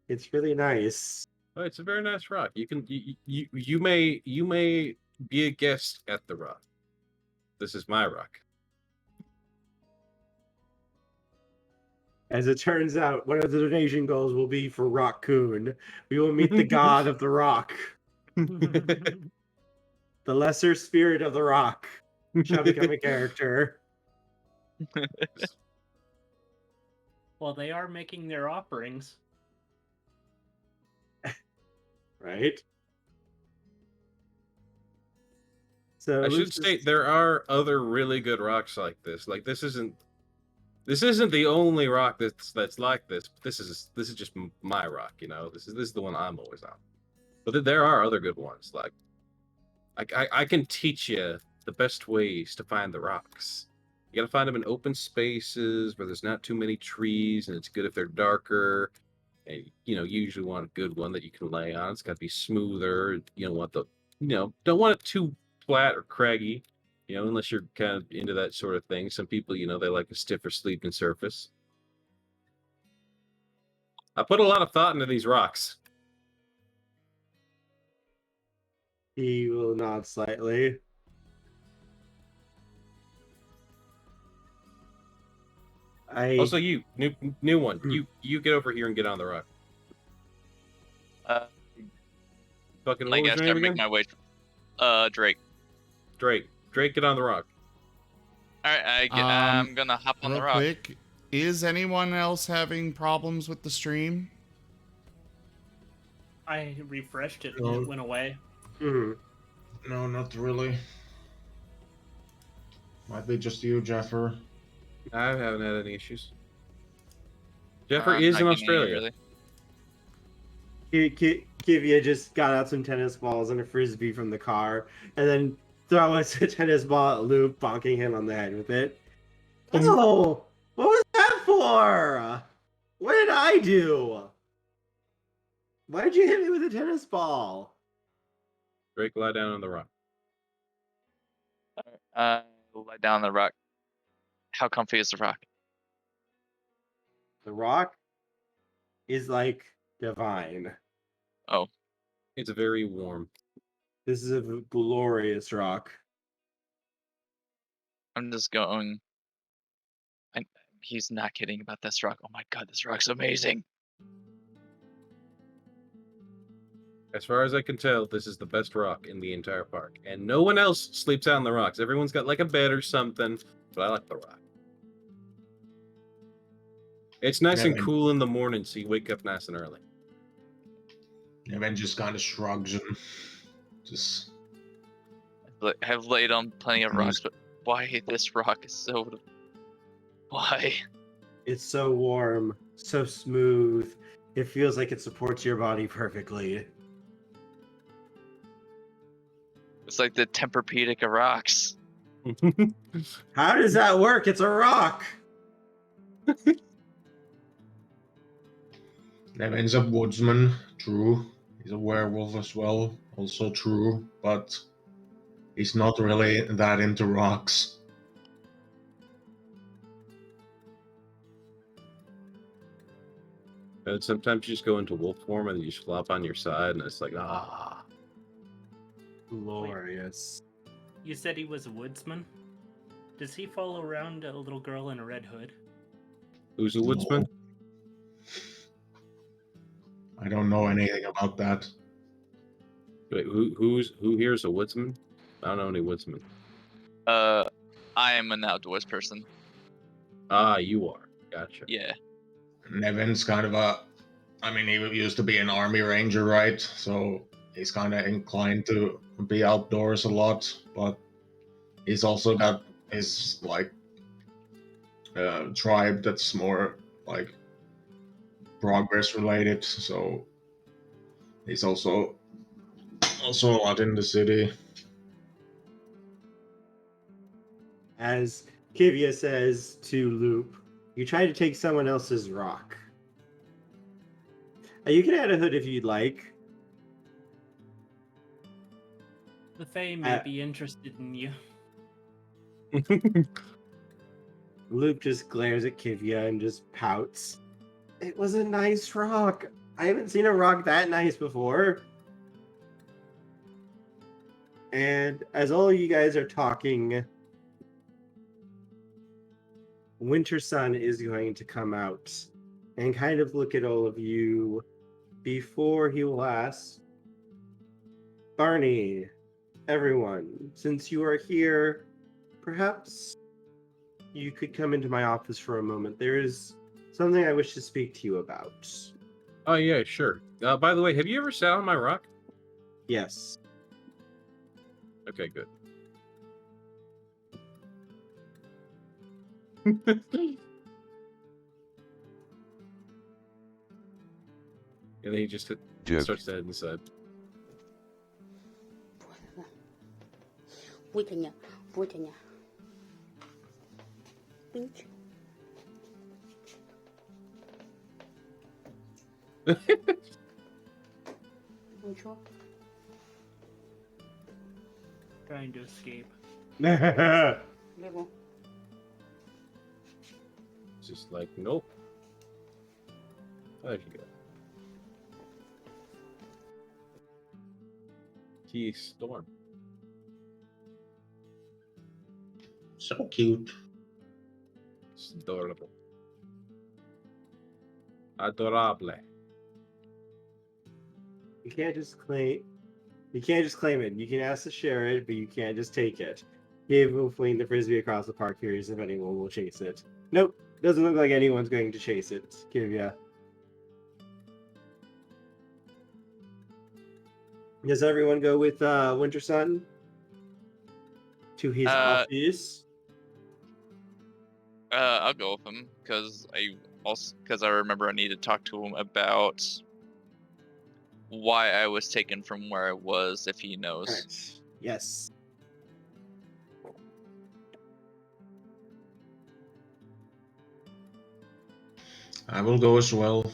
It's really nice. Oh, it's a very nice rock. You can you may be a guest at the rock. This is my rock. As it turns out, one of the donation goals will be for Raccoon. We will meet the god of the rock. The lesser spirit of the rock shall become a character. Well, they are making their offerings. Right? So I should state there are other really good rocks like this. Like this isn't the only rock that's like this. This is just my rock, you know. This is the one I'm always on. But there are other good ones. Like I can teach you the best ways to find the rocks. You gotta find them in open spaces where there's not too many trees, and it's good if they're darker. And you usually want a good one that you can lay on. It's got to be smoother. You don't want don't want it too flat or craggy. Unless you're kind of into that sort of thing. Some people, they like a stiffer sleeping surface. I put a lot of thought into these rocks. He will nod slightly. Also, you new one. You get over here and get on the rock. Fucking I guess I'm making my way. Drake. Drake, get on the rock. All right, I'm gonna hop on the rock. Quick, is anyone else having problems with the stream? I refreshed it and it went away. No, not really. Might be just you, Jeffer. I haven't had any issues. Jeffer is in Australia. Kivia just got out some tennis balls and a frisbee from the car, and then throw us a tennis ball at Luke, bonking him on the head with it. Oh, what was that for? What did I do? Why did you hit me with a tennis ball? Drake, lie down on the rock. Lie down on the rock. How comfy is the rock? The rock is like divine. Oh. It's very warm. This is a glorious rock. I'm just going. He's not kidding about this rock. Oh my god, this rock's amazing. As far as I can tell, this is the best rock in the entire park. And no one else sleeps out on the rocks. Everyone's got like a bed or something, but I like the rock. It's nice and cool in the morning, so you wake up nice and early. And then just kind of shrugs and just... I've laid on plenty of rocks, but why this rock is so... Why? It's so warm, so smooth. It feels like it supports your body perfectly. It's like the Tempur-Pedic of rocks. How does that work? It's a rock! Nevin's a woodsman, true. He's a werewolf as well, also true. But he's not really that into rocks. And sometimes you just go into wolf form and you just flop on your side, and it's like, ah. Glorious. You said he was a woodsman? Does he follow around a little girl in a red hood? Who's a woodsman? I don't know anything about that. Wait, who here is a woodsman? I don't know any woodsmen. I am an outdoors person. Ah, you are. Gotcha. Yeah. Nevin's kind of a... I mean, he used to be an army ranger, right? So he's kind of inclined to be outdoors a lot, but he's also got his, like, tribe that's more, like, progress related, so he's also a lot in the city. As Kivia says to Loop, you try to take someone else's rock. You can add a hood if you'd like. The Fae may be interested in you. Loop just glares at Kivia and just pouts. It was a nice rock. I haven't seen a rock that nice before. And as all of you guys are talking, Winter Sun is going to come out and kind of look at all of you before he will ask, Barney, everyone, since you are here, perhaps you could come into my office for a moment. There is something I wish to speak to you about. Oh yeah, sure. By the way, have you ever sat on my rock? Yes. Okay, good. And then he just starts to head inside. Путаня, путаня. Пинч. Ничего. Trying to escape. Лего. Just like, nope. There you go. Key Storm. So cute. It's adorable. Adorable. You can't just claim it. You can ask to share it, but you can't just take it. Gabe will fling the frisbee across the park, curious if anyone will chase it. Nope, doesn't look like anyone's going to chase it. Kivya. Does everyone go with Winter Sun to his office? I'll go with him because I remember I need to talk to him about why I was taken from where I was, if he knows. Right. Yes. I will go as well.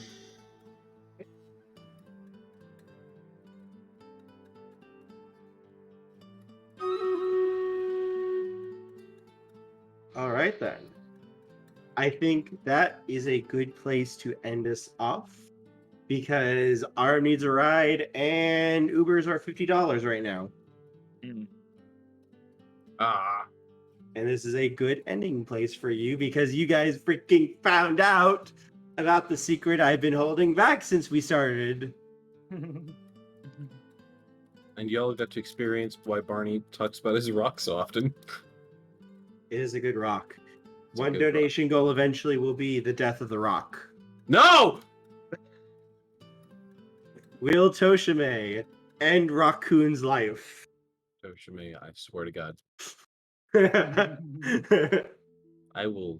All right then. I think that is a good place to end us off because Arm needs a ride and Ubers are $50 right now. And this is a good ending place for you because you guys freaking found out about the secret I've been holding back since we started. And y'all got to experience why Barney talks about his rock so often. It is a good rock. One donation goal eventually will be the death of the rock. No! Will Toshime end Raccoon's life? Toshime, I swear to God. I will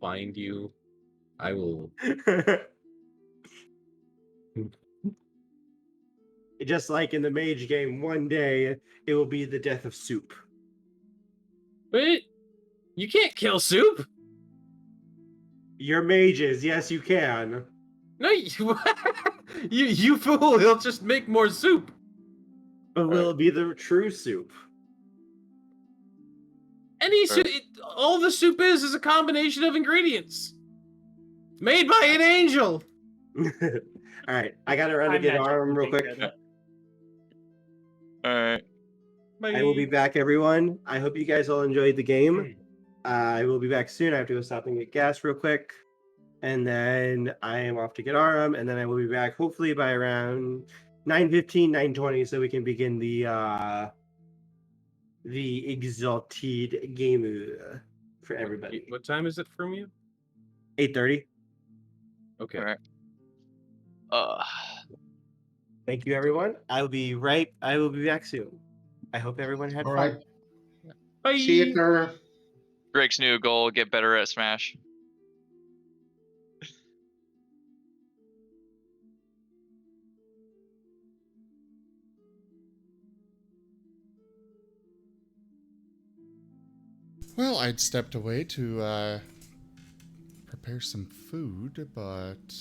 find you. I will. Just like in the mage game, one day it will be the death of Soup. Wait, you can't kill Soup. You're mages, yes you can. No, you fool! He'll just make more soup. But will it be the true Soup? Any soup, all the soup is a combination of ingredients made by an angel. All right, I gotta run to get Arm real quick. All right. I will be back, everyone. I hope you guys all enjoyed the game. I will be back soon. I have to go stop and get gas real quick. And then I am off to get Arm, and then I will be back hopefully by around 9:15, 9:20, so we can begin the Exalted game for everybody. What time is it from you? 8:30. Okay. All right. Thank you, everyone. I will be back soon. I hope everyone had fun. All right. Bye. See you later. Greg's new goal: get better at Smash. Well, I'd stepped away to prepare some food, but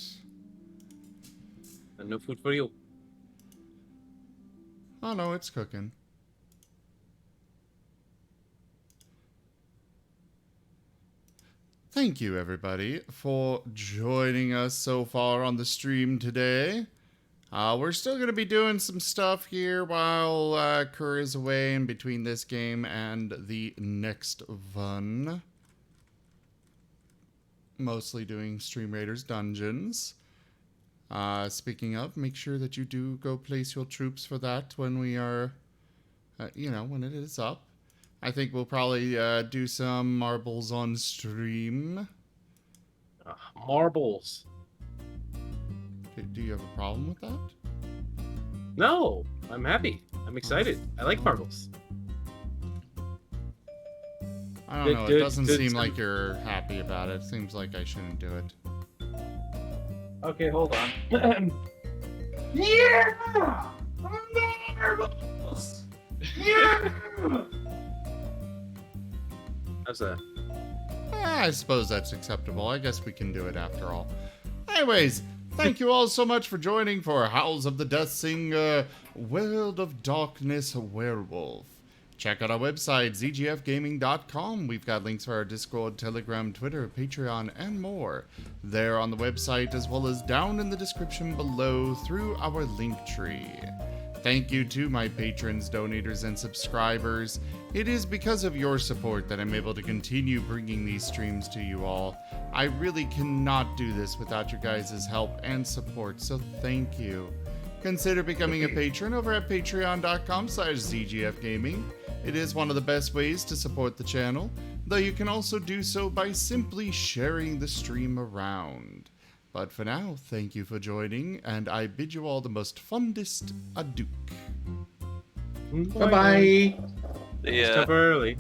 no food for you. Oh no, it's cooking. Thank you, everybody, for joining us so far on the stream today. We're still going to be doing some stuff here while Kerr is away in between this game and the next one. Mostly doing Stream Raiders Dungeons. Speaking of, make sure that you do go place your troops for that when we are, when it is up. I think we'll probably do some marbles on stream. Marbles. Do you have a problem with that? No, I'm happy. I'm excited. I like marbles. I don't know. It doesn't seem like you're happy about it. Seems like I shouldn't do it. Okay, hold on. Yeah! Marbles! Yeah! How's that? I suppose that's acceptable. I guess we can do it after all. Anyways, thank you all so much for joining for Howls of the Deathsinger World of Darkness Werewolf. Check out our website, zgfgaming.com. We've got links for our Discord, Telegram, Twitter, Patreon, and more there on the website, as well as down in the description below through our link tree. Thank you to my patrons, donators, and subscribers. It is because of your support that I'm able to continue bringing these streams to you all. I really cannot do this without your guys' help and support, so thank you. Consider becoming a patron over at patreon.com/zgfgaming. It is one of the best ways to support the channel, though you can also do so by simply sharing the stream around. But for now, thank you for joining, and I bid you all the most fondest adieu. Bye-bye. Yeah. Step early.